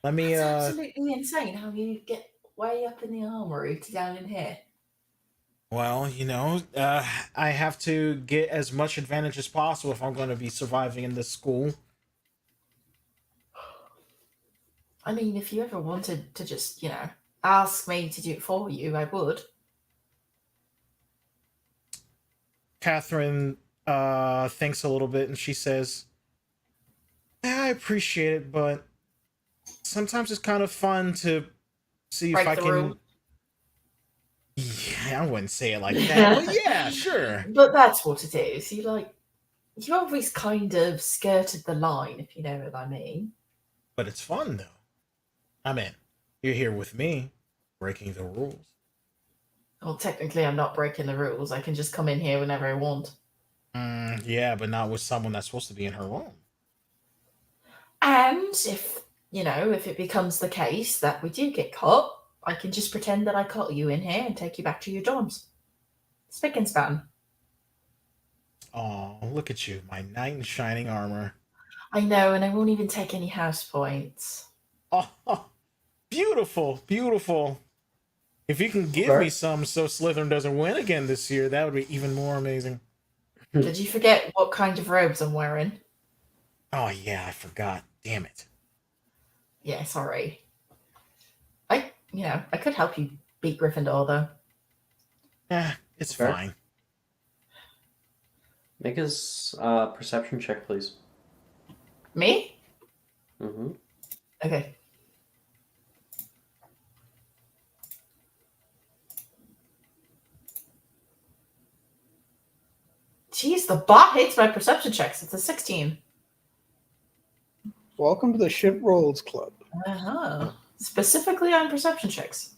Let me That's absolutely insane how you get way up in the armory to down in here. well, I have to get as much advantage as possible if I'm going to be surviving in this school. I mean, if you ever wanted to just, ask me to do it for you, I would. Catherine thinks a little bit and she says, yeah, I appreciate it, but sometimes it's kind of fun to see if I can. Room. Yeah, I wouldn't say it like that, but yeah, sure. But that's what it is. You always kind of skirted the line, if you know what I mean. But it's fun, though. I mean, you're here with me, breaking the rules. Well, technically, I'm not breaking the rules. I can just come in here whenever I want. Yeah, but not with someone that's supposed to be in her room. And if it becomes the case that we do get caught, I can just pretend that I caught you in here and take you back to your dorms. Spick and span. Oh, look at you, my knight in shining armor. I know, and I won't even take any house points. Oh, beautiful, beautiful. If you can give me some so Slytherin doesn't win again this year, that would be even more amazing. Did you forget what kind of robes I'm wearing? Oh, yeah, I forgot. Damn it. Yeah, sorry. I could help you beat Gryffindor, though. It's fine. Make us perception check, please. Me? Mm-hmm. Okay. Jeez, the bot hates my perception checks. It's a 16. Welcome to the Shit Rolls Club. Uh-huh. Specifically on perception checks.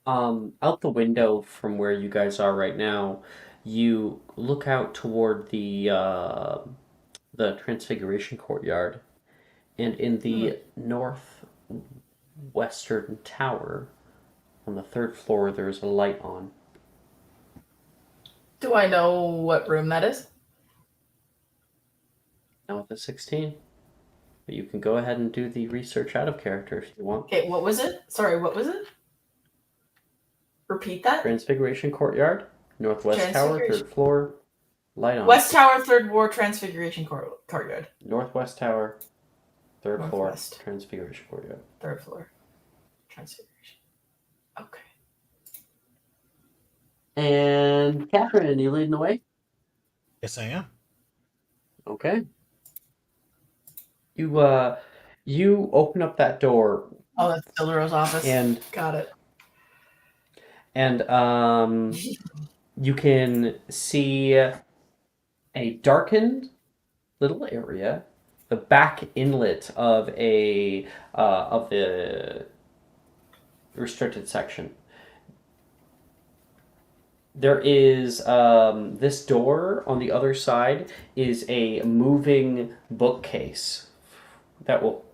Out the window from where you guys are right now, you look out toward the Transfiguration Courtyard, and in the northwestern tower, on the third floor, there's a light on. Do I know what room that is? Now with the 16. But you can go ahead and do the research out of character if you want. Okay, what was it? Sorry, what was it? Repeat that? Transfiguration Courtyard, Northwest Tower, third floor, light on. West Tower, third floor, Transfiguration Courtyard. Northwest Tower, third Northwest. floor, Transfiguration Courtyard. Third floor, Transfiguration. Okay. And Catherine, you leading the way? Yes, I am. Okay. You You open up that door. Oh, that's Dildero's office. And got it. And you can see a darkened little area, the back inlet of the restricted section. There is this door on the other side is a moving bookcase that will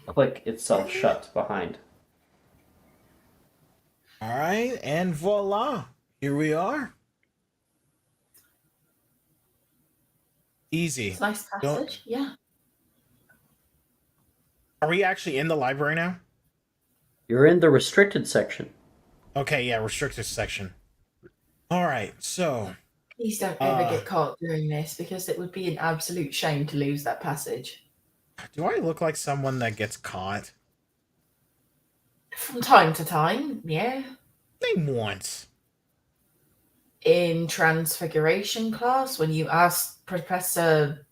click itself shut behind. All right, and voila, here we are. Easy. It's a nice passage. Yeah. Are we actually in the library now? You're in the restricted section. Okay, yeah, restricted section. All right, so Please don't ever get caught doing this, because it would be an absolute shame to lose that passage. do I look like someone that gets caught? From time to time, yeah. Name once. In Transfiguration class, when you asked Professor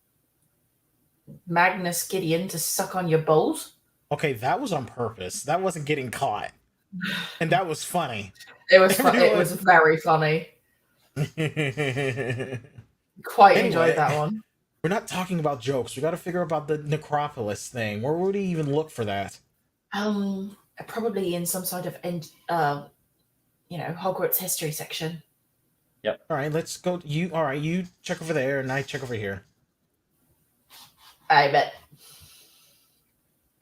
Magnus Gideon to suck on your balls. Okay, that was on purpose. That wasn't getting caught. And that was funny. It was it was very funny. Quite enjoyed that one. We're not talking about jokes. We got to figure about the necropolis thing. Where would he even look for that? Probably in some sort of Hogwarts history section. Yep. All right, let's go. All right, you check over there, and I check over here. I bet.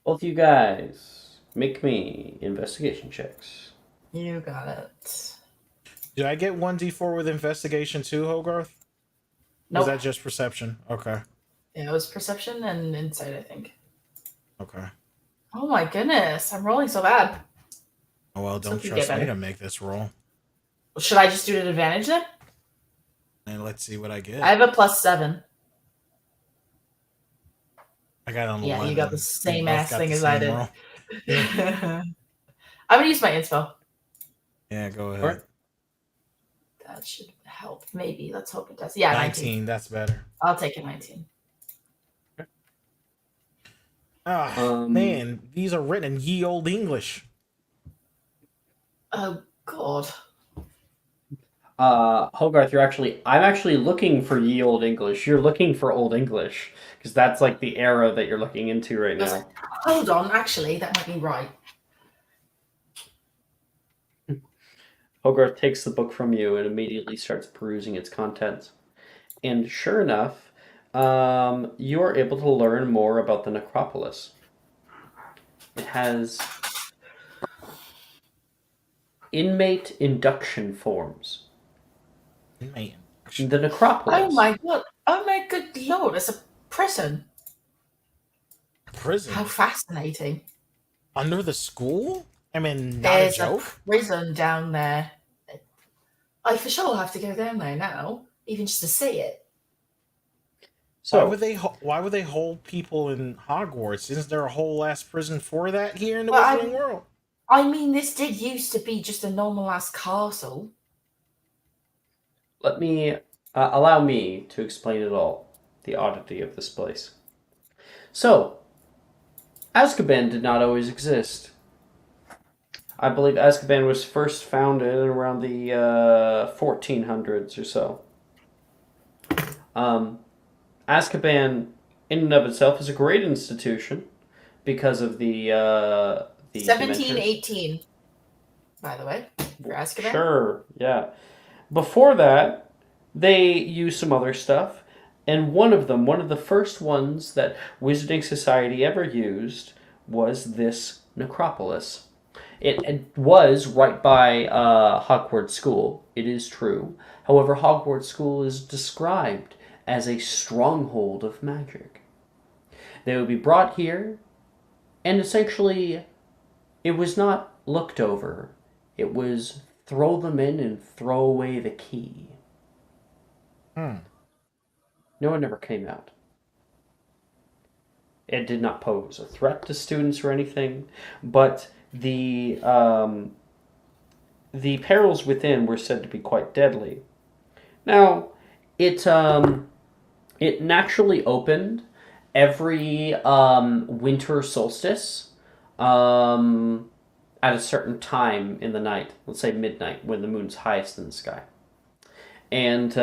Both you guys make me investigation checks. You got it. Did I get 1d4 with investigation too, Hogarth? Nope. Was that just perception? Okay. Yeah, it was perception and insight, I think. Okay. Oh my goodness, I'm rolling so bad. Oh, well, don't trust me to make this roll. Should I just do it at advantage then? And let's see what I get. I have a +7. I got on 11. Yeah, you got the same ass thing as I did. Yeah. I'm gonna use my inspo. Yeah, go ahead. Right. That should help. Maybe. Let's hope it does. Yeah, 19. That's better. I'll take a 19. Man, these are written in ye old English. Oh God. Hogarth, I'm actually looking for ye old English. You're looking for old English, because that's like the era that you're looking into right now. Hold on, actually, that might be right. Hogarth takes the book from you and immediately starts perusing its contents. And sure enough, you are able to learn more about the necropolis. It has inmate induction forms. Inmate. The necropolis. Oh my God. Oh my good Lord, it's a prison. Prison? How fascinating. Under the school? I mean, not There's a joke. A prison down there. I for sure have to go down there now, even just to see it. So why would they hold people in Hogwarts? Isn't there a whole ass prison for that here in the Wizarding World? I mean, this did used to be just a normal ass castle. Let me allow me to explain it all, the oddity of this place. So, Azkaban did not always exist. I believe Azkaban was first founded around the 1400s or so. Azkaban, in and of itself, is a great institution because of the 1718, by the way, for Azkaban. Sure, yeah. Before that, they used some other stuff, and one of the first ones that Wizarding Society ever used was this necropolis. It was right by Hogwarts School, it is true. However, Hogwarts School is described as a stronghold of magic. They would be brought here, and essentially, it was not looked over. It was throw them in and throw away the key. No one ever came out. It did not pose a threat to students or anything, but the perils within were said to be quite deadly. Now, it naturally opened every winter solstice, at a certain time in the night, let's say midnight, when the moon's highest in the sky. And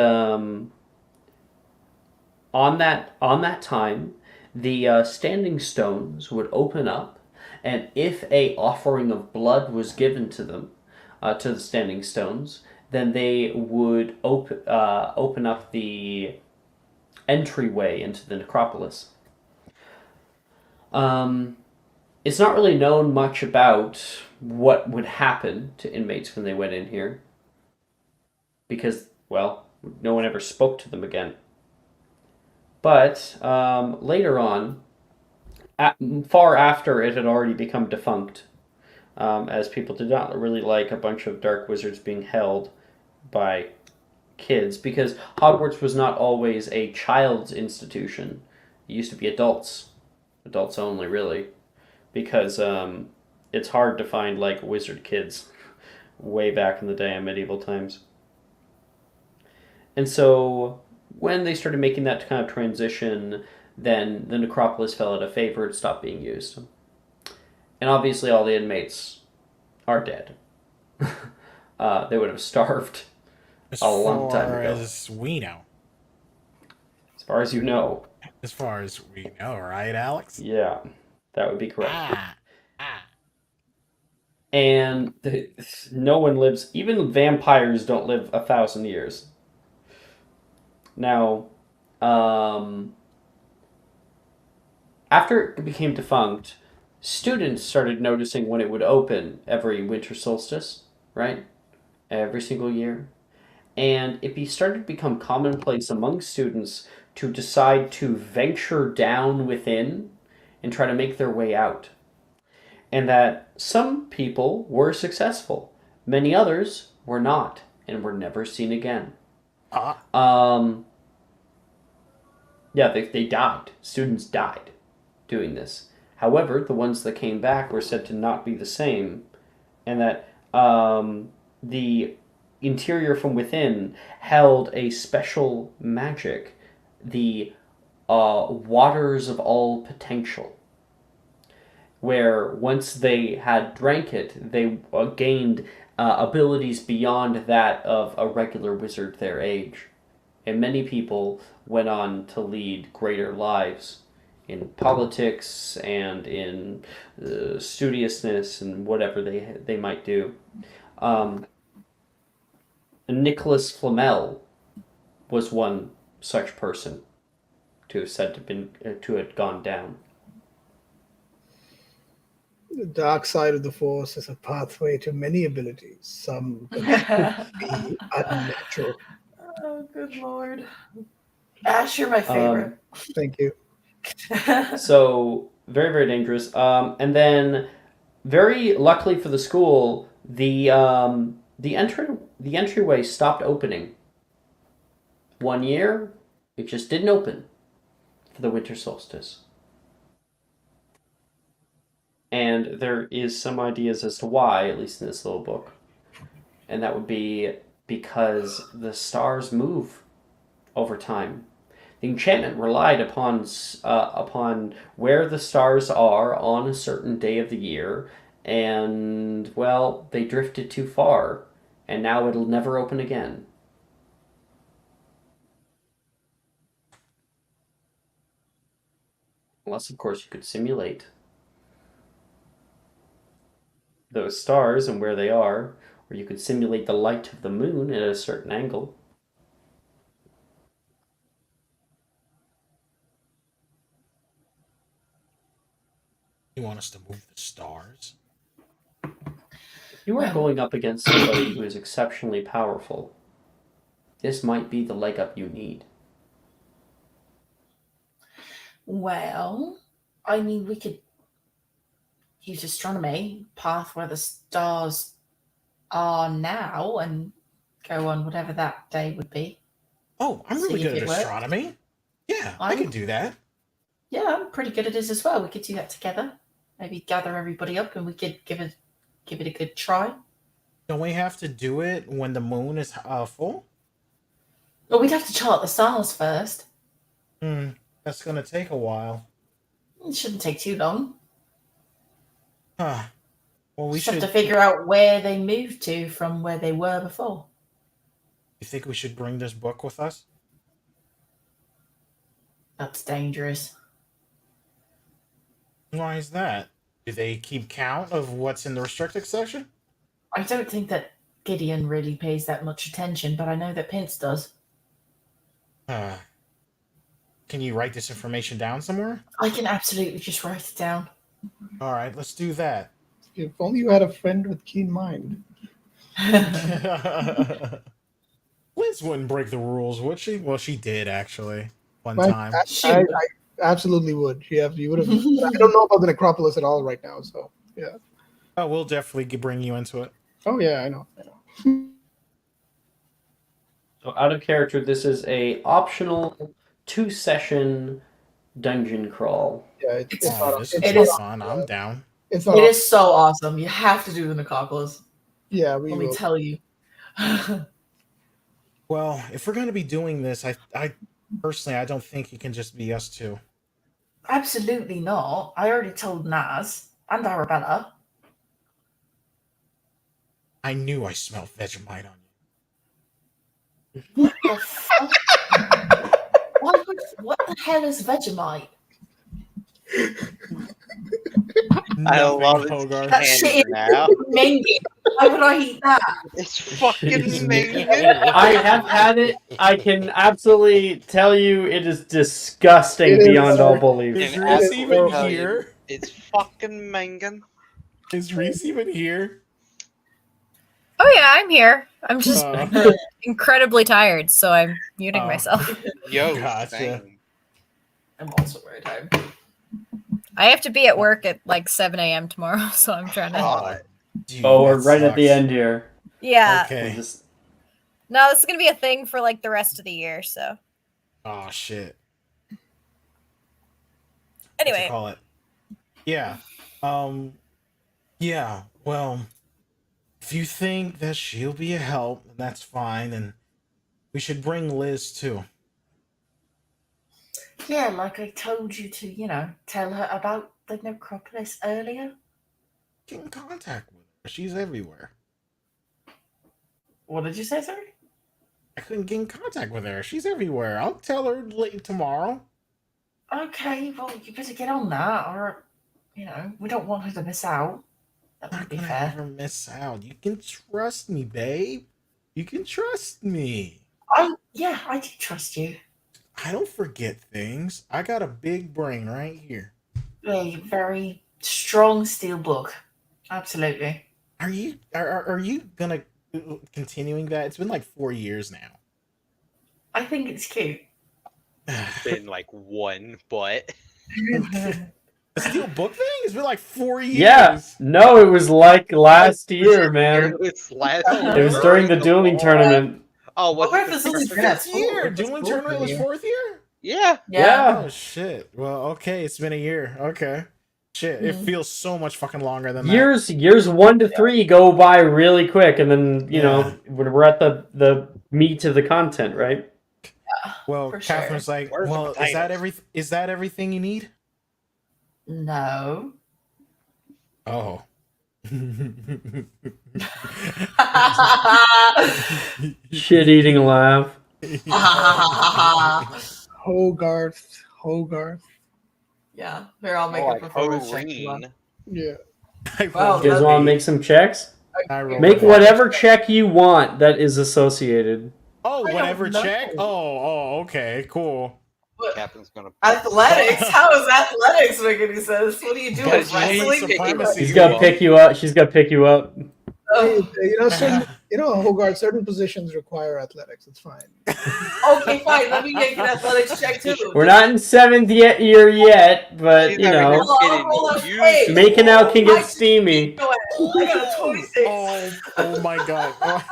on that time, the standing stones would open up, and if a offering of blood was given to them, to the standing stones, then they would open up the entryway into the necropolis. It's not really known much about what would happen to inmates when they went in here, because, well, no one ever spoke to them again. But later on, far after it had already become defunct, as people did not really like a bunch of dark wizards being held by kids, because Hogwarts was not always a child's institution. It used to be adults only, really, because it's hard to find like wizard kids way back in the day in medieval times. And so when they started making that kind of transition, then the necropolis fell out of favor. It stopped being used. And obviously all the inmates are dead. They would have starved a long time ago. As we know. As far as you know. As far as we know, right, Alex? Yeah, that would be correct. And no one lives, even vampires don't live 1,000 years. Now, after it became defunct, students started noticing when it would open every winter solstice, right? Every single year. And it started to become commonplace among students to decide to venture down within and try to make their way out. And that some people were successful. Many others were not and were never seen again. Yeah, they died. Students died doing this. However, the ones that came back were said to not be the same, and that the interior from within held a special magic, the waters of all potential, where once they had drank it, they gained abilities beyond that of a regular wizard their age. And many people went on to lead greater lives in politics and in studiousness and whatever they might do. Nicholas Flamel was one such person to have said to have gone down. The dark side of the Force is a pathway to many abilities. Some can be unnatural. Oh, good lord. Ash, you're my favorite. Thank you. So, very, very dangerous. And then, very luckily for the school, the entryway stopped opening. One year, it just didn't open for the winter solstice. And there is some ideas as to why, at least in this little book. And that would be because the stars move over time. The enchantment relied upon where the stars are on a certain day of the year, and, well, they drifted too far, and now it'll never open again. Unless, of course, you could simulate those stars and where they are, or you could simulate the light of the moon at a certain angle. You want us to move the stars? If you are going up against somebody who is exceptionally powerful, this might be the leg up you need. Well, I mean, we could use astronomy, path where the stars are now, and go on whatever that day would be. Oh, I'm really good at astronomy. Yeah, I can do that. Yeah, I'm pretty good at it as well. We could do that together. Maybe gather everybody up and we could give it a good try. Don't we have to do it when the moon is full? Well, we'd have to chart the stars first. That's gonna take a while. It shouldn't take too long. Huh. Well, we Just have should. to figure out where they moved to from where they were before. You think we should bring this book with us? That's dangerous. Why is that? Do they keep count of what's in the restricted section? I don't think that Gideon really pays that much attention, but I know that Pince does. Can you write this information down somewhere? I can absolutely just write it down. All right, let's do that. If only you had a friend with keen mind. Liz wouldn't break the rules, would she? Well, she did actually one But time. I absolutely would. Yeah, you would have. I don't know about the necropolis at all right now, so yeah. Oh, we'll definitely bring you into it. Oh yeah, I know. So out of character, this is a optional 2-session dungeon crawl. Yeah, It's This it is is fun. I'm down. It's it is so awesome. You have to do the necropolis. Yeah, Let me tell you. Well, if we're going to be doing this, I personally, I don't think it can just be us two. Absolutely not. I already told Naz and Arabella. I knew I smelled Vegemite on you. What the fuck? What the hell is Vegemite? I love it. Hogarth. That shit is now. minging. Why would I eat that? It's fucking amazing. I have had it. I can absolutely tell you it is disgusting It is, beyond all sir. belief. Is And Reese as even tell you, here? It's fucking mangin'. Is Reese even here? Oh yeah, I'm here. I'm just Uh, incredibly tired, so I'm muting Oh. myself. Yo, Gotcha. same. I'm also very tired. I have to be at work at like 7 a.m. tomorrow, so I'm trying to. Oh, dude, Oh, we're that right at the sucks. end here. Yeah. Okay. We're just- No, this is gonna be a thing for like the rest of the year. So Oh shit. anyway, Call it. Yeah. Yeah. Well, if you think that she'll be a help, that's fine, and we should bring Liz too. Yeah, like I told you to, tell her about the necropolis earlier. Get in contact with her. She's everywhere. What did you say, sorry? I couldn't get in contact with her. She's everywhere. I'll tell her late tomorrow. Okay, well, you better get on that, or, we don't want her to miss out. That I'm would be not gonna fair. ever miss out. You can trust me, babe. You can trust me. I do trust you. I don't forget things. I got a big brain right here. A very strong steel book. Absolutely. Are you gonna continuing that? It's been like 4 years now. I think it's cute. Been like one, but The steel book thing? It's been like 4 years. Yeah. No, it was like last year, man. it's last. It was during the dueling tournament. Oh, what? What if this is Fifth year. Dueling tournament was 4th year? Yeah. Yeah. Oh shit. Well, okay, it's been a year. Okay. Shit, it feels so much fucking longer than Years 1 to 3 go by really quick, and then when we're at the meat of the content, right? that. Well, For sure. Catherine's like, Where's the well, is that everything you need? No. Oh. Shit eating laugh. Hogarth. Yeah, here, I'll make More a like performance check. if you want. Yeah. Well, You guys want to make some checks? Make whatever check you want that is associated. Oh, I whatever don't know. check? Oh, okay, cool. Captain's gonna. Athletics? How is athletics making any sense? What are you doing? Because Wrestling? supremacy. She's got to pick you up. She's got to pick you up. Oh, Hogarth, certain positions require athletics. It's fine. okay, fine. Let me make an athletics check too. We're not in 7th year yet, but She's you not know, even I'll roll kidding. a eight. making out can get steamy. Go ahead. I got a 26. Oh my god.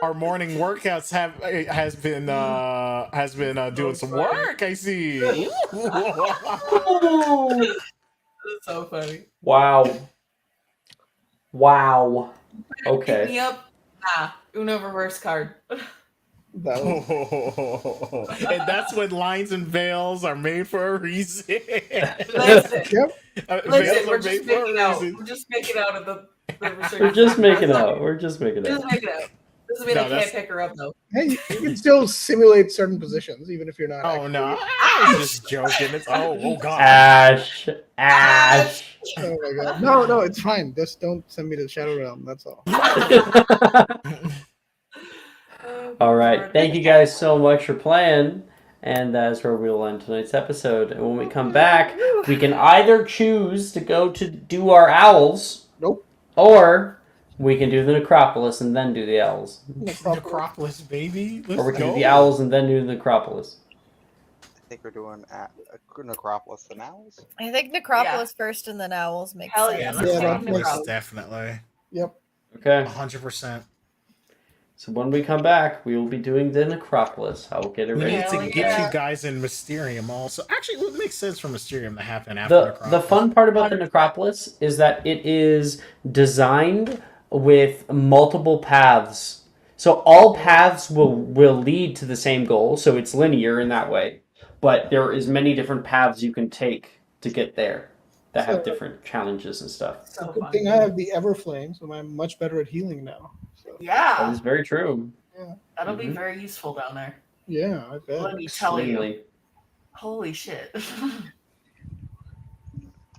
Our morning workouts has been doing some work, I see. That's so funny. Wow. Pick me Okay. up. Uno reverse card. That was, And that's when lines and veils are made for a reason. Listen, yep. Veils we're are just made for making a out. reason. We're just making out of the We're just making out. We're just making Just out. making out. Doesn't mean No, I can't that's- pick her up though. Hey, you can still simulate certain positions, even if you're not. Oh no, actually- I was just joking. It's oh god. Ash. Ash. Oh my god. No, it's fine. Just don't send me to the Shadow Realm. That's all. All right. Thank you guys so much for playing. And that's where we'll end tonight's episode. And when we come back, we can either choose to go to do our owls. Nope. Or we can do the necropolis and then do the owls. Necropolis, baby. Let's Or we can go. do the owls and then do the necropolis. I think we're doing Necropolis and Owls. I think Necropolis first and then Owls makes Hell sense. yeah, Yeah, let's take Necropolis, Necropolis. definitely. Yep. Okay. 100%. So when we come back, we will be doing the necropolis. I'll get it We ready. need to Hell get yeah. you guys in Mysterium also. Actually, it would make sense for Mysterium to happen after Necropolis. The fun part about the necropolis is that it is designed with multiple paths. So all paths will lead to the same goal, so it's linear in that way. But there is many different paths you can take to get there that have different challenges and stuff. So Good fun. thing I have the Everflame, so I'm much better at healing now. So, That Yeah, is very true. that'll be very useful down there. yeah, I bet. Let me tell you. Extremely. Holy shit.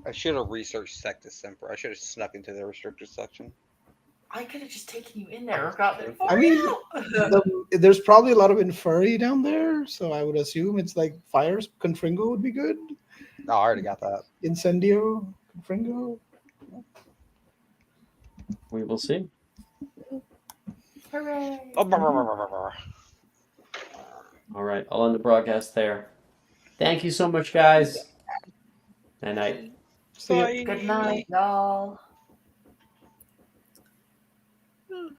I should have researched Sectus Semper. I should have snuck into the restricted section. I could have just taken you in there or gotten it for I mean, you. there's probably a lot of Inferi down there, so I would assume it's like Fires. Confringo would be good. Oh, I already got that. Incendio, Confringo. We will see. Hooray. Oh, brr, brr, brr, brr, brr. All right, I'll end the broadcast there. Thank you so much, guys. Night night. See ya. Good night, y'all.